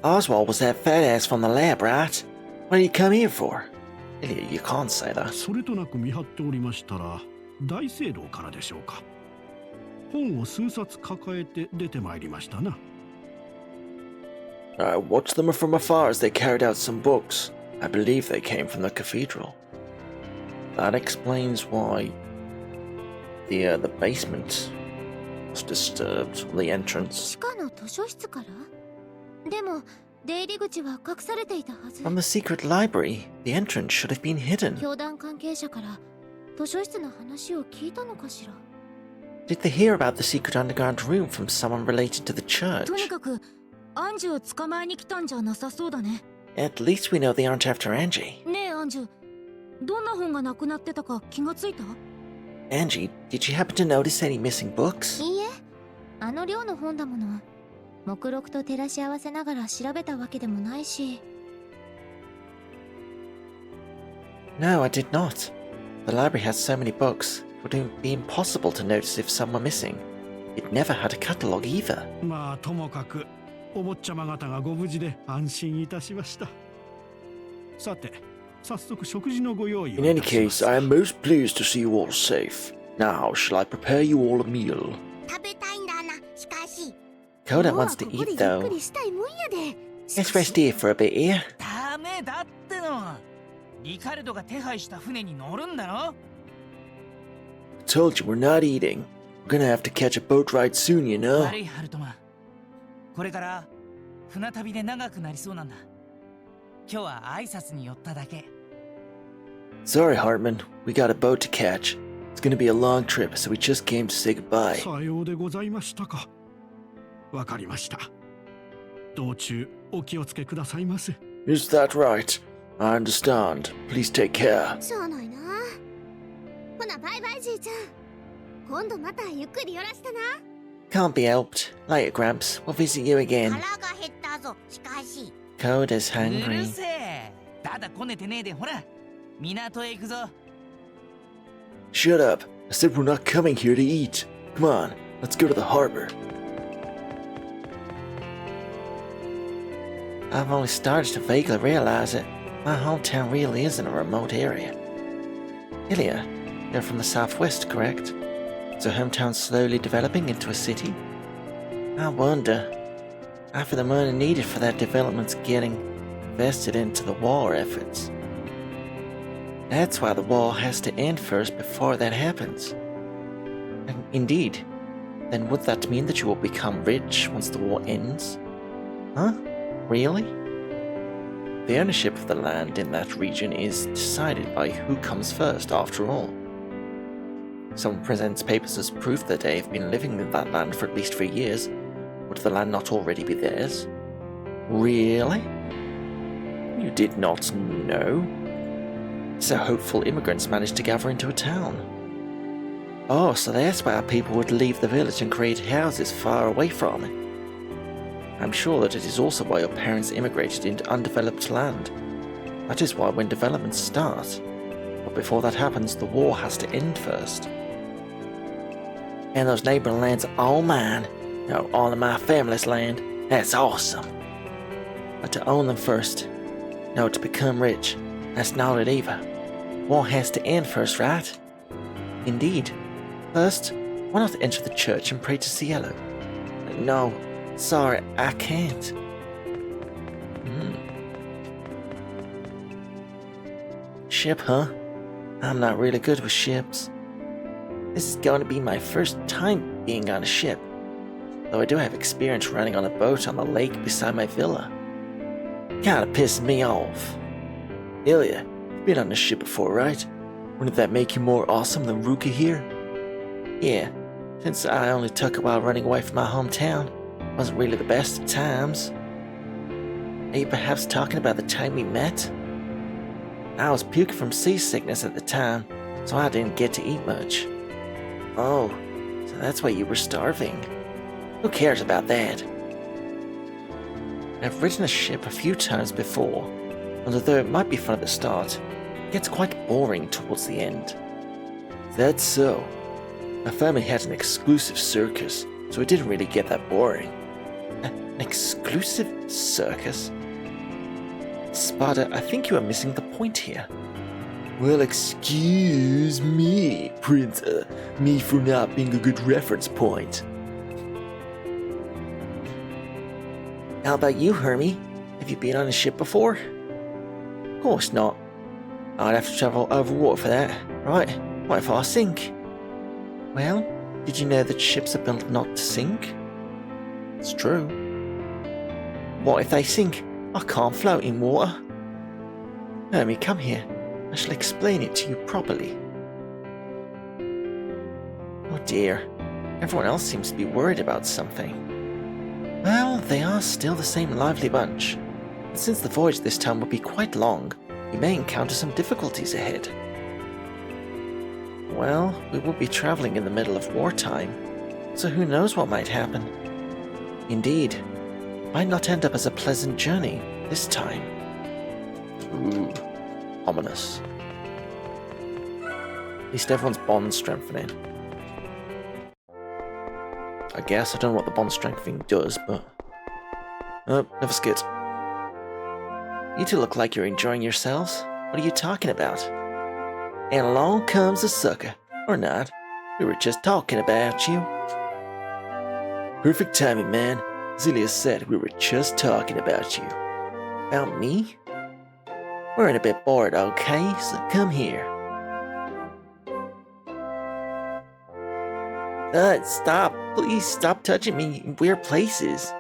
Oswald was that fat ass from the lab, right? What did you come here for? Ilya, you can't say that. それとなく見張っておりましたら大聖堂からでしょうか。本を数冊抱えて出てまいりましたな。 I watched them from afar as they carried out some books. I believe they came from the cathedral. That explains why the basement was disturbed, the entrance. 地下の図書室から？でも出入り口は隠されていたはず。 From the secret library, the entrance should have been hidden. 教団関係者から図書室の話を聞いたのかしら。 Did they hear about the secret underground room from someone related to the church? とにかくアンジュを捕まえに来たんじゃなさそうだね。 At least we know they aren't after Angie. ねえアンジュ、どんな本がなくなってたか気がついた？ Angie, did you happen to notice any missing books? いいえ、あの量の本だもの。目録と照らし合わせながら調べたわけでもないし。 No, I did not. The library has so many books, it would be impossible to notice if some were missing. It never had a catalogue either. まあともかくお坊ちゃま方がご無事で安心いたしました。さて、早速食事のご用意を In い any たします。 case, I am most pleased to see you all safe. Now, shall I prepare you all a meal? 食べたいんだな。しかし Coda wants to eat 今日はここでゆっく though. りしたいもんやで。 Let's rest here for a bit here. ダメだってのリカルドが手配した船に乗るんだろ I told you we're not eating. We're gonna have to catch a boat ride soon, you know. 悪いハルトマンこれから船旅で長くなりそうなんだ今日は挨拶に寄っただけ Sorry, Hartman. We got a boat to catch. It's gonna be a long trip, so we just came to say goodbye. さようでございましたか。わかりました。道中お気をつけくださいませ。 Is that right? I understand. Please take care. しゃあないな。ほなバイバイじいちゃん。今度またゆっくり寄らしたな。 Can't be helped. Later, Gramps. We'll visit you again. 腹が減ったぞ。しかし Coda's うる hungry. せえただこねてねえでほら港へ行くぞ Shut up. I said we're not coming here to eat. Come on, let's go to the harbor. I've only started to vaguely realize it. My hometown really is in a remote area. Ilya, you're from the southwest, correct? Is your hometown slowly developing into a city? I wonder. After the money needed for that development's getting invested into the war efforts. That's why the war has to end first before that happens. And indeed, then would that mean that you will become rich once the war ends? Huh? Really? The ownership of the land in that region is decided by who comes first, after all. Someone presents papers as proof that they have been living in that land for at least 3 years. Would the land not already be theirs? Really? You did not know? So hopeful immigrants managed to gather into a town. Oh, so that's why people would leave the village and create houses far away from it. I'm sure that it is also why your parents immigrated into undeveloped land. That is why when developments start. But before that happens, the war has to end first. And those neighboring lands are all mine. No, all of my family's land. That's awesome. But to own them first. No, to become rich. That's not it either. War has to end first, right? Indeed. First, why not enter the church and pray to Cielo? No, sorry, I can't. Ship, huh? I'm not really good with ships. This is going to be my first time being on a ship, though I do have experience running on a boat on the lake beside my villa. Kinda pissed me off. Ilya, you've been on a ship before, right? Wouldn't that make you more awesome than Ruka here? Yeah, since I only took it while running away from my hometown. Wasn't really the best at times. Are you perhaps talking about the time we met? I was puking from seasickness at the time, so I didn't get to eat much. Oh, so that's why you were starving. Who cares about that? I've ridden a ship a few times before, and although it might be fun at the start, it gets quite boring towards the end. That's so. My family had an exclusive circus, so it didn't really get that boring. An exclusive circus? Spada, I think you are missing the point here. Well, excuse me, Prince. Me for not being a good reference point. How about you, Hermie? Have you been on a ship before? Of course not. I'd have to travel over water for that, right? What if I sink? Well, did you know that ships are built not to sink? It's true. What if they sink? I can't float in water. Hermie, come here. I shall explain it to you properly. Oh dear. Everyone else seems to be worried about something. Well, they are still the same lively bunch. But since the voyage this time will be quite long, we may encounter some difficulties ahead. Well, we will be traveling in the middle of wartime, so who knows what might happen. Indeed, might not end up as a pleasant journey this time. Ooh, ominous. At least everyone's bond's strengthening. I guess I don't know what the bond strengthening does, but... Oh, never skid. You two look like you're enjoying yourselves. What are you talking about? And along comes a sucker. Or not. We were just talking about you. Perfect timing, man. Zelia said we were just talking about you. About me? We're in a bit bored, okay? So come here. Stop. Please stop touching me in weird places.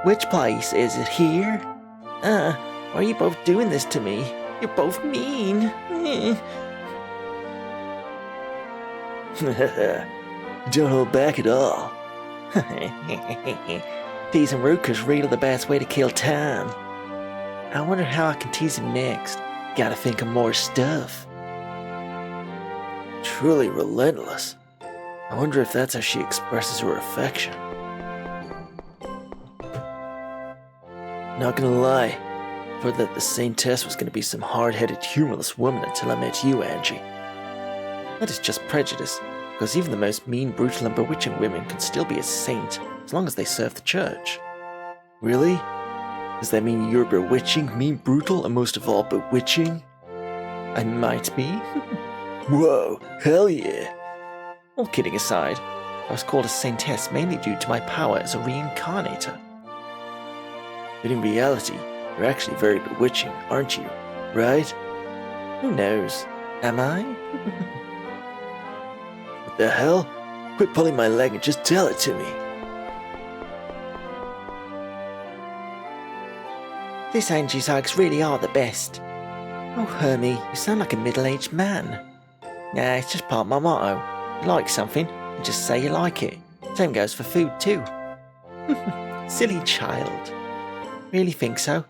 Which place? Is it here? Why are you both doing this to me? You're both mean. Don't hold back at all. Teasing Ruka's really the best way to kill time. I wonder how I can tease him next. Gotta think of more stuff. Truly relentless. I wonder if that's how she expresses her affection. Not gonna lie, I thought that the Saint Tess was gonna be some hard-headed, humorless woman until I met you, Angie. That is just prejudice, because even the most mean, brutal, and bewitching women can still be a saint as long as they serve the church. Really? Does that mean you're bewitching, mean, brutal, and most of all, bewitching? I might be. Whoa, hell yeah. All kidding aside, I was called a saintess mainly due to my power as a reincarnator. But in reality, you're actually very bewitching, aren't you? Right? Who knows? Am I? What the hell? Quit pulling my leg and just tell it to me. These Angie's hugs really are the best. Oh, Hermie, you sound like a middle-aged man. Nah, it's just part of my motto. You like something, you just say you like it. Same goes for food, too. Silly child. Really think so?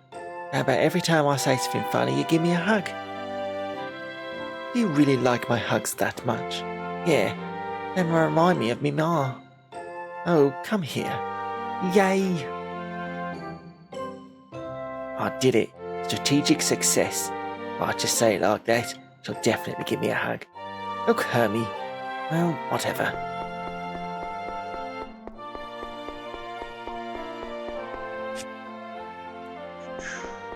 How about every time I say something funny, you give me a hug? Do you really like my hugs that much? Yeah, then remind me of me ma. Oh, come here. Yay! I did it. Strategic success. I just say it like that, she'll definitely give me a hug. Look, Hermie. Well, whatever.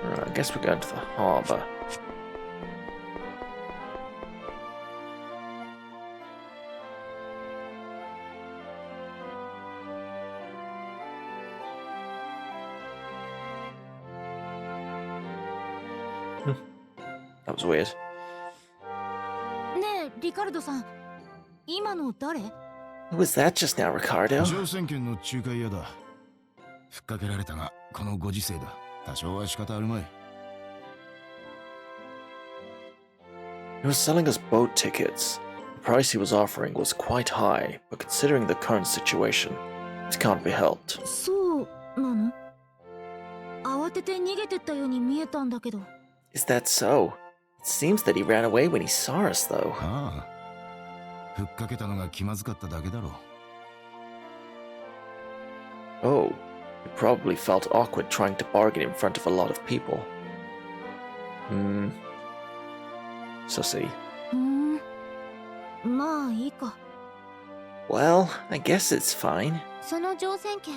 Right, I guess we're going to the harbour. That was weird. ねえリカルドさん、今の誰？ Who was that just now, Ricardo? 乗船権の仲介屋だ。ふっかけられたが、このご時世だ。多少は仕方あるまい。He was selling us boat tickets. The price he was offering was quite high, but considering the current situation, it can't be helped. そうなの？慌てて逃げてったように見えたんだけど。Is that so? It seems that he ran away when he saw us, though. ああ。ふっかけたのが気まずかっただけだろう。Oh, he probably felt awkward trying to bargain in front of a lot of people. Sussy. まあいいか。Well, I guess it's fine. その乗船券、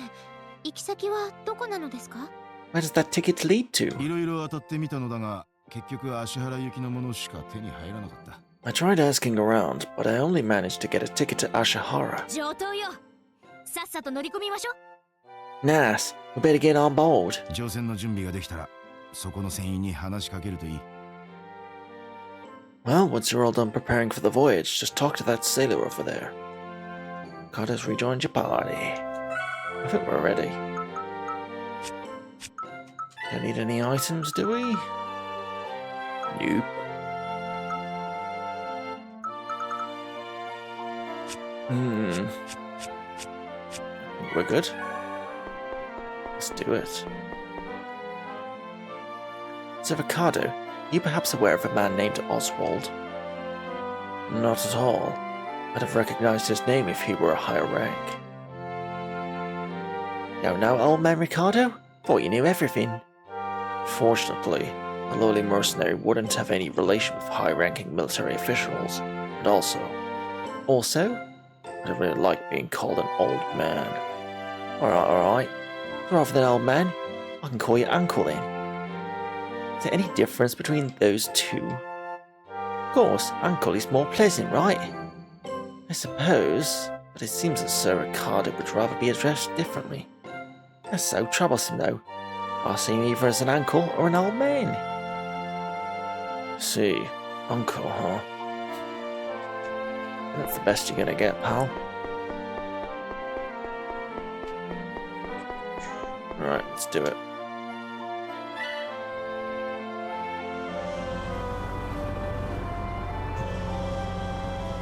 行き先はどこなのですか？ Where does that ticket lead to? いろいろ当たってみたのだが、結局芦原行きのものしか手に入らなかった。I tried asking around, but I only managed to get a ticket to Ashihara. 上等よ。さっさと乗り込みましょう。 Nas, we better get on board. 乗船の準備ができたら、そこの船員に話しかけるといい。Well, once you're all done preparing for the voyage, just talk to that sailor over there. Carter's rejoined your party. I think we're ready. Don't need any items, do we? Nope. We're good. Let's do it. So, Ricardo, you perhaps aware of a man named Oswald? Not at all. I'd have recognized his name if he were a higher rank. Now, old man Ricardo? Thought you knew everything. Fortunately, a lowly mercenary wouldn't have any relation with high-ranking military officials, and also, I don't really like being called an old man. Alright. Rather than old man, I can call you uncle then. Is there any difference between those two? Of course, uncle is more pleasant, right? I suppose, but it seems that Sir Ricardo would rather be addressed differently. That's so troublesome though. I see him either as an uncle or an old man. See, uncle, huh? That's the best you're gonna get, pal. Right, let's do it.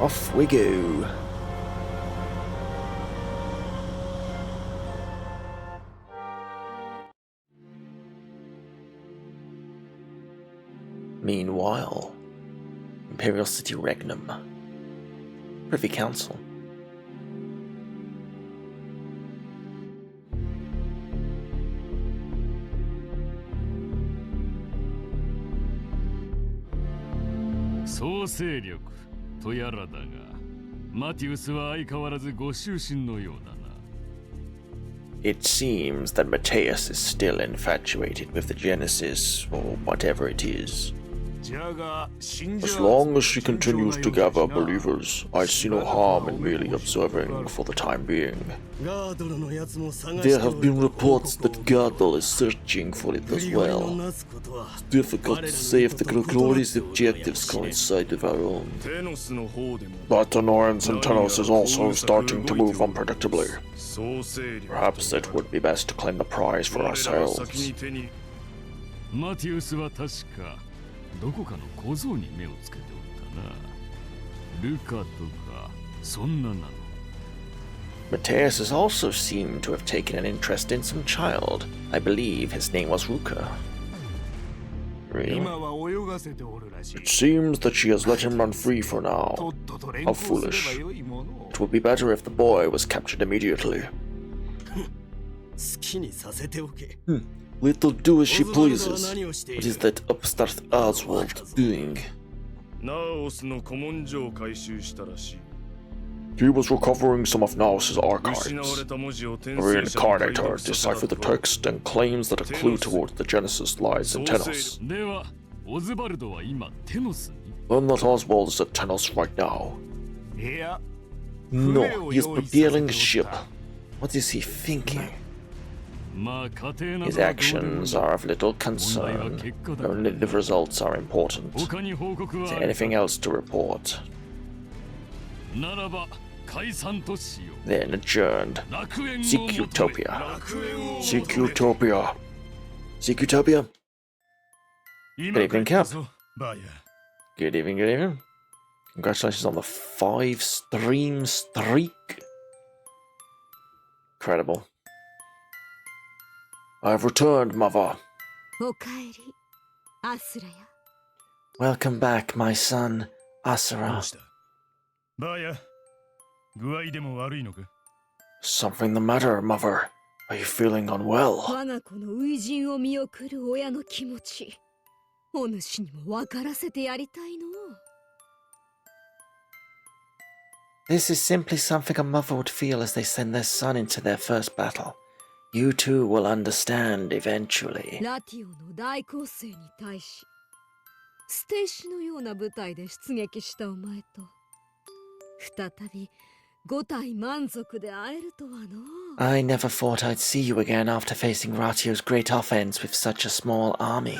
Off we go. Meanwhile, Imperial City Regnum. Privy Council. Souseiryokとやらだが、マティウスは相変わらずご執心のようだな。It seems that Matthias is still infatuated with the Genesis, or whatever it is. As long as she continues to gather believers, I see no harm in merely observing for the time being. There have been reports that Gardel is searching for it as well. It's difficult to say if the Glorious objectives coincide with our own. But Annoyance and Tenos is also starting to move unpredictably. Perhaps it would be best to claim the prize for ourselves. マティウスは確かどこかの小僧に目をつけておったな。ルカとかそんななの。Matthias has also seemed to have taken an interest in some child. I believe his name was Ruka. Really? It seems that she has let him run free for now. How foolish. It would be better if the boy was captured immediately. Let her do as she pleases. What is that upstart Oswald doing? He was recovering some of Naos's archives. The reincarnator deciphered the text and claims that a clue towards the Genesis lies in Tenos. では、オズバルドは今テノスに。 Learn that Oswald is at Tenos right now. いや、 No, he is preparing a ship. What is he thinking? His actions are of little concern. Only the results are important. Is there anything else to report? Then adjourned. Seek-utopia. Seek-utopia. Seek-utopia. Good evening, Cap. Good evening, good evening. Congratulations on the 5-stream streak. Incredible. I've returned, mother. Welcome back, my son, Asura. Something the matter, mother? Are you feeling unwell? This is simply something a mother would feel as they send their son into their first battle. You two will understand eventually. I never thought I'd see you again after facing Ratio's great offense with such a small army.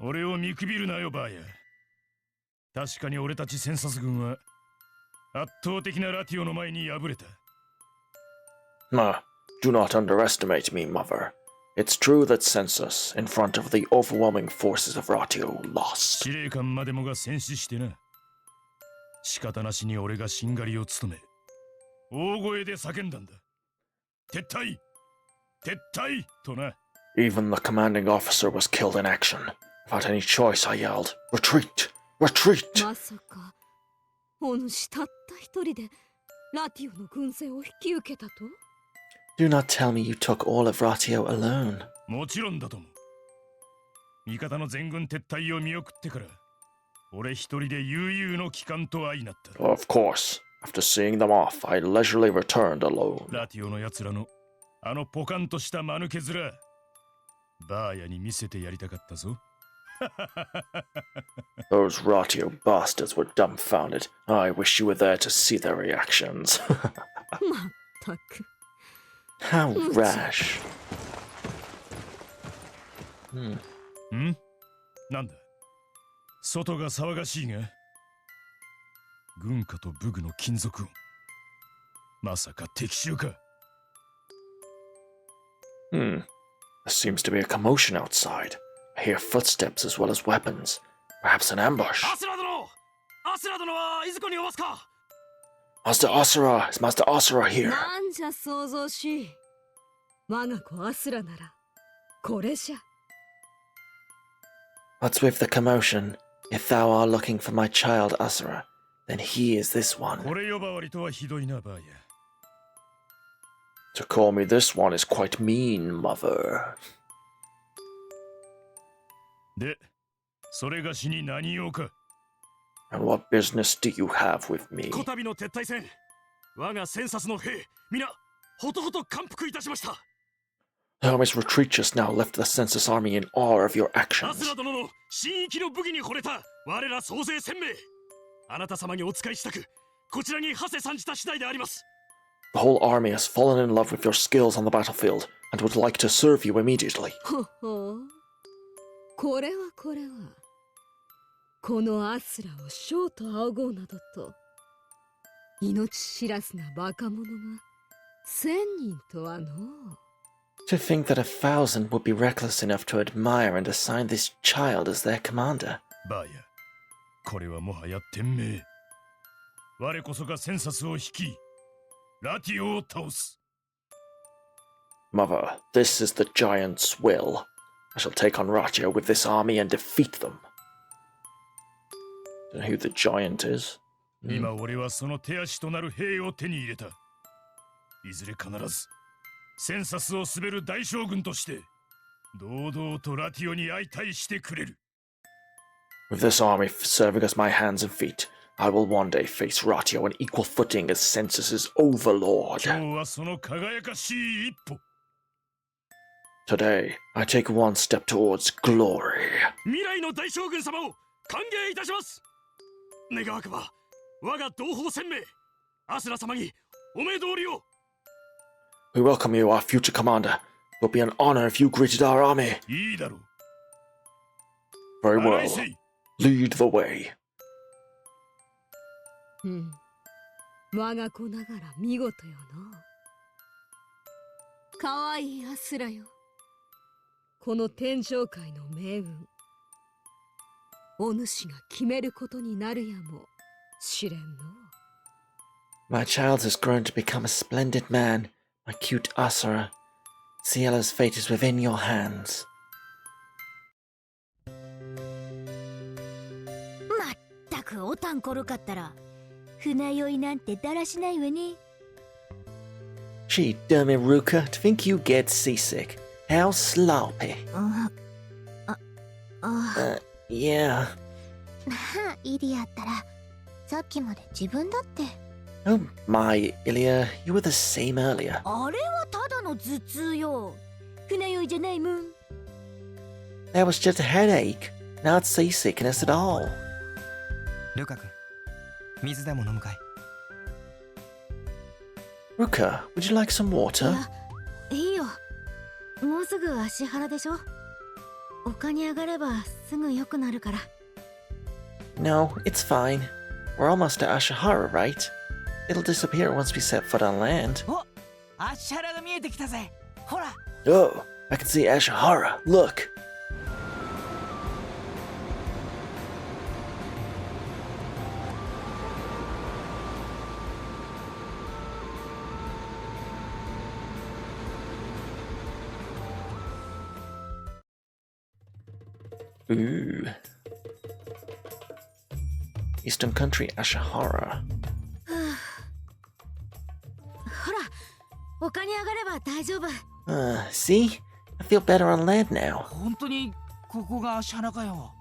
俺を見くびるなよ、バーヤ。確かに俺たちセンサス軍は圧倒的なラティオの前に敗れた。Do not underestimate me, mother. It's true that Census, in front of the overwhelming forces of Ratio, lost. 司令官までもが戦死してな。仕方なしに俺がしんがりを務め、大声で叫んだんだ。撤退撤退とな。Even the commanding officer was killed in action. Without any choice, I yelled, Retreat! Retreat! Do not tell me you took all of Ratio alone. もちろんだとも。味方の全軍撤退を見送ってから、俺一人で悠々の帰還と相なった。Of course. After seeing them off, I leisurely returned alone. ラティオの奴らのあのポカンとした間抜け面、バーヤに見せてやりたかったぞ。Those Ratio bastards were dumbfounded. I wish you were there to see their reactions. How rash. なんだ外が騒がしいが軍歌と武具の金属音まさか敵襲か There seems to be a commotion outside. I hear footsteps as well as weapons. Perhaps an ambush. Master Asura! Is Master Asura here? What's with the commotion? If thou art looking for my child Asura, then he is this one. To call me this one is quite mean, mother. で、それがしに何用か And what business do you have with me? こたびの撤退戦、我がセンサスの兵、皆、ほとほと感服いたしました。The army's retreat just now left the census army in awe of your ア actions. スラ殿の神域の武器に惚れた我ら総勢1000名。あなた様にお仕えしたく、こちらに馳せ参じた次第であります。The whole army has fallen in love with your skills on the battlefield and would like to serve you immediately. ほほう。これはこのアスラを将と仰ごうなどと命知らずなバカ者が1000人とはの To think that 1,000 would be reckless enough to admire and assign this child as their commander. バーヤこれはもはや天命我こそがセンサスを率いラティオを倒す Mother, this is the giant's will. I shall take on Ratio with this army and defeat them. Don't know who the giant is. 今俺はその手足となる兵を手に入れたいずれ必ずセンサスを滑る大将軍として堂々とラティオに相対してくれる With this army serving as my hands and feet, I will one day face Ratio on equal footing as Census's overlord. 今日はその輝かしい一歩 Today, I take one step towards glory. 未来の大将軍様を歓迎いたします。願わくば我が同胞1000名アスラ様にお目通りを We welcome you, our future commander. would be an honor if you greeted our army. いいだろう。 Very well. 愛せい。 Lead the way. 我が子ながら見事よな。かわいいアスラよ。この天上界の命運、お主が決めることになるやもしれんの。My child has grown to become a splendid man, my cute Asura. Cielo's fate is within your hands. まったくおたんころかったら船酔いなんてだらしないわね。 Gee, dummy Ruka, to think you get seasick. How sloppy. Yeah. イリアったらさっきまで自分だって。 Oh my, Ilya, you were the same earlier. あれはただの頭痛よ。船酔いじゃないもん。 That was just a headache, not seasickness at all. ルカ君、水でも飲むかい？ Ruka, would you like some water? いいよ。もうすぐ足原でしょ。丘に上がればすぐ良くなるから。 No, it's fine. We're almost at Ashihara, right? It'll disappear once we set foot on land. お、足原が見えてきたぜ。ほら。 Oh, I can see Ashihara. Look. Ooh. Eastern Country, Ashihara. ほら、丘に上がれば大丈夫。See? I feel better on land now. 本当にここが足原かよ。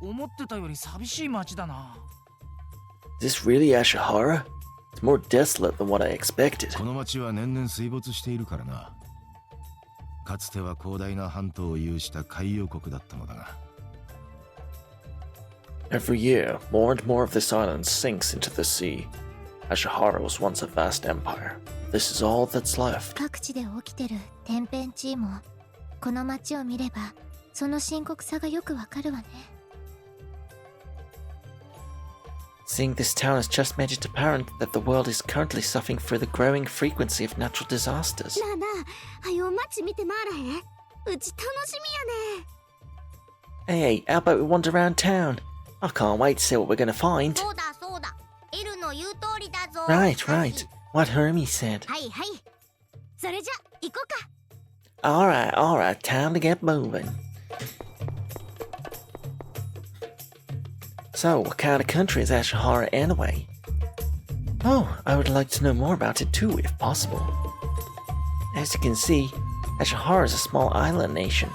思ってたより寂しい街だな。 Is this really Ashihara? It's more desolate than what I expected. この町は年々水没しているからな。かつては広大な半島を有した海洋国だったのだが。 Every year, more and more of this island sinks into the sea. Ashihara was once a vast empire. This is all that's left. 各地で起きてる天変地異もこの街を見ればその深刻さがよくわかるわね。 Seeing this town has just made it apparent that the world is currently suffering through the growing frequency of natural disasters. なあなあ、はよ街見て回らへん？うち楽しみやね。 Hey, how about we wander around town? I can't wait to see what we're gonna find. そうだそうだ。エルの言う通りだぞ。 Right, right. What Hermie said. はいはい。それじゃ行こうか。Alright, time to get moving. So, what kind of country is Ashihara anyway? Oh, I would like to know more about it too, if possible. As you can see, Ashihara is a small island nation.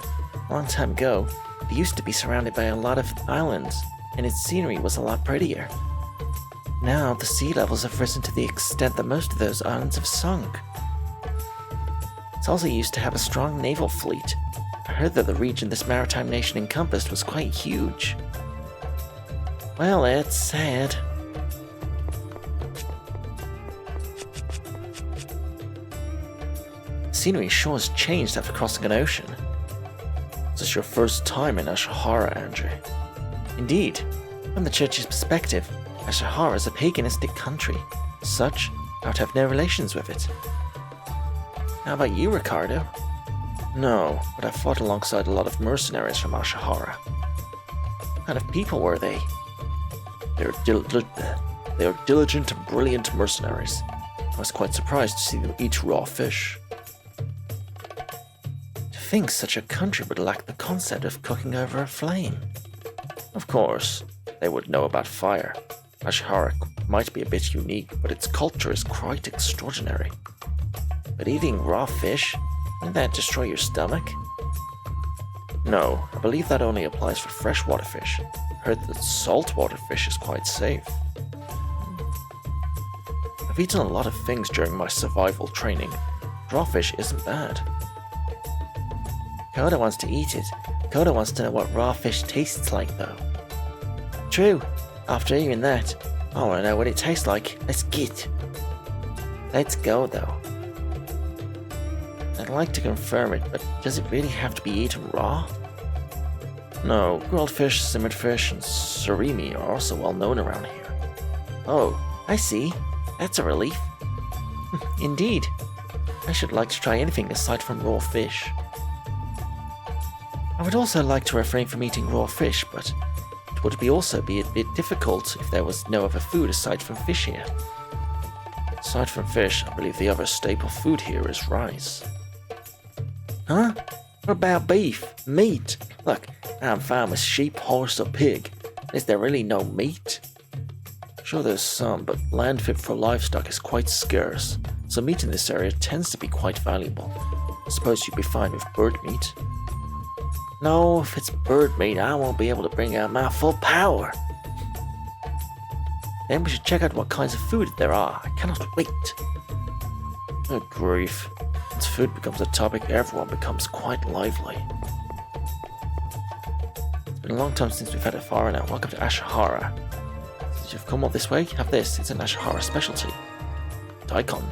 A long time ago, it used to be surrounded by a lot of islands, and its scenery was a lot prettier. Now, the sea levels have risen to the extent that most of those islands have sunk. It's also used to have a strong naval fleet. I heard that the region this maritime nation encompassed was quite huge. Well, it's sad. Scenery sure has changed after crossing an ocean. Is this your first time in Ashihara, Andrew? Indeed. From the church's perspective, Ashihara is a paganistic country. As such, I would have no relations with it. How about you, Ricardo? No, but I fought alongside a lot of mercenaries from Ashihara. What kind of people were they? They were diligent and brilliant mercenaries. I was quite surprised to see them eat raw fish. To think such a country would lack the concept of cooking over a flame. Of course, they would know about fire. Ashihara might be a bit unique, but its culture is quite extraordinary. But eating raw fish, wouldn't that destroy your stomach? No, I believe that only applies for freshwater fish. I heard that saltwater fish is quite safe. I've eaten a lot of things during my survival training. Raw fish isn't bad. Koda wants to eat it. Koda wants to know what raw fish tastes like, though. True. After hearing that, I want to know what it tastes like. Let's get. Let's go, though. I'd like to confirm it, but does it really have to be eaten raw? No, grilled fish, simmered fish, and surimi are also well known around here. Oh, I see. That's a relief. Indeed. I should like to try anything aside from raw fish. I would also like to refrain from eating raw fish, but it would also be a bit difficult if there was no other food aside from fish here. Aside from fish, I believe the other staple food here is rice. Huh? What about beef? Meat? Look, I'm fine with sheep, horse, or pig. Is there really no meat? Sure there's some, but land fit for livestock is quite scarce, so meat in this area tends to be quite valuable. I suppose you'd be fine with bird meat. No, if it's bird meat, I won't be able to bring out my full power. Then we should check out what kinds of food there are. I cannot wait. Good grief. Once food becomes a topic, everyone becomes quite lively. It's been a long time since we've had a foreigner. Welcome to Ashihara. Since you've come all this way, have this. It's an Ashihara specialty. Daikon.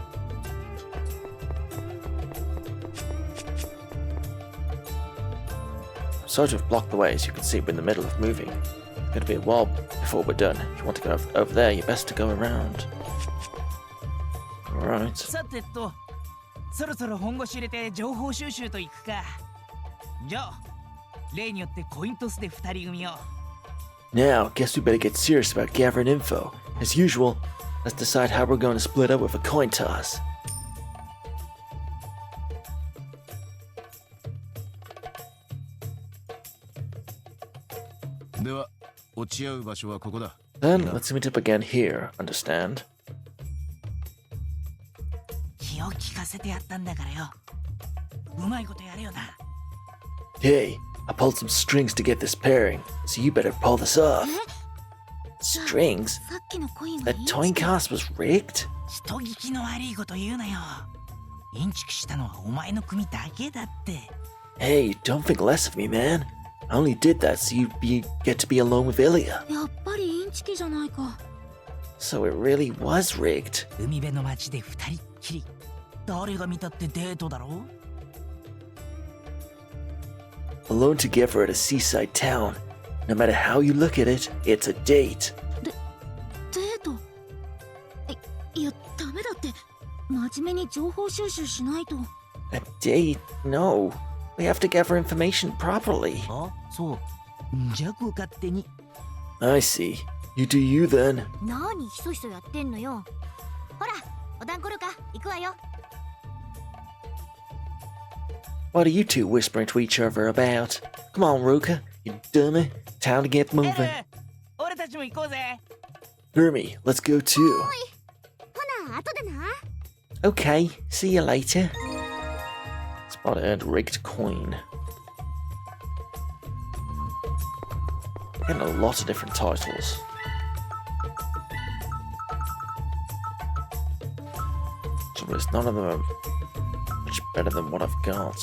Sorry to have blocked the way, as you can see we're in the middle of moving. It's going to be a while before we're done. If you want to go over there, you're best to go around. Alright. さてと、そろそろ本腰入れて情報収集といくか。じゃあ、例によってコイントスで二人組を。Now, guess we better get serious about gathering info. As usual, let's decide how we're going to split up with a coin toss. Then, let's meet up again here, understand? 気を利かせてやったんだからよ。うまいことやれよな。Hey, I pulled some strings to get this pairing, so you better pull this off. Strings? That coin toss was rigged? 人聞きの悪いこと言うなよ。インチキしたのはお前の組だけだって。Hey, don't think less of me, man. I only did that so get to be alone with Ilya. やっぱりインチキじゃないか。 So it really was rigged. 海辺の町で二人っきり。誰が見たってデートだろう Alone together at a seaside town. No matter how you look at it, it's a date. デートいや、ダメだって。真面目に情報収集しないと。A date? No. We have to gather information properly. あ、そう。じゃあご勝手に。I see. You do you then. 何ひそひそやってんのよ。ほら、お団子るか、行くわよ。What are you two whispering to each other about? Come on, Ruka, you dummy. Time to get moving. 俺たちも行こうぜ。Hermie, let's go too. ほな、後でな。Okay, see you later. Spotted rigged coin. Getting a lot of different titles. Trouble is, none of them are much better than what I've got.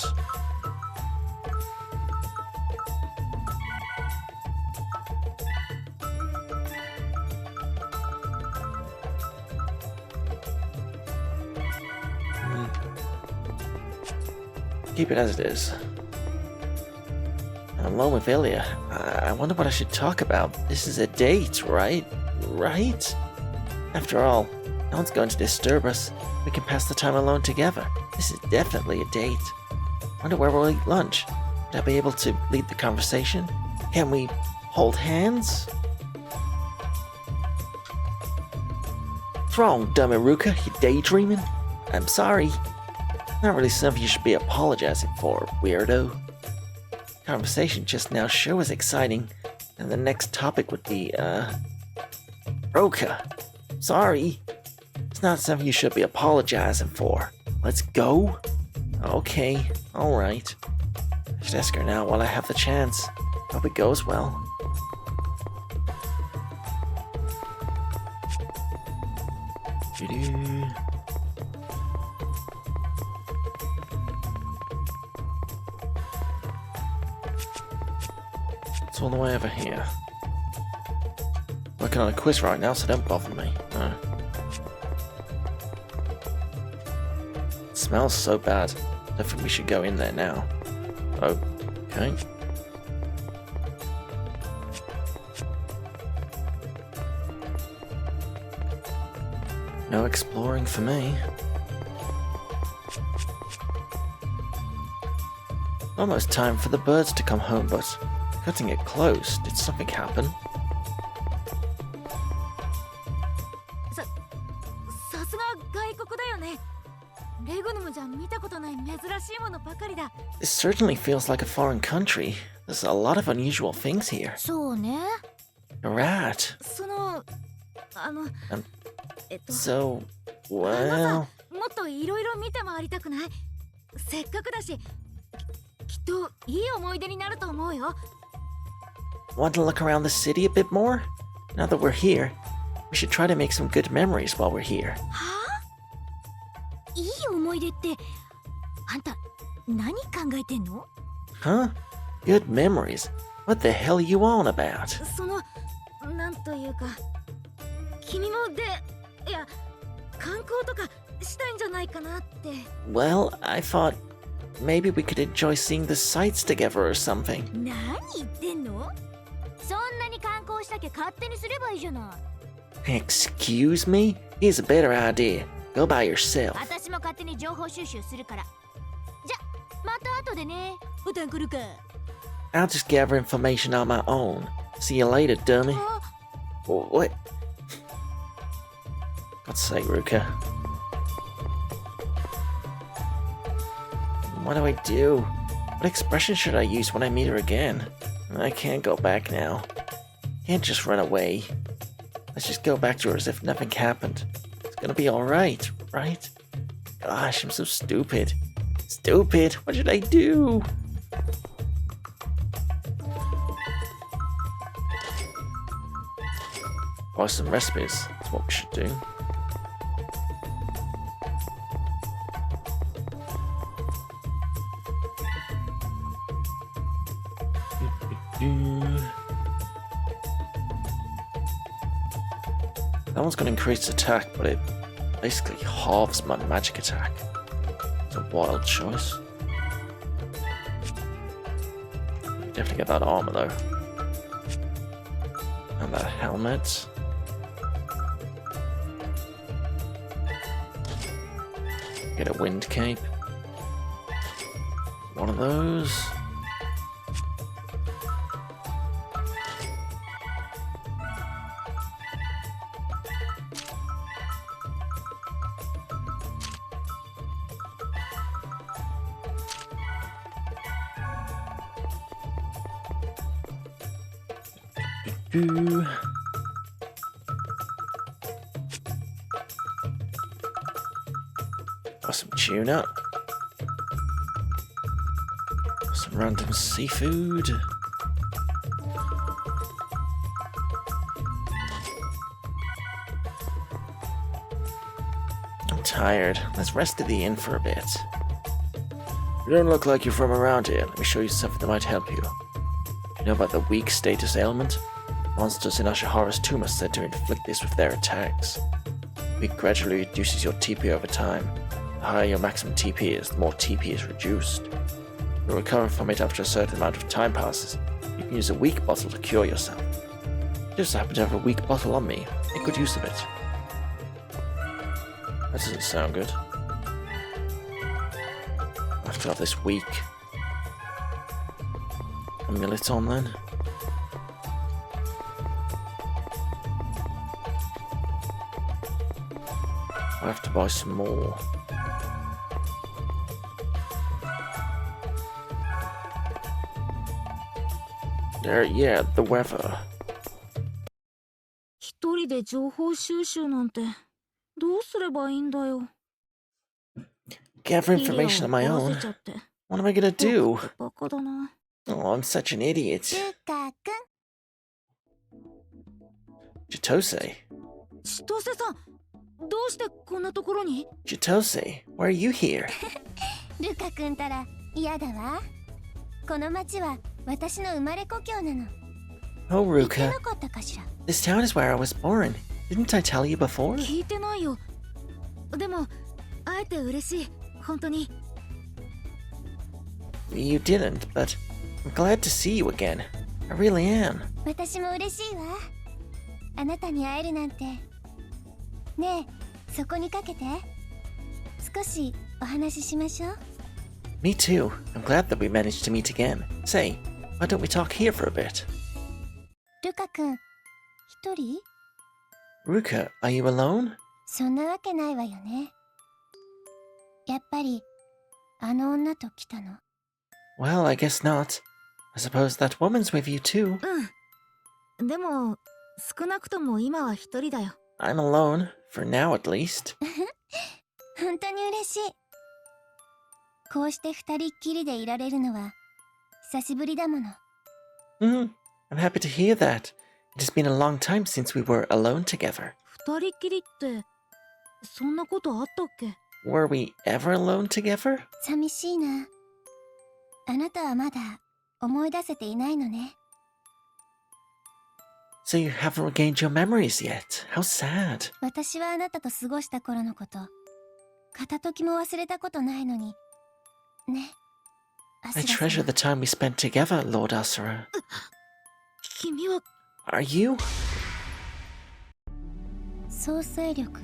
Keep it as it is. I'm alone with Ilya. I wonder what I should talk about. This is a date, right? Right? After all, no one's going to disturb us. We can pass the time alone together. This is definitely a date. Wonder where we'll eat lunch. Would I be able to lead the conversation? Can we hold hands? What's wrong, dumb Iruka? You daydreaming? I'm sorry. Not really something you should be apologizing for, weirdo. Conversation just now sure was exciting, and the next topic would be, Roka. Sorry. It's not something you should be apologizing for. Let's go? Okay, alright. I should ask her now while I have the chance. Hope it goes well. It's all the way over here. Working on a quiz right now, so don't bother me. No. It smells so bad. don't think we should go in there now. Okay. No exploring for me. Almost time for the birds to come home, but cutting it close. Did something happen? さすが外国だよね。レグヌムじゃ見たことない珍しいものばかりだ。 This certainly feels like a foreign country. There's a lot of unusual things here. そうね。 A rat. そのSo, well... もっといろいろ見て回りたくない？せっかくだし、きっといい思い出になると思うよ。 Want to look around the city a bit more? Now that we're here, we should try to make some good memories while we're here. はあ？いい思い出って、あんた何考えてんの？ Huh? Good memories? What the hell are you on about? その、なんというか、君もいや、観光とかしたいんじゃないかなって。 Well, I thought maybe we could enjoy seeing the sights together or something. 何言ってんの？そんなに観光したきゃ勝手にすればいいじゃない。 Excuse me? Here's a better idea. Go by yourself. 私も勝手に情報収集するから。じゃ、また後でね。ボタン来るか。 I'll just gather information on my own. See you later, dummy. What? God's sake, Ruka. What do I do? What expression should I use when I meet her again? I can't go back now. Can't just run away. Let's just go back to her as if nothing happened. It's gonna be alright, right? Gosh, I'm so stupid. Stupid! What should I do? Buy some recipes. That's what we should do. That one's going to increase attack, but it basically halves my magic attack. It's a wild choice. Definitely get that armor though. And that helmet. Get a wind cape. One of those. Got some tuna. Some random seafood. I'm tired. Let's rest at the inn for a bit. You don't look like you're from around here. Let me show you something that might help you. You know about the weak status ailment? Monsters in Ashihara's tomb are said to inflict this with their attacks. Weak gradually reduces your TP over time. The higher your maximum TP is, the more TP is reduced. You'll recover from it after a certain amount of time passes. You can use a weak bottle to cure yourself. I just happen to have a weak bottle on me. Make good use of it. That doesn't sound good. I have to have this weak amulet on then. I have to buy some more. Yeah, the weather. 一人で情報収集なんてどうすればいいんだよ。 Gather information on my own. What am I gonna do? バカだな。 Oh, I'm such an idiot. ルカ君。 Chitose. 千歳さん、どうしてこんなところに？ Chitose, why are you here? ルカ君たら嫌だわ。この町は私の生まれ故郷なの。 Oh, 言ってな Ruka. かったかしら。 This town is where I was born. Didn't I tell you before? 聞いてないよ。でも、会えて嬉しい。本当に。You didn't, but I'm glad to see you again. I really am. 私も嬉しいわ。あなたに会えるなんて。ねえ、そこにかけて。少しお話ししましょう。Me too. I'm glad that we managed to meet again. Say, why don't we talk here for a bit? ルカ君、一人？ Ruka, are you alone? そんなわけないわよね。やっぱり、あの女と来たの。Well, I guess not. I suppose that woman's with you too. うん。でも、少なくとも今は一人だよ。I'm alone, for now at least. 本当に嬉しい。こうして二人っきりでいられるのは、久しぶりだもの。I'm happy to hear that. It has been a long time since we were alone together. 二人っきりって、そんなことあったっけ？ Were we ever alone together? 寂しいな。あなたはまだ思い出せていないのね。So you haven't regained your memories yet. How sad. 私はあなたと過ごした頃のこと、片時も忘れたことないのに。ね。I treasure the time we spent together, Lord Asura. 君は Are you? 創生力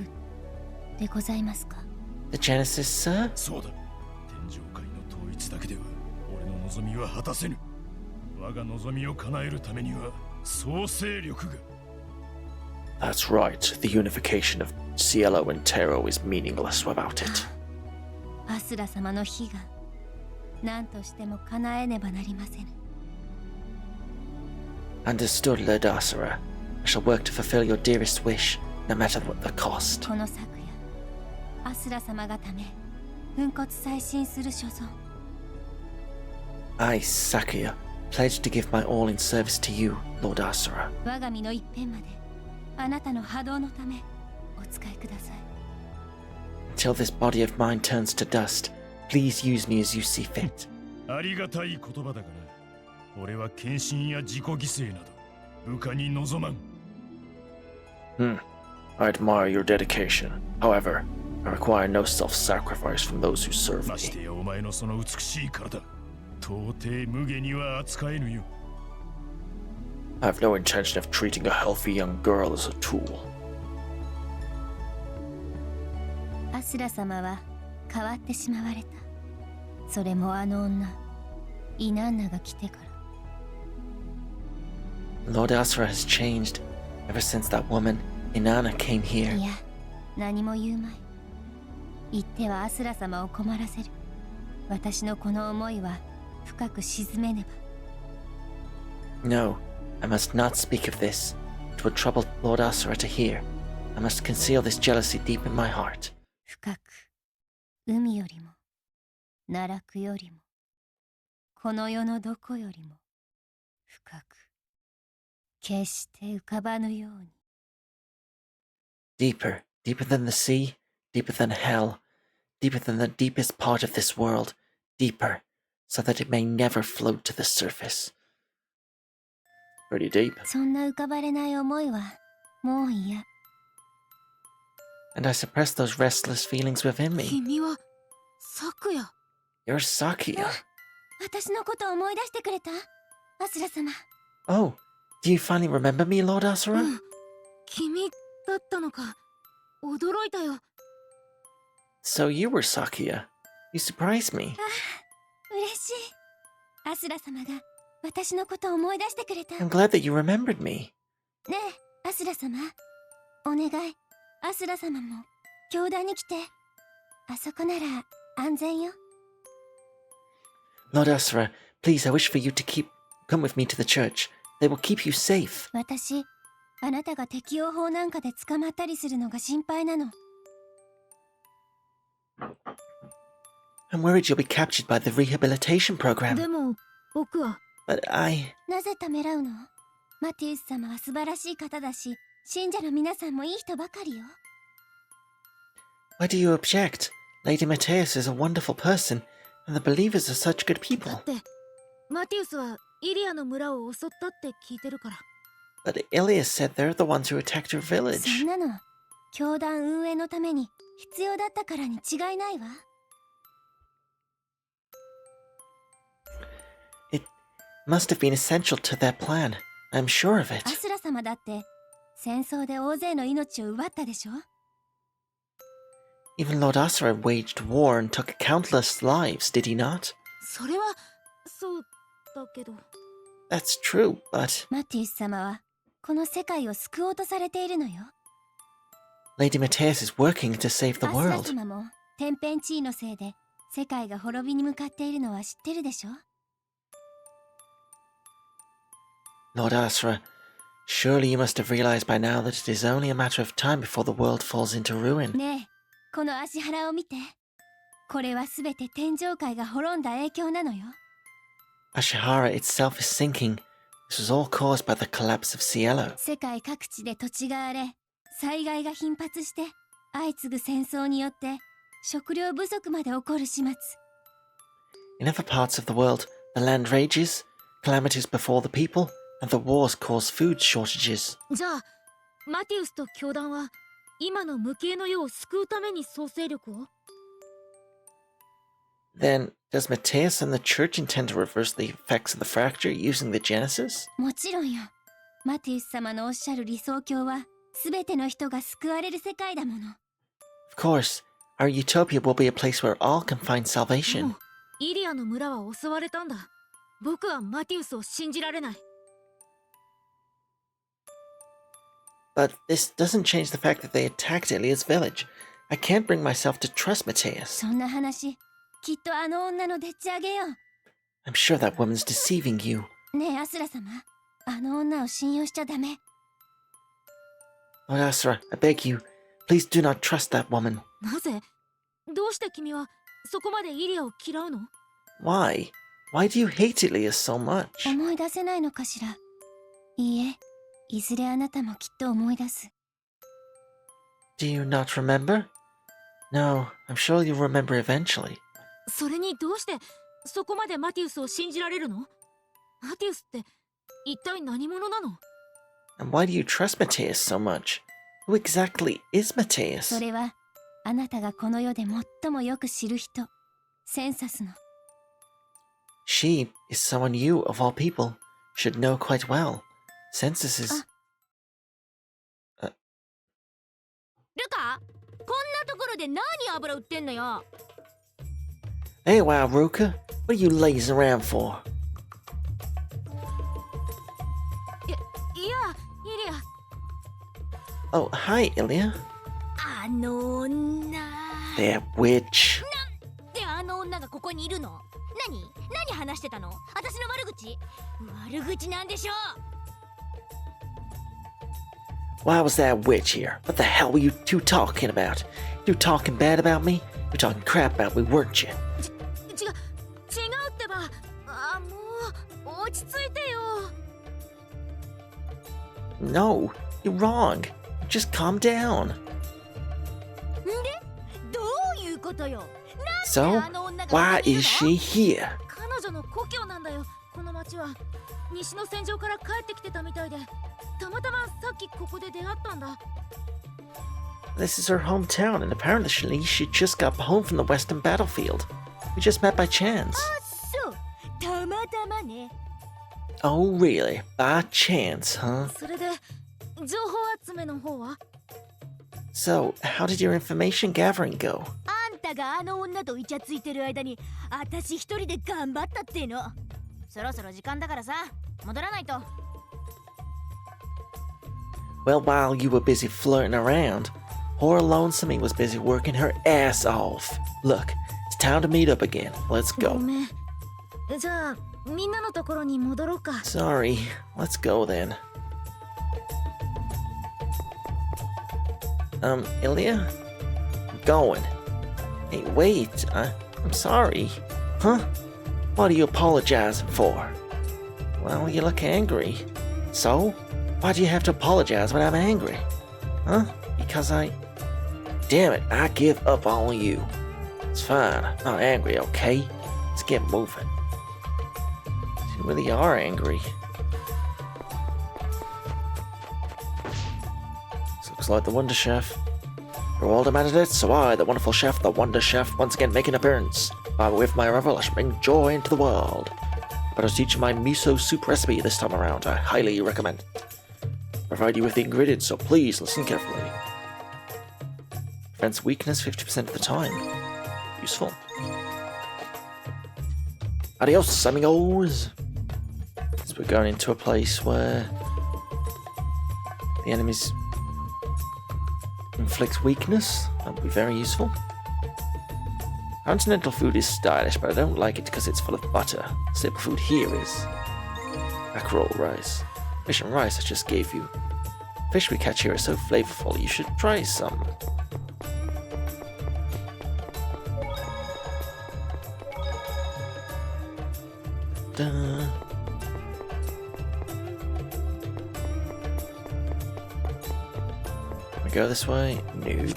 でございますか？ The Genesis, sir? そうだ。天上界の統一だけでは俺の望みは果たせぬ。我が望みを叶えるためには創生力が。That's right. The unification of Cielo and Tero is meaningless without it. アスラ様の悲願、何としても叶えねばなりませぬ。Understood, Lord Asura. I shall work to fulfill your dearest wish, no matter what the cost. この昨夜、アスラ様がため、粉骨再進する所存。I, Sakuya, pledge to give my all in service to you, Lord Asura. 我が身の一辺まで、あなたの波動のため、お使いください。Until this body of mine turns to dust, please use me as you see fit. ありがたい言葉だから。俺は献身や自己犠牲など部下に望まん。I admire your dedication. However, I require no self-sacrifice from those who serve まして me. やお前のその美しい体、到底無下には扱えぬよ。I have no intention of treating a healthy young girl as a tool. アスラ様は変わってしまわれた。それもあの女、イナンナが来てから。Lord Asura has changed ever since that woman, Inanna, came here. いや、何も言うまい。言ってはアスラ様を困らせる。私のこの思いは深く沈めねば。No, I must not speak of this. It would trouble Lord Asura to hear. I must conceal this jealousy deep in my heart. 深く、海よりも、奈落よりも、この世のどこよりも、深く、決して浮かばぬように。Deeper, deeper than the sea, deeper than hell, deeper than the deepest part of this world, deeper, so that it may never float to the surface. Pretty deep. そんな浮かばれない思いは、もう嫌。And I suppress those restless feelings within me. 君は昨夜。 You're Sakuya. 私のことを思い出してくれた？アスラ様。Oh, do you finally remember me, Lord Asura? 君だったのか。驚いたよ。So you were Sakuya. You surprised me. 嬉しい。アスラ様が私のことを思い出してくれた。I'm glad that you remembered me. ねえ、アスラ様。お願い。アスラ様も教団に来て。あそこなら安全よ。Lord Asura, please, I wish for you to come with me to the church. They will keep you safe. 私、あなたが適用法なんかで捕まったりするのが心配なの。I'm worried you'll be captured by the rehabilitation program. でも、僕は。But I... なぜためらうの？マティウス様は素晴らしい方だし、信者の皆さんもいい人ばかりよ。Why do you object? Lady Mateus is a wonderful person, and the believers are such good people. だって、マティウスはイリアの村を襲ったって聞いてるから。But Ilias said they're the ones who attacked your そ village. んなの、教団運営のために必要だったからに違いないわ。must have been essential to their plan. I'm sure of it. アスラ様だって戦争で大勢の命を奪ったでしょ。 Even Lord Asura waged war and took countless lives, did he not? それはそうだけど。 That's true, but マティウス様はこの世界を救おうとされているのよ。 Lady Mateus is working to save the アスラ world. 様も天変地異のせいで世界が滅びに向かっているのは知ってるでしょ。 Lord Asura, surely you must have realized by now that it is only a matter of time before the world falls into ruin. ねえ、この足腹を見て。これはすべて天上界が滅んだ影響なのよ。 Ashihara itself is sinking. This was all caused by the collapse of Cielo. 世界各地で土地が荒れ、災害が頻発して、相次ぐ戦争によって食料不足まで起こる始末。 In other parts of the world, the land rages, calamities befall the people, and the wars cause food shortages. じゃあマティウスと教団は今の無形の世を救うために創世力を？ Then, does Mateus and the church intend to reverse the effects of the fracture using the Genesis? もちろんよ。マティウス様のおっしゃる理想郷は、すべての人が救われる世界だもの。 Of course, our utopia will be a place where all can find で salvation. もイリアの村は襲われたんだ。僕はマティウスを信じられない。 But this doesn't change the fact that they attacked Ilia's village. I can't bring myself to trust Mateus. そんな話、きっとあの女のでっち上げよ。 I'm sure that woman's deceiving you. ねえ、アスラ様。あの女を信用しちゃダメ。 Lord Asura, I beg you, please do not trust that woman. なぜ？どうして君はそこまでイリアを嫌うの？ Why? Why do you hate Ilia so much? 思い出せないのかしら。いいえ、いずれあなたもきっと思い出す。 Do you not remember? No, I'm sure you'll remember eventually. それにどうしてそこまでマティウスを信じられるの？マティウスって一体何者なの？ And why do you trust Mateus so much? Who exactly is そ Mateus? れは、あなたがこの世で最もよく知る人、センサスの。 She is someone you, of all people, should know quite well. Census is... ルカ、こんなところで何油売ってんのよ。 Hey, wow, Ruka. What are you lazing around for? いや、イリア。 Oh, hi, Ilia. あの女。 That witch. なんであの女がここにいるの？何話してたの？私の悪口なんでしょう。 Why was that witch here? What the hell were you two talking about? You talking bad about me? You talking crap about me, weren't you? 違うってば。あ、もう落ち着いてよ。 No, you're wrong. Just calm down. で、どういうことよ。 So, why is she here? 彼女の故郷なんだよ、この町は。西の戦場から帰ってきてたみたいで、たまたまさっきここで出会ったんだ。 This is her hometown, and apparently she just got home from the Western battlefield. We just met by chance. そう、たまたまね。 Oh, really? By chance, huh? それで、情報集めの方は？ So, how did your information gathering go? あんたがあの女とイチャついてる間に、私一人で頑張ったっての。そろそろ時間だからさ、戻らないと。 Well, while you were busy flirting around, poor Lonesomey was busy working her ass off. Look, it's time to meet up again. Let's ご go. めん。じゃあ、みんなのところに戻ろうか。 Sorry. Let's go then. Ilya? I'm going. Hey, wait. I'm sorry. Huh? What are you apologizing for? Well, you look angry. So? Why do you have to apologize when I'm angry? Huh? Because Damn it, I give up on you. It's fine. I'm not angry, okay? Let's get moving. You really are angry. This looks like the Wonder Chef. You're all demanded it, so I, the wonderful chef, the Wonder Chef, once again make an appearance. By way of my arrival, I shall bring joy into the world. but I'll teach you my miso soup recipe this time around. I highly recommend it. Provide you with the ingredients, so please listen carefully. Prevents weakness 50% of the time. Useful. Adios, amigos! So we're going into a place where the enemies inflict weakness. That would be very useful. Continental food is stylish, but I don't like it because it's full of butter. Staple food here is mackerel rice. Fish and rice I just gave you. Fish we catch here is so flavorful, you should try some. Duh. We go this way? Nope.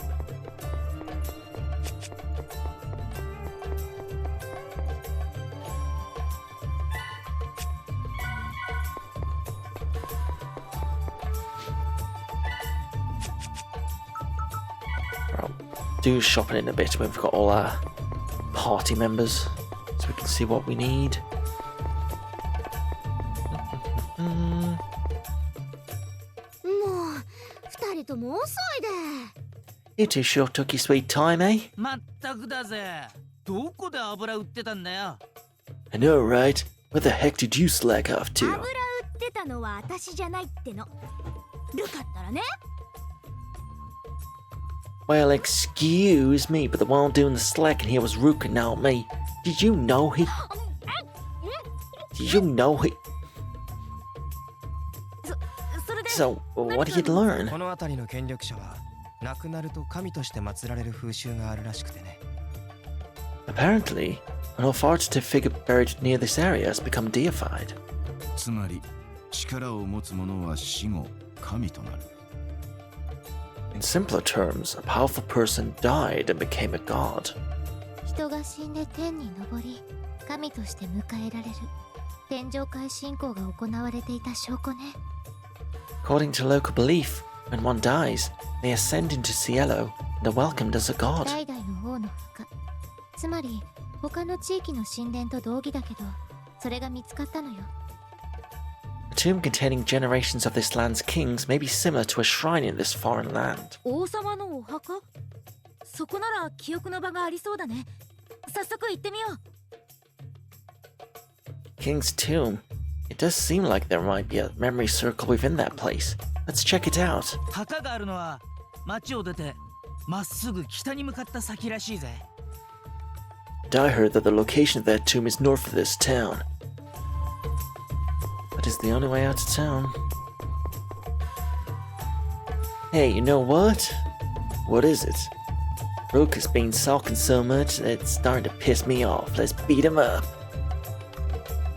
Do shopping in a bit when we've got all our party members, so we can see what we need. You two sure took your sweet time, eh? まったくだぜ。どこで油売ってたんだよ。I know, right? Where the heck did you slack off to? 油売ってたのは私じゃないっての。ルカったらね。Well, excuse me, but the one doing the slacking here was Ruka, not me. Did you know he... Did you know he... So, what did you learn? この辺りの権力者は亡くなると神として祀られる風習があるらしくてね。Apparently, an authoritative figure buried near this area has become deified. つまり力を持つ者は死後神となる。In simpler terms, a powerful person died and became a god. 人が死んで天に昇り、神として迎えられる天上界信仰が行われていた証拠ね。According to local belief, when one dies, they ascend into Cielo and are welcomed as a god. 代々の王の墓。つまり他の地域の神殿と同義だけど、それが見つかったのよ。A tomb containing generations of this land's kings may be similar to a shrine in this foreign land. 王様のお墓？そこなら記憶の場がありそうだね。早速行ってみよう。King's tomb. It does seem like there might be a memory circle within that place. Let's check it out. 墓があるのは町を出てまっすぐ北に向かった先らしいぜ。And I heard that the location of that tomb is north of this town. That is the only way out of town. Hey, you know what? What is it? Rook has been sulking so much that it's starting to piss me off. Let's beat him up.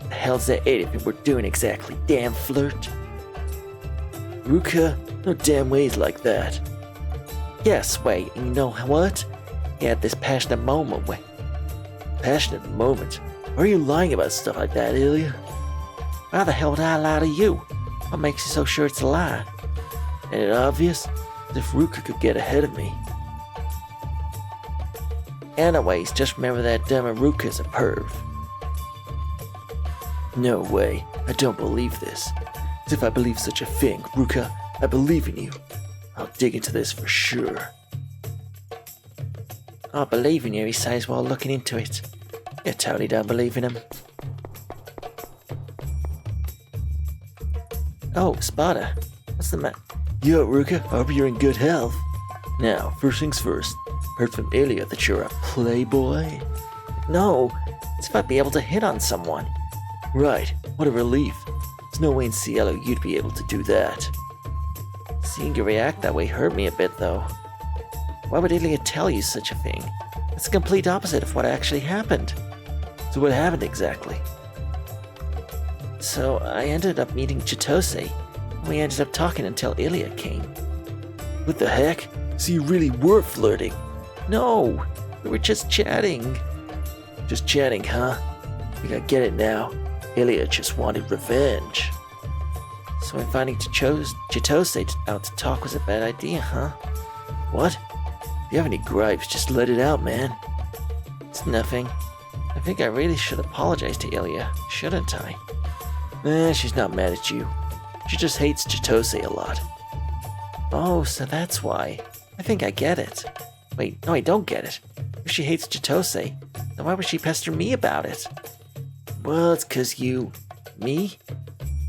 The hell's that anything we're doing exactly, damn flirt? Ruka, no damn ways like that. Yes, wait, and you know what? He had this passionate moment where... Passionate moment? Why are you lying about stuff like that, Ilya? Why the hell would I lie to you? What makes you so sure it's a lie? Ain't it obvious? As if Ruka could get ahead of me. Anyways, just remember that dumb Ruka's a perv. No way, I don't believe this. As if I believe such a thing, Ruka, I believe in you. I'll dig into this for sure. I believe in you, he says while looking into it. You totally don't believe in him. Oh, Sparta. What's the matter? Yo, Ruka, I hope you're in good health. Now, first things first. Heard from Ilya that you're a playboy? No, it's if I'd be able to hit on someone. Right, what a relief. There's no way in Cielo you'd be able to do that. Seeing you react that way hurt me a bit, though. Why would Ilya tell you such a thing? It's the complete opposite of what actually happened. So what happened exactly? So I ended up meeting Chitose, and we ended up talking until Ilya came. What the heck? So you really were flirting? No, we were just chatting. Just chatting, huh? I think I get it now. Ilya just wanted revenge. So inviting Chitose out to talk was a bad idea, huh? What? If you have any gripes, just let it out, man. It's nothing. I've think I really should apologize to Ilya, shouldn't I? She's not mad at you. She just hates Chitose a lot. Oh, so that's why. I think I get it. Wait, no, I don't get it. If she hates Chitose, then why would she pester me about it? Well, it's 'cause you... Me?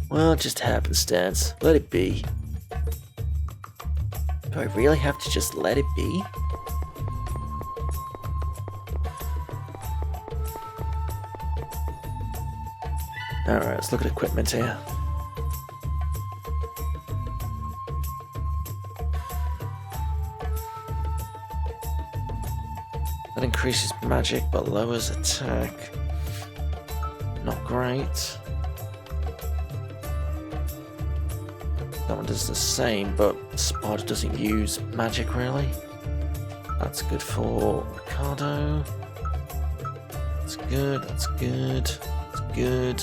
Well, it just happenstance. Let it be. Do I really have to just let it be? Alright, let's look at equipment here. That increases magic but lowers attack. Not great. That one does the same, but Sparta doesn't use magic really. That's good for Ricardo. That's good, that's good, that's good.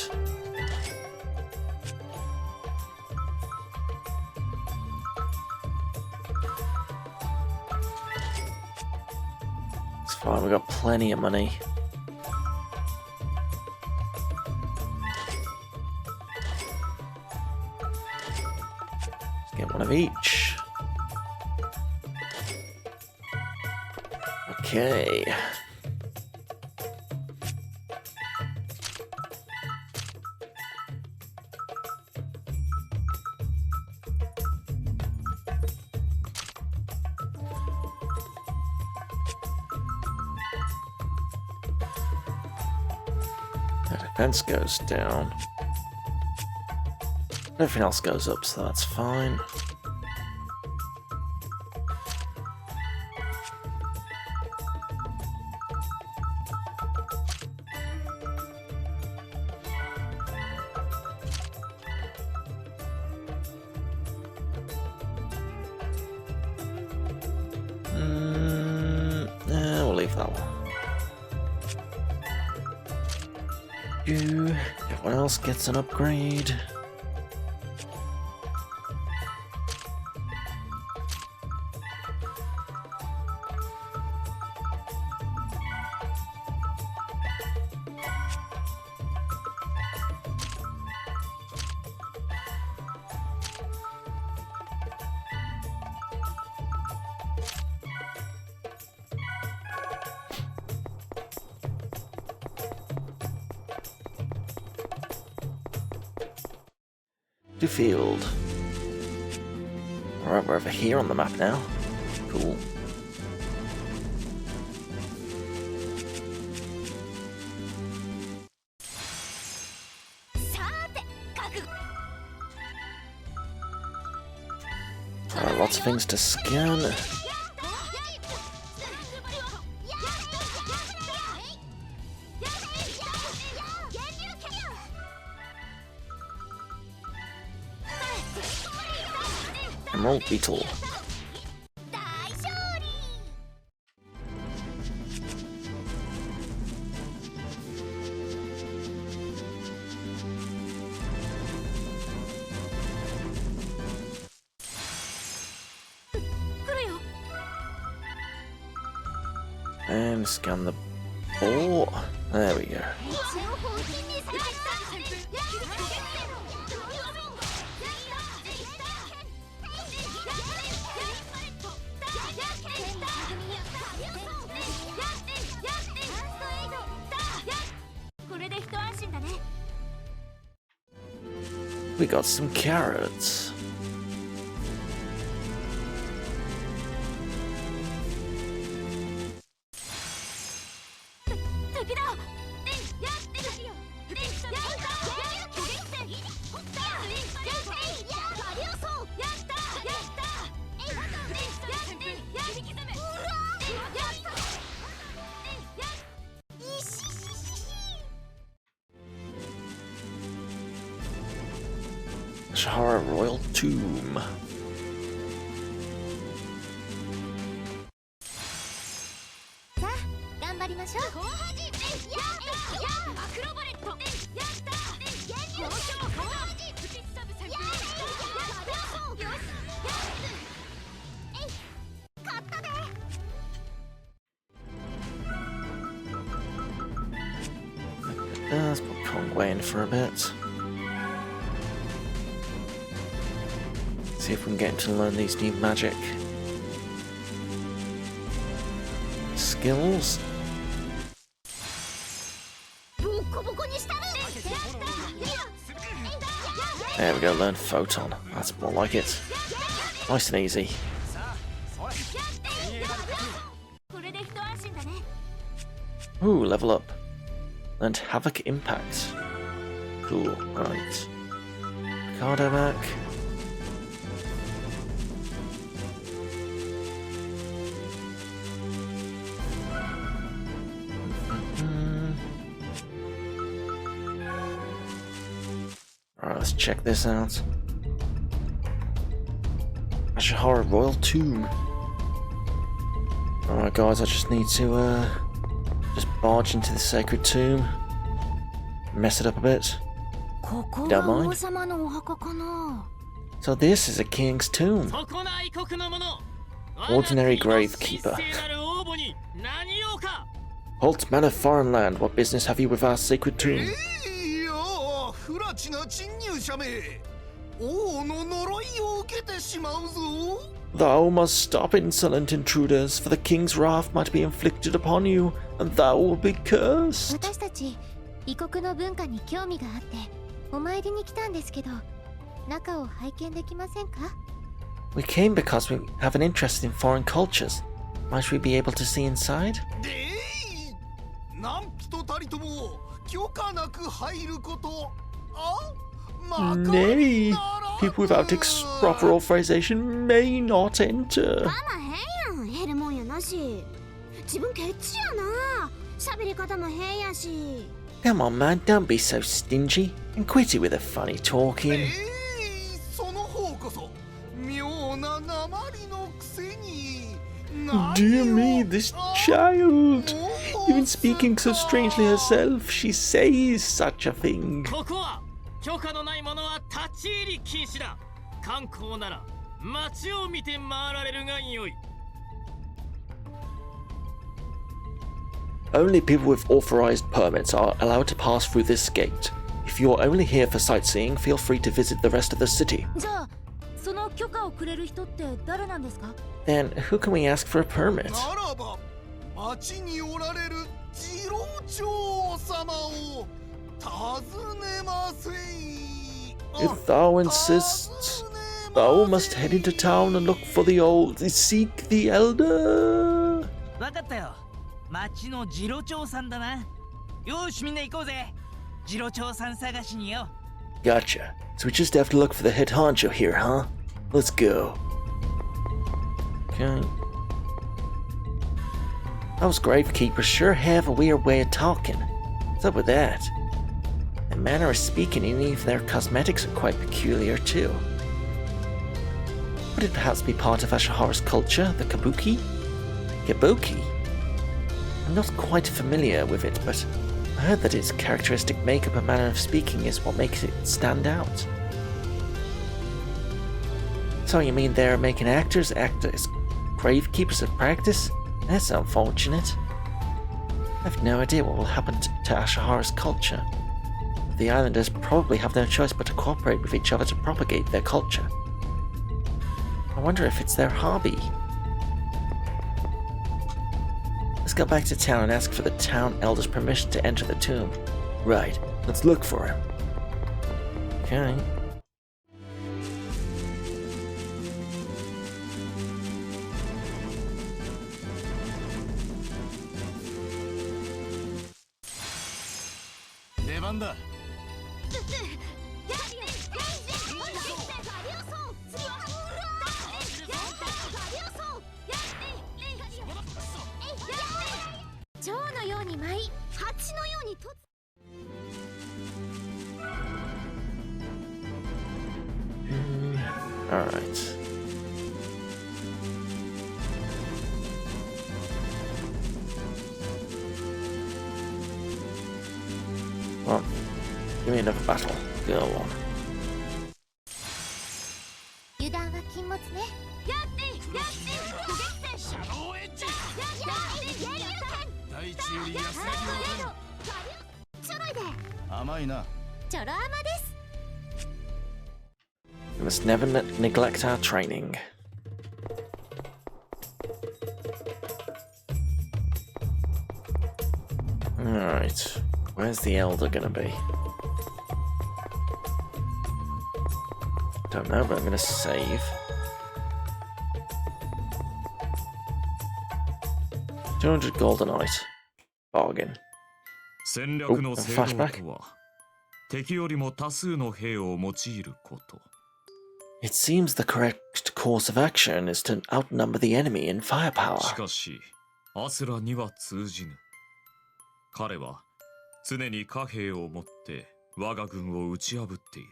It's fine, we got plenty of money. Let's get one of each. Okay. The defense goes down. Everything else goes up, so that's fine. We'll leave that one. Everyone else gets an upgrade. Field. Alright, we're over here on the map now. Cool. Alright, lots of things to scan. Emerald Beetle. And scan the ball. There we go. We got some carrots. Shahara Royal Tomb. Let's put Kongwei in for a bit. See if we can get him to learn these new magic skills. There we go, learn Photon. That's more like it. Nice and easy. Ooh, level up. Learned Havoc Impact. Cool, right. Ricardo back. Alright, let's check this out. Ashihara Royal Tomb. Alright guys, I just need to just barge into the sacred tomb. Mess it up a bit. Don't mind. So this is a king's tomb. Ordinary gravekeeper. Holt Manor, foreign land. What business have you with our sacred tomb? Thou must stop insolent intruders, for the king's wrath might be inflicted upon you, and thou will be cursed. We came because we have an interest in foreign cultures. Might we be able to see inside? Nay, people without proper authorization may not enter. Come on man, don't be so stingy, and quit it with the funny talking. Dear me, this child! Even speaking so strangely herself, she says such a thing. Only people with authorized permits are allowed to pass through this gate. If you're only here for sightseeing, feel free to visit the rest of the city. Then who can we ask for a permit? If thou insist, thou must head into town and look for the old, seek the elder. Gotcha. So we just have to look for the head honcho here, huh? Let's go. Okay. Those gravekeepers sure have a weird way of talking. What's up with that? The manner of speaking and even their cosmetics are quite peculiar too. Would it perhaps be part of Ashihara's culture, the kabuki? Kabuki? I'm not quite familiar with it, but I heard that its characteristic makeup and manner of speaking is what makes it stand out. So you mean they're making actors act as gravekeepers of practice? That's unfortunate. I have no idea what will happen to Ashihara's culture. The islanders probably have no choice but to cooperate with each other to propagate their culture. I wonder if it's their hobby. Let's go back to town and ask for the town elder's permission to enter the tomb. Right, let's look for him. Okay. Alright. Well, give me another battle. Go on. 甘いな。ちょろ甘です。 We must never neglect our training. Alright, where's the elder gonna be? Don't know, but I'm gonna save. 200 goldenite. Bargain. 戦略の性能 flashback. とは敵よりも多数の兵を用いること。 It seems the correct course of action is to outnumber the enemy in し firepower. かしアスラには通じぬ。彼は常に貨幣を持って我が軍を打ち破っている。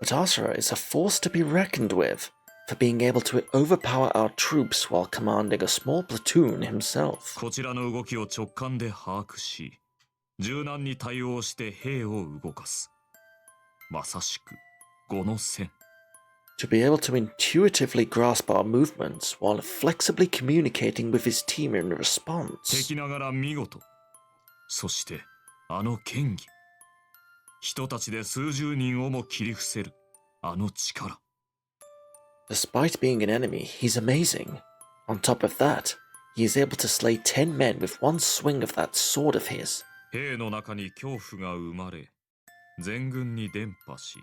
But Asura is a force to be reckoned with for being able to overpower our troops while commanding a small platoon himself. こちらの動きを直感で把握し、柔軟に対応して兵を動かす。まさしく5の線。 To be able to intuitively grasp our movements while flexibly communicating with his team in response. 敵ながら見事。そしてあの剣技。人たちで数十人をも切り伏せるあの力。 Despite being an enemy, he's amazing. On top of that, he is able to slay 10 men with one swing of that sword of his. 兵の中に恐怖が生まれ、全軍に伝播し、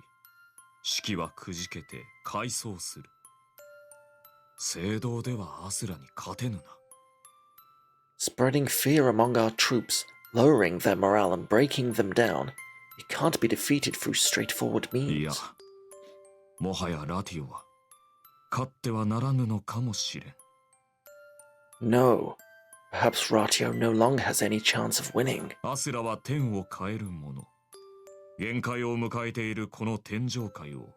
士気はくじけて敗走する。聖堂ではアスラに勝てぬな。 Spreading fear among our troops, lowering their morale and breaking them down, it can't be defeated through straightforward いや、 means. もはやラティオは勝ってはならぬのかもしれん。 No, perhaps Ratio no longer has any chance of winning. アスラは天を変えるもの。限界を迎えているこの天上界を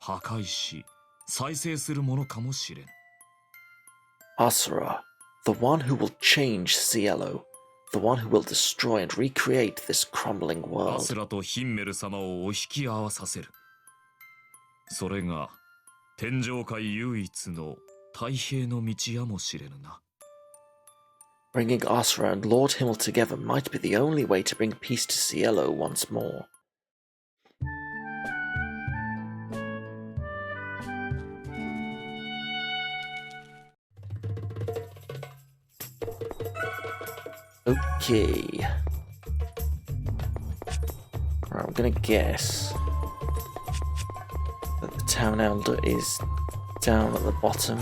破壊し再生するものかもしれん。 Asura, the one who will change Cielo, the one who will destroy and recreate this crumbling ア world. スラとヒンメル様をお引き合わさせる。それが天上界唯一の太平の道やもしれぬな。 Bringing Asura and Lord Himmel together might be the only way to bring peace to Cielo once more. Okay. Right, I'm gonna guess that the town elder is down at the bottom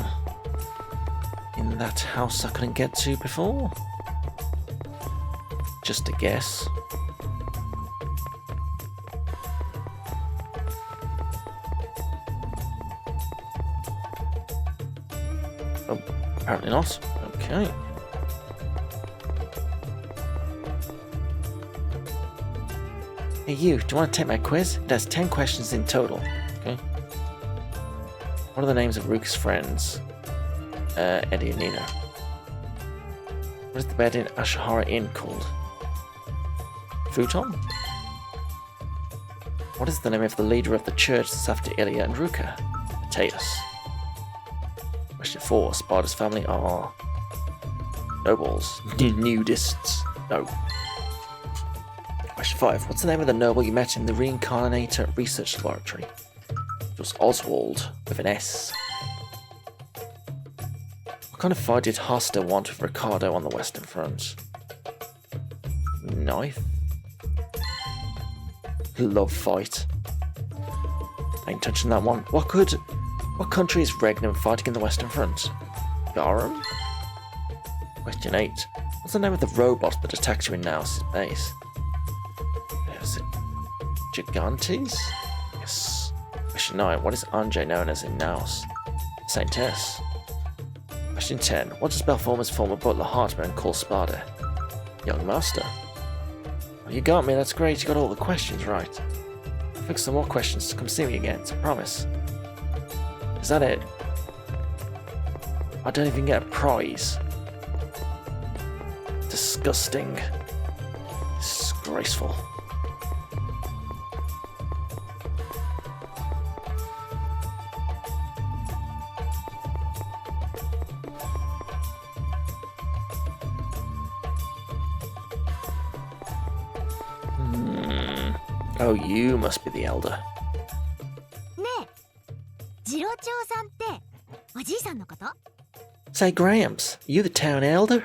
in that house I couldn't get to before. Just a guess. Oh, apparently not. Okay. Hey you, do you want to take my quiz? It has 10 questions in total. Okay. What are the names of Ruka's friends? Eddie and Nina. What is the bed in Ashihara Inn called? Futon? What is the name of the leader of the church that's after Ilya and Ruka? Mateus. Question 4. Sparta's family are nobles. Nudists. No. Question 5. What's the name of the noble you met in the Reincarnator Research Laboratory? It was Oswald, with an S. What kind of fight did Hasta want with Ricardo on the Western Front? Knife? Love fight. I ain't touching that one. What country is Regnum fighting in the Western Front? Garum? Question 8. What's the name of the robot that attacked you in Naos' base? Is it Gigantes? Yes. Question 9. What is Anjay known as in Naos? Saintess. Question 10. What does Belforma's former butler Hartman call Sparta? Young Master. Well, you got me, that's great, you got all the questions right. I'll fix some more questions to come see me again, I promise. Is that it? I don't even get a prize. Disgusting. Disgraceful. Oh, you must be the elder. ねえ、次郎長さんっておじいさんのこと？ Say, Gramps, you the town elder?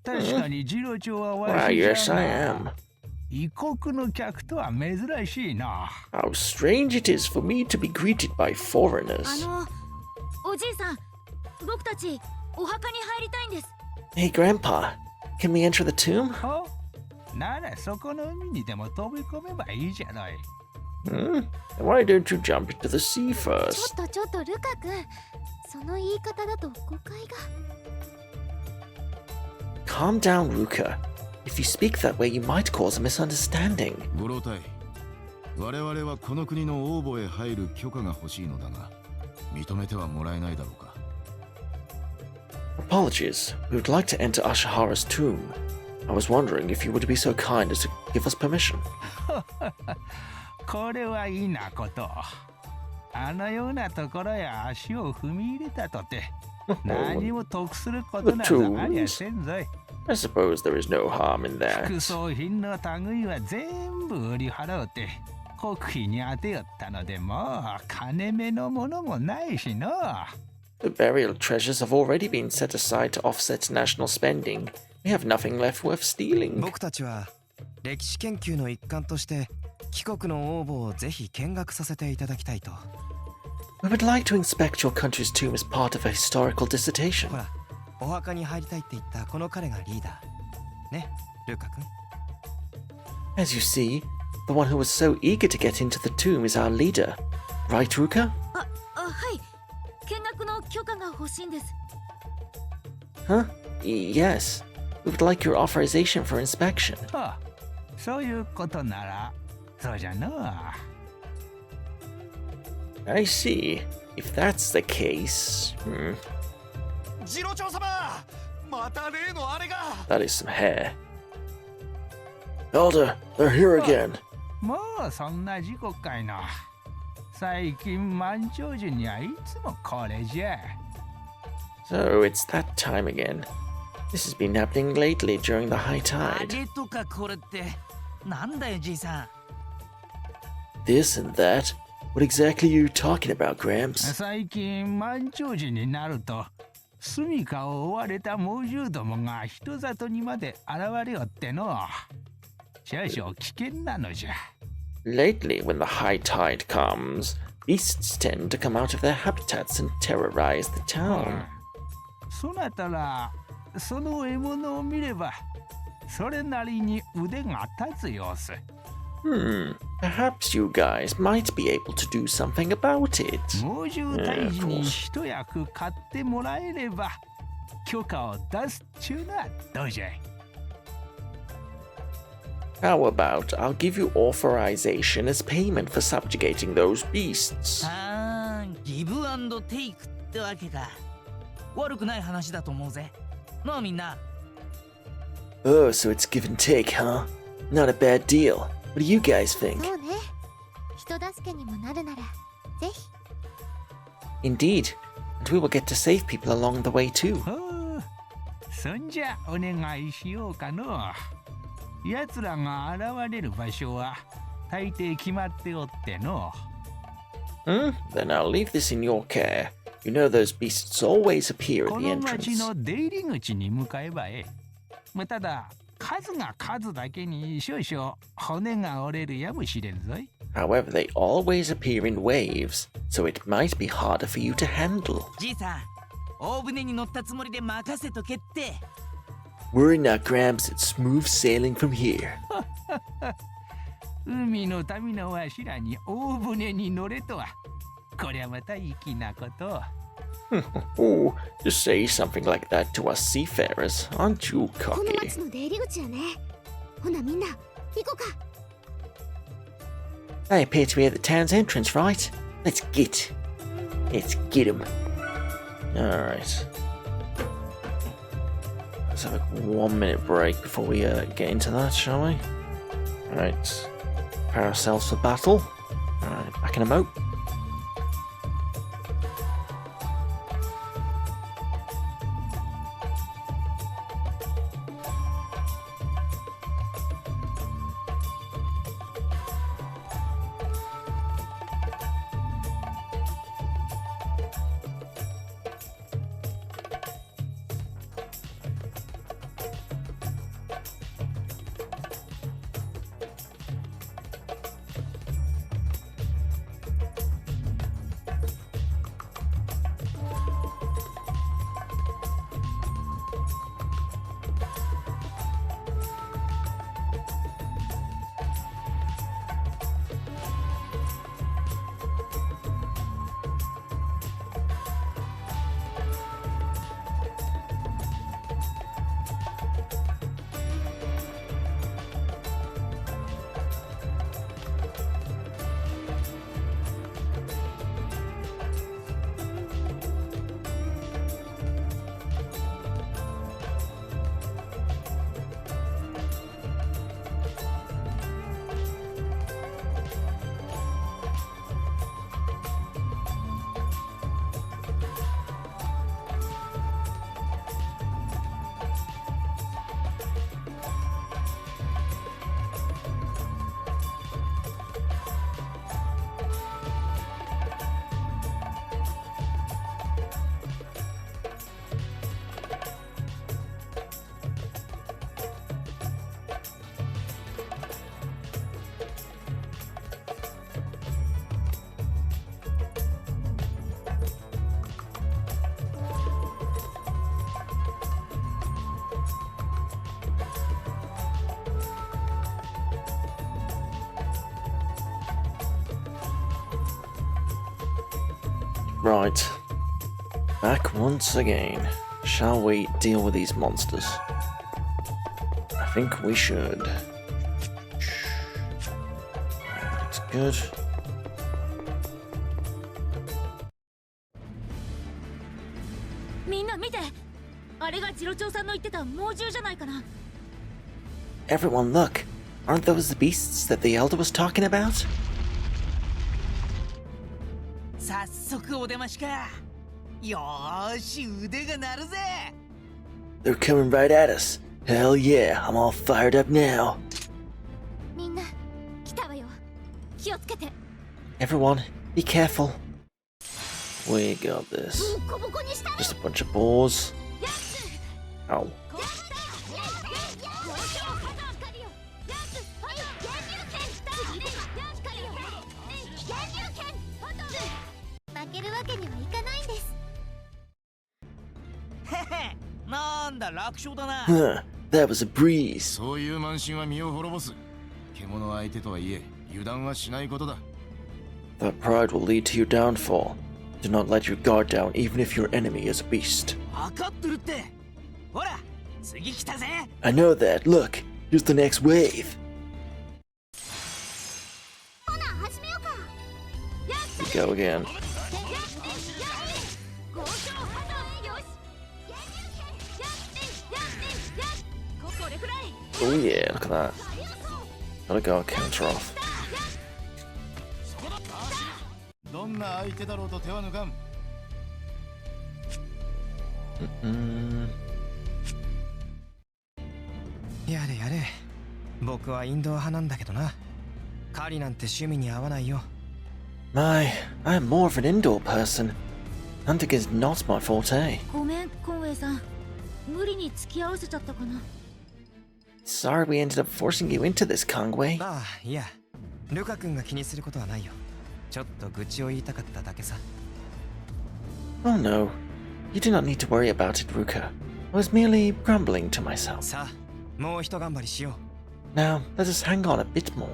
確かに次郎長は Why, yes, I am. 異国の客とは珍しいな。How strange it is for me to be greeted by foreigners. おじいさん、僕たちお墓に入りたいんです。 Hey, Grandpa, can we enter the tomb? ならそこの海にでも飛び込めばいいじゃない。Hmm? Why don't you jump into the sea first? ちょっとルカ君、その言い方だと誤解が。Calm down, Ruka. If you speak that way, you might cause a misunderstanding. ご老体、我々はこの国の王母へ入る許可が欲しいのだが、認めてはもらえないだろうか。Apologies. We would like to enter Ashihara's tomb. I was wondering if you would be so kind as to give us permission. これはいいなこと。あのようなところへ足を踏み入れたとて、何も得することなどありゃせんぞい。I suppose there is no harm in that. 副葬品の類は全部売り払うて国費に当てよったのでもう金目のものもないしの。The burial treasures have already been set aside to offset national spending. We have nothing left worth stealing. 僕たちは歴史研究の一環として帰国の王母をぜひ見学させていただきたいと。We would like to inspect your country's tomb as part of a historical dissertation. ほら、お墓に入りたいって言ったこの彼がリーダー。ね、ルカ君。As you see, the one who was so eager to get into the tomb is our leader. Right, Ruka? はい。見学の許可が欲しいんです。 Huh? Yes. We would like your authorization for inspection. そういうことなら、そうじゃの。I see. If that's the case... That is some hair. Elder, they're here again. もうそんな時刻かいな。最近満潮時にはいつもこれじゃ。So it's that time again. This has been happening lately during the high あ tide. れとかこれってなんだよじいさん。 This and that? What exactly are you talking about, Gramps? 最近満潮時になると住処を追われた猛獣どもが人里にまで現れよっての。少々危険なのじゃ。Lately, when the high tide comes, beasts tend to come out of their habitats and terrorize the town. そなたらその獲物を見ればそれなりに腕が立つ様子。Perhaps you guys might be able to do something about it. 猛獣退治に一役買ってもらえれば許可を出すっちゅうのはどうじゃい。 How about I'll give you authorization as payment for subjugating those beasts? ギブアンドテイクってわけか。悪くない話だと思うぜ。なあみんな。 Oh, so it's give and take, huh? Not a bad deal. What do you guys think? そうね。人助けにもなるなら、ぜひ。 Indeed. And we will get to save people along the way too. そんじゃお願いしようかの。奴らが現れる場所は大抵決まっておっての。Then I'll leave this in your care. You know those beasts always appear at こ the の町 entrance. の出入り口に向かえばええ。ただ数が数だけに少々骨が折れるやもしれんぞい。 However, they always appear in waves, so it might be harder for you to handle. じいさん、大船に乗ったつもりで任せとけって。 Worry not, Gramps. It's smooth sailing from here. 海の民のわしらに大船に乗れとは、こりゃまた粋なこと。Oh, to say something like that to us seafarers, aren't you この cocky? 町の出入り口やね。ほなみんな行こうか。 I appear to be at the town's entrance, right? Let's get 'em. Alright. Let's have a 1-minute break before we get into that, shall we? Alright. Prepare ourselves for battle. Alright, back in a mo. Right. Back once again. Shall we deal with these monsters? I think we should. Looks good. Everyone, look! Aren't those the beasts that the elder was talking about? 早速お出ましか。よーし、腕が鳴るぜ。 They're coming right at us. Hell yeah, I'm all fired up now. みんな来たわよ。気をつけて。 Everyone, be careful. We got this. Just a bunch of balls. Ow. Huh, that was a breeze. そういう慢心は身を滅ぼす。獣相手とはいえ、油断はしないことだ。 That pride will lead to your downfall. Do not let your guard down even if your enemy is a beast. 分かってるって。ほら、次来たぜ。 I know that. Look, here's the next wave. We go again. Oh yeah, look at that. Gotta go counter off. どんな相手だろうと手は抜かん。やれやれ。僕はインドア派なんだけどな。狩りなんて趣味に合わないよ。My, I'm more of an indoor person. Hunting is not my forte. ごめん、コンウェイさん。無理に付き合わせちゃったかな。 Sorry we ended up forcing you into this, Kongwei. ああ、いや。ルカ君が気にすることはないよ。ちょっと愚痴を言いたかっただけさ。 Oh no. You do not need to worry about it, Ruka. I was merely grumbling to myself. さあ、もう一頑張りしよう。 Now, let us hang on a bit more.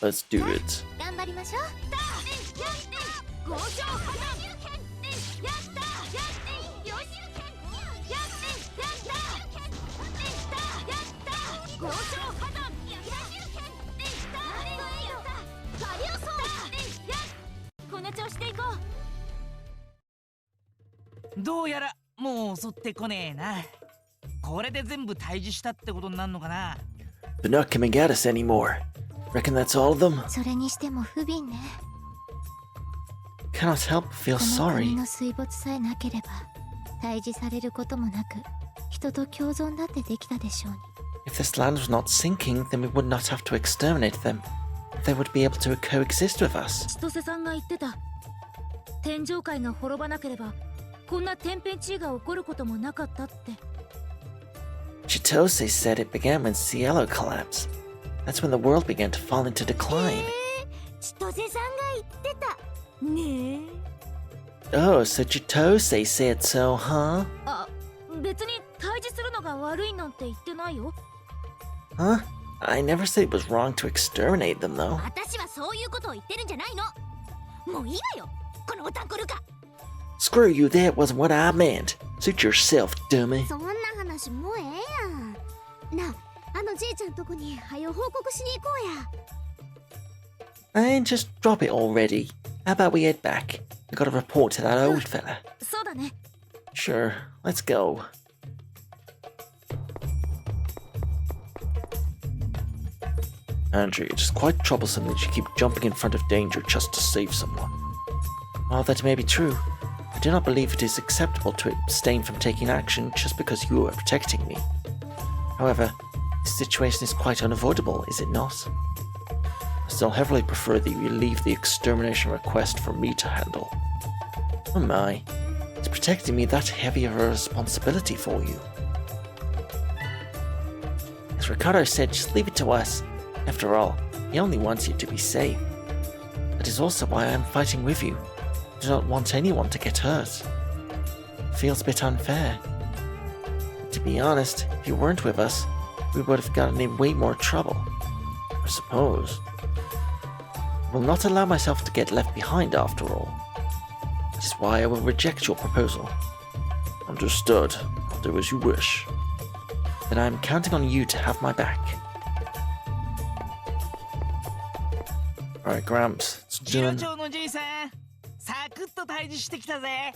Let's do it. 頑張りましょう。 この調子でいこう。どうやらもう襲ってこねえな。これで全部退治したってことになるのかな。 They're not coming at us anymore. Reckon that's all of them? それにしても不憫ね。 Cannot help but feel この国 sorry. の水没さえなければ退治されることもなく人と共存だってできたでしょうに。 If this land was not sinking, then we would not have to exterminate them. They would be able to coexist with us. 千歳さんが言ってた。天上界が滅ばなければこんな天変地異が起こることもなかったって。 Chitose said it began when Cielo collapsed. That's when the world began to fall into decline. 千歳さんが言ってた。ねえ。 Oh, so Chitose said so, huh? あ、別に退治するのが悪いなんて言ってないよ。 Huh? I never said it was wrong to exterminate them, though. 私はそういうことを言ってるんじゃないの。もういいわよ、このおたんこルカ。 Screw you, that wasn't what I meant. Suit yourself, dummy. そんな話もうええやん。なあ、あのじいちゃんとこに早う報告しに行こうや。 And just drop it already. How about we head back? We gotta report to that old fella. そうだね。 Sure, let's go. Andrew, it is quite troublesome that you keep jumping in front of danger just to save someone. While that may be true, I do not believe it is acceptable to abstain from taking action just because you are protecting me. However, this situation is quite unavoidable, is it not? I still heavily prefer that you leave the extermination request for me to handle. Oh my, is protecting me that heavy of a responsibility for you? As Ricardo said, just leave it to us. After all, he only wants you to be safe. That is also why I am fighting with you. I do not want anyone to get hurt. It feels a bit unfair. But to be honest, if you weren't with us, we would have gotten in way more trouble. I suppose. will not allow myself to get left behind after all. Which is why I will reject your proposal. Understood. I'll do as you wish. Then I'm counting on you to have my back. Alright, Gramps, it's done. 長のじいさん、サクッと退治してきたぜ。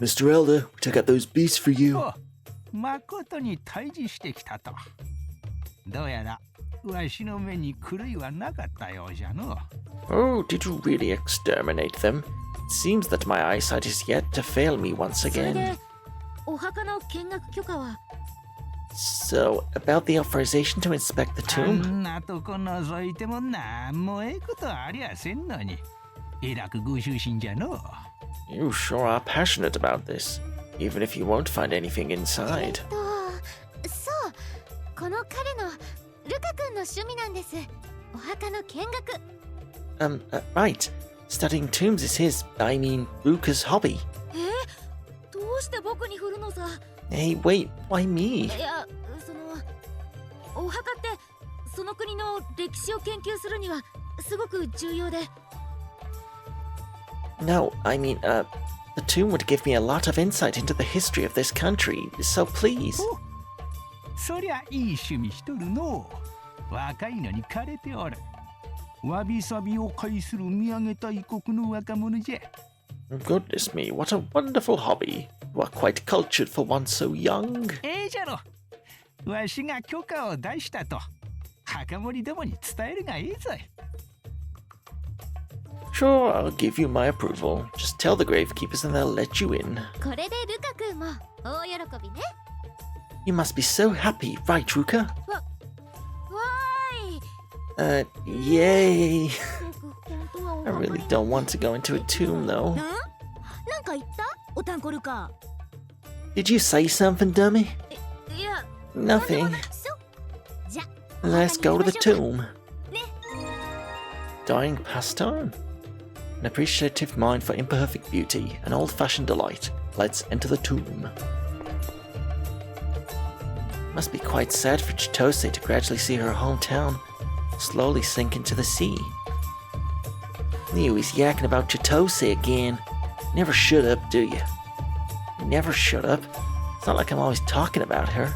Mr. Elder, we took out those beasts for you. 誠に退治してきたと。どうやらわしの目に狂いはなかったようじゃの。Oh, did you really exterminate them? It seems that my eyesight is yet to fail me once それ again. でお墓の見学許可は So, about the authorization to inspect the あ tomb? んなとこ覗いてもなんもええことありゃせんのに。えらくご執心じゃの。 You sure are passionate about this, even if you won't find anything inside. そうこの彼のルカ君の趣味なんです。お墓の見学 Right. Studying tombs is his, I mean, Luca's hobby. どうして僕に振るのさ。 Hey, wait, why me? いやそのお墓ってその国の歴史を研究するにはすごく重要で No, I mean, the tomb would give me a lot of insight into the history of this country, so please. そりゃいい趣味しとるの。若いのに枯れておる。わびさびを介する見上げた異国の若者じゃ。 Goodness me, what a wonderful hobby. You are quite cultured for one so young. ええじゃろ。わしが許可を出したと。墓守どもに伝えるがいいぞい。 Sure, I'll give you my approval. Just tell the gravekeepers and they'll let you in. これでルカ君も大喜びね。 You must be so happy, right, Ruka? わーい Yay. 僕本当はお I 墓に really don't want to go into a tomb, though. なんか言ったおたんこルカ Did you say something, dummy? いや Nothing. そうじゃ Let's go to the tomb. ね Dying pastime. An appreciative mind for imperfect beauty, an old-fashioned delight. Let's enter the tomb. Must be quite sad for Chitose to gradually see her hometown slowly sink into the sea. You always yakking about Chitose again. Never shut up, do you? Never shut up. It's not like I'm always talking about her.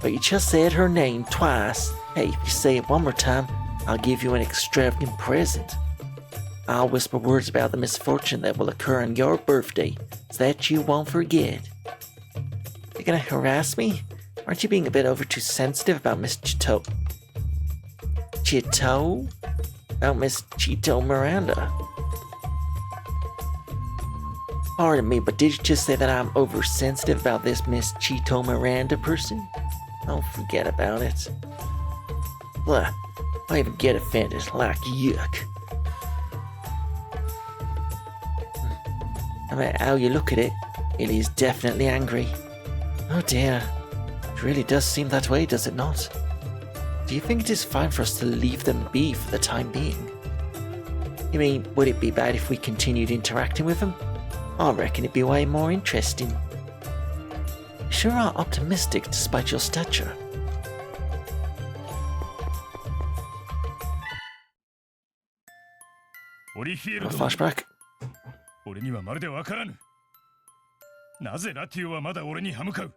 But you just said her name twice. Hey, if you say it one more time, I'll give you an extravagant present. I'll whisper words about the misfortune that will occur on your birthday, so that you won't forget. You're gonna harass me? Aren't you being a bit over too sensitive about Miss Chito? About Miss Chito Miranda? Pardon me, but did you just say that I'm oversensitive about this Miss Chito Miranda person? Don't forget about it. Blah, I even get offended, like yuck. No matter how you look at it, Illy is definitely angry. Oh dear, it really does seem that way, does it not? Do you think it is fine for us to leave them be for the time being? You mean, would it be bad if we continued interacting with them? I reckon it'd be way more interesting. You sure are optimistic despite your stature. A flashback. 俺にはまるでわからぬ。なぜラティオはまだ俺に歯向かう？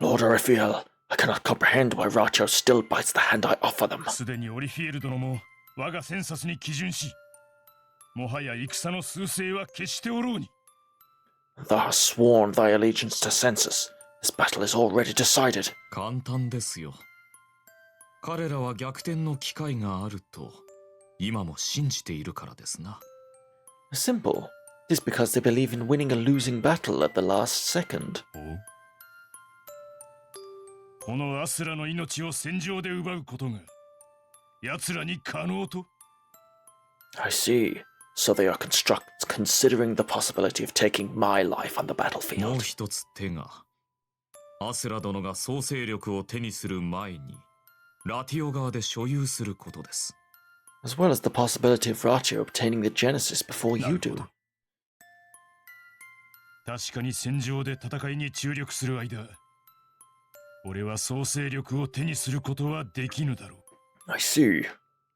Lord Raphael, I cannot comprehend why Racho still bites the hand I offer them. すでにオリフィエル殿も我がセンサスに基準し、もはや戦の趨勢は決しておろうに。 Thou hast sworn thy allegiance to census. This battle is already decided. 簡単ですよ。彼らは逆転の機会があると今も信じているからですな。Simple. It is because they believe in winning a losing battle at the last second. このアスラの命を戦場で奪うことが奴らに可能と？ I see. So they are considering the possibility of taking my life on the もう battlefield. 一つ手が、アスラ殿が総勢力を手にする前にラティオ側で所有することです。As well as the possibility of Ratio obtaining the Genesis before you do. 確かに戦場で戦いに注力する間、俺は総勢力を手にすることはできぬだろう。 I see.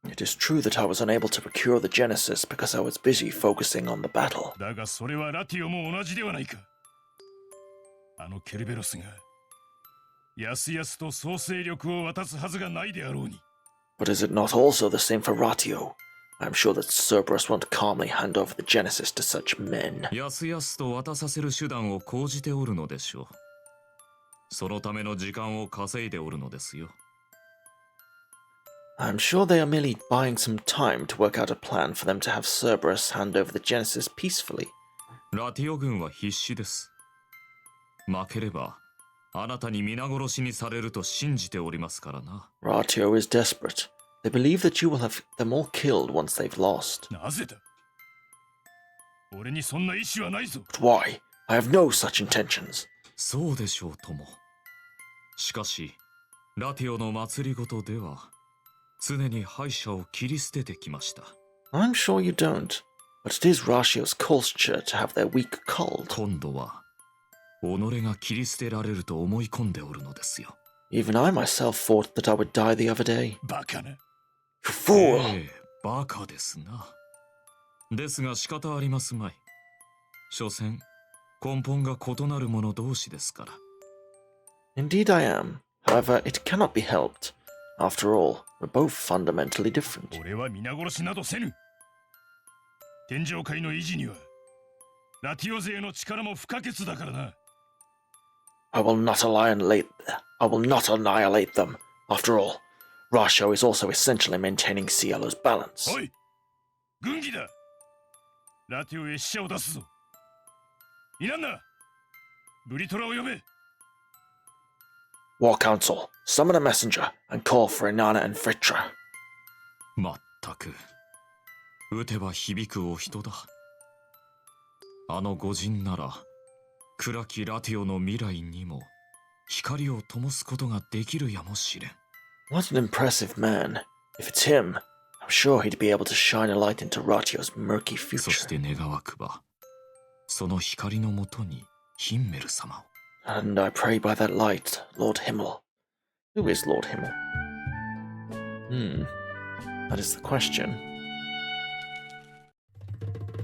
It is true that I was unable to procure the Genesis because I was busy focusing on the battle. だがそれはラティオも同じではないか。あのケルベロスがやすやすと総勢力を渡すはずがないであろうに。But is it not also the same for Ratio? I am sure that Cerberus won't calmly hand over the Genesis to such men. やすやすと渡させる手段を講じておるのでしょう。そのための時間を稼いでおるのですよ。I'm sure they are merely buying some time to work out a plan for them to have Cerberus hand over the Genesis peacefully. ラティオ軍は必死です。負ければあなたに皆殺しにされると信じておりますからな。Ratio is desperate. They believe that you will have them all killed once they've lost. なぜだ？俺にそんな意志はないぞ。But why? I have no such intentions. そうでしょうとも。しかし、ラティオの祭りごとでは、常に敗者を切り捨ててきました。I'm sure you don't, but it is Ratio's culture to have their weak culled. 今度は、己が切り捨てられると思い込んでおるのですよ。Even I myself thought that I would die the other day. バカな。You fool! バカですな。ですが仕方ありますまい。所詮、根本が異なる者同士ですから。Indeed I am. However, it cannot be helped. After all, we're both fundamentally different. 俺は皆殺しなどせぬ。天上界の維持には、ラティオ勢の力も不可欠だからな。I will not annihilate them. After all, Ratio is also essentially maintaining Cielo's balance. おい、軍議だ。ラティオへ死者を出すぞ。いらんな。ブリトラを呼べ。War Council, summon a messenger and call for Inanna and Vita. まったく、撃てば響くお人だ。あの御人なら、暗きラティオの未来にも光を灯すことができるやもしれん。What an impressive man. If it's him, I'm sure he'd be able to shine a light into Ratio's murky future. そして願わくば、その光のもとにヒンメル様を。And I pray by that light, Lord Himmel. Who is Lord Himmel? That is the question.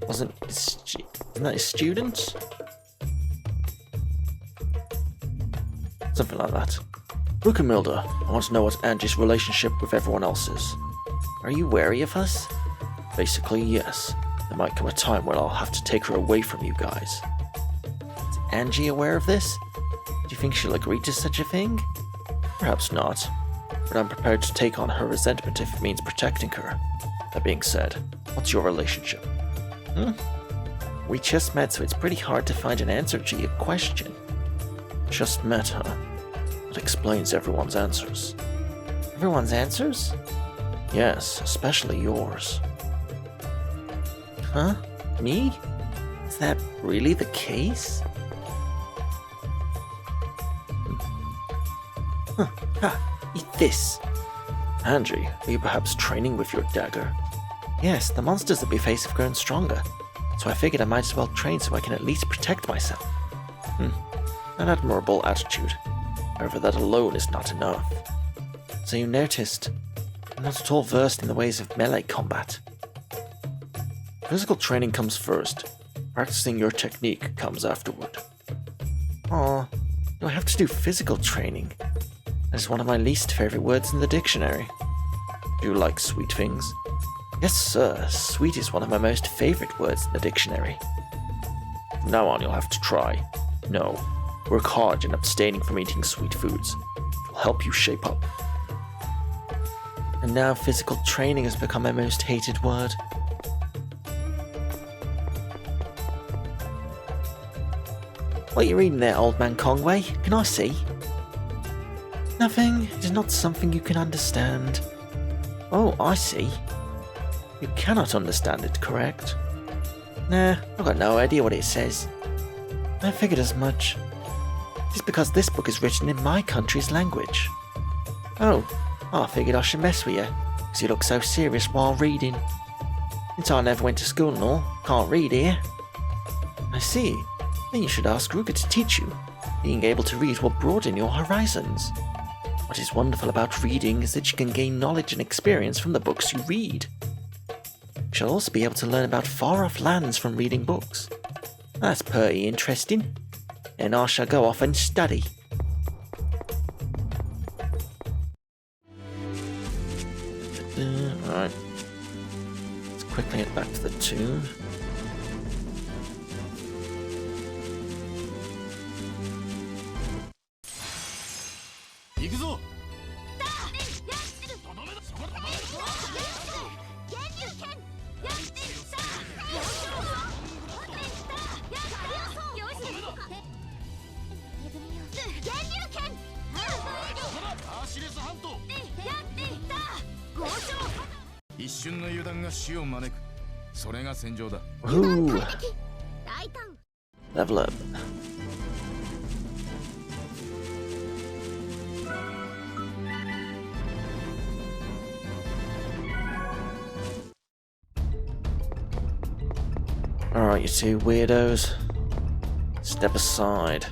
Isn't that his student? Something like that. Look, Milda, I want to know what Angie's relationship with everyone else is. Are you wary of us? Basically, yes. There might come a time when I'll have to take her away from you guys. Is Angie aware of this? Do you think she'll agree to such a thing? Perhaps not, but I'm prepared to take on her resentment if it means protecting her. That being said, what's your relationship? We just met, so it's pretty hard to find an answer to your question. Just met, huh? That explains everyone's answers. Everyone's answers? Yes, especially yours. Huh? Me? Is that really the case? Eat this. Angie, are you perhaps training with your dagger? Yes, the monsters that we face have grown stronger, so I figured I might as well train so I can at least protect myself. An admirable attitude. However, that alone is not enough. So you noticed, I'm not at all versed in the ways of melee combat. Physical training comes first. Practicing your technique comes afterward. Aw, do I have to do physical training? That is one of my least favorite words in the dictionary. Do you like sweet things? Yes, sir. Sweet is one of my most favorite words in the dictionary. From now on, you'll have to try. No, work hard in abstaining from eating sweet foods. It will help you shape up. And now physical training has become my most hated word. What are you reading there, old man Conway? Can I see? Nothing. It is not something you can understand. Oh, I see. You cannot understand it, correct? Nah, I've got no idea what it says. I figured as much. It is because this book is written in my country's language. Oh, I figured I should mess with you, because you look so serious while reading. Since I never went to school and all, can't read here. I see. Then you should ask Ruger to teach you. Being able to read will broaden your horizons. What is wonderful about reading is that you can gain knowledge and experience from the books you read. You shall also be able to learn about far-off lands from reading books. That's pretty interesting. And I shall go off and study. Alright. Let's quickly head back to the tomb. Ooh. Level up. Alright, you two weirdos. Step aside.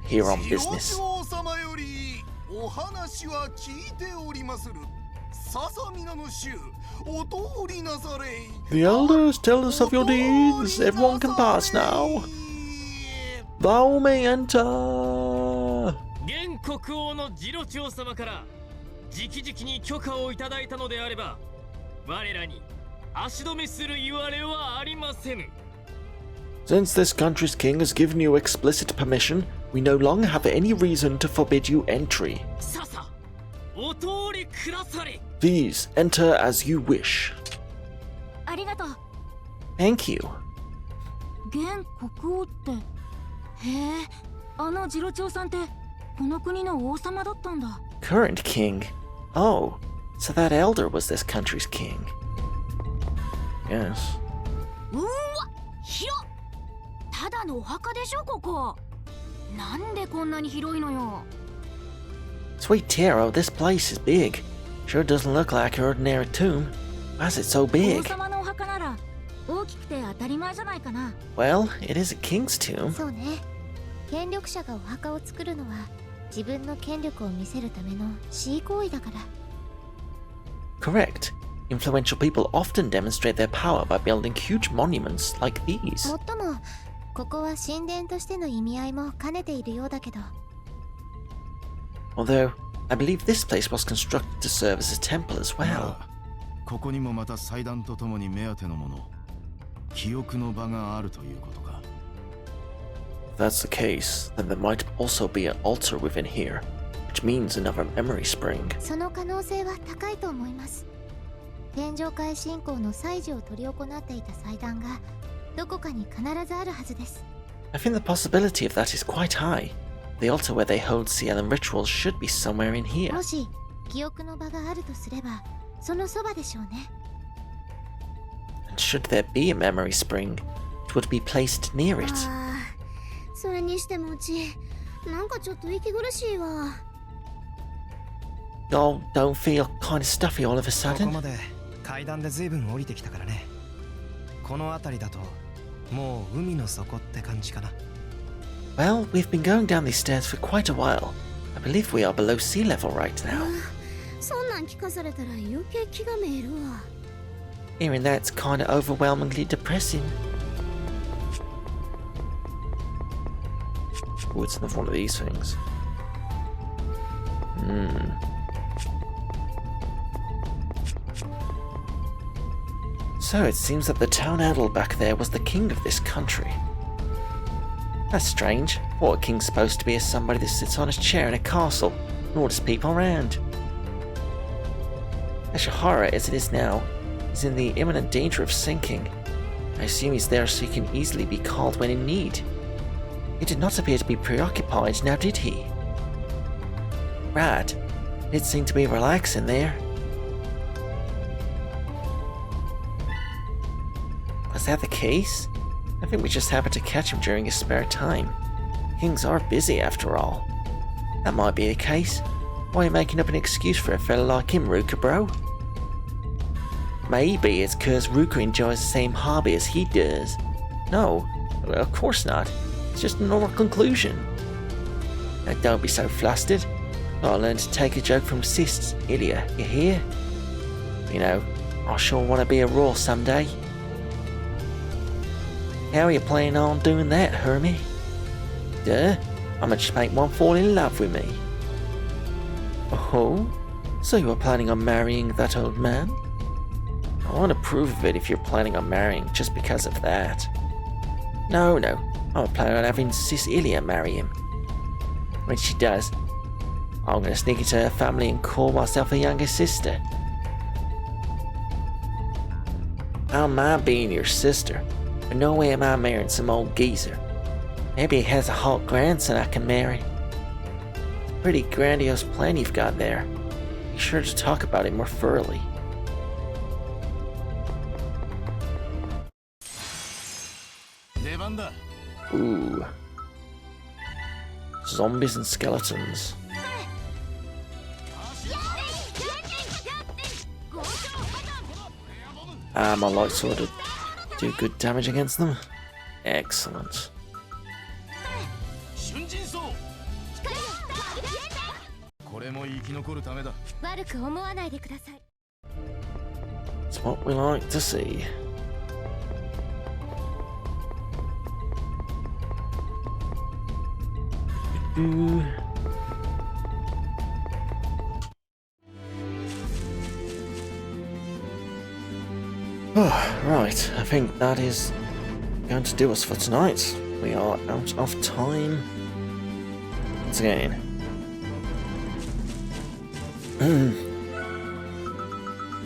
Here on business. The elders tell us of your deeds. Everyone can pass now. Thou may enter. 現国王の次郎長様から直々に許可をいただいたのであれば、我らに足止めする言われはありませぬ。 Since this country's king has given you explicit permission, we no longer have any reason to forbid you entry. ささ、お通りくだされ。 Please enter as you wish. ありがとう。 Thank you. 現国王って、へえ、あの次郎長さんってこの国の王様だったんだ。 Current king. Oh, so that elder was this country's king. Yes. うわ、広っ。ただのお墓でしょここ。なんでこんなに広いのよ。 Sweet Taro, this place is big. Sure doesn't look like an ordinary tomb. Why is it so 王 big? 様のお墓なら大きくて当たり前じゃないかな。 Well, it is a king's tomb. そうね。権力者がお墓を作るのは自分の権力を見せるための恣意行為だから。 Correct. Influential people often demonstrate their power by building huge monuments like these. もっとも、ここは神殿としての意味合いも兼ねているようだけど。 Although, I believe this place was constructed to serve as a temple as well. ここにもまた祭壇とともに目当てのもの、記憶の場があるということか。 If that's the case, then there might also be an altar within here, which means another memory spring. その可能性は高いと思います。天上界信仰の祭事を執り行っていた祭壇がどこかに必ずあるはずです。 I think the possibility of that is quite high. The altar where they hold Cialan rituals should be somewhere in here. もし記憶の場があるとすれば、そのそばでしょうね。 And should there be a memory spring, it would be placed near it. ああ、それにしてもうち、なんかちょっと息苦しいわ。 Oh, don't feel kind of stuffy all of a こ sudden. こまで階段で随分降りてきたからね。この辺りだともう海の底って感じかな。 Well, we've been going down these stairs for quite a while. I believe we are below sea level right now. そんなん聞かされたら余計気がめいるわ。 Hearing that's kind of overwhelmingly depressing. Oh, it's another one of these things. So it seems that the town idol back there was the king of this country. That's strange. What a king's supposed to be is somebody that sits on his chair in a castle and orders people around. Ashihara, as it is now, is in the imminent danger of sinking. I assume he's there so he can easily be called when in need. He did not appear to be preoccupied, now did he? Right. It seemed to be relaxing there. Was that the case? I think we just happened to catch him during his spare time. Kings are busy after all. That might be the case. Why are you making up an excuse for a fella like him, Ruka bro? Maybe it's cause Ruka enjoys the same hobby as he does. No, of course not. It's just a normal conclusion. Now don't be so flustered. Gotta learn to take a joke from sis, Ilya, you hear? You know, I sure want to be a roar someday. How are you planning on doing that, Hermie? Duh, I'ma just make one fall in love with me. Oh? So you are planning on marrying that old man? I won't approve of it if you're planning on marrying just because of that. No, I'm planning on having sis Ilya marry him. When she does, I'm gonna sneak into her family and call myself a younger sister. I don't mind being your sister, but no way am I marrying some old geezer. Maybe he has a hot grandson I can marry. Pretty grandiose plan you've got there. Be sure to talk about it more thoroughly. Ooh. Zombies and skeletons. Ah, my light sword would do good damage against them. Excellent. It's what we like to see. Oh, right, I think that is going to do us for tonight. We are out of time. Once again.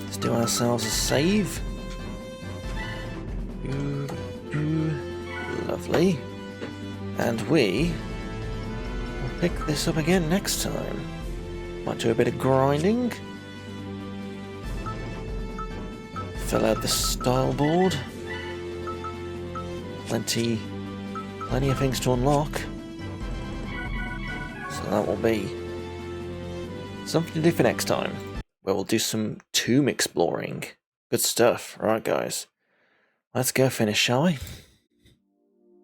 Let's do ourselves a save. Lovely. And we will pick this up again next time. Might do a bit of grinding. Fill out the style board. Plenty of things to unlock. So that will be something to do for next time, where we'll do some tomb exploring. Good stuff. Alright guys, let's go finish, shall we?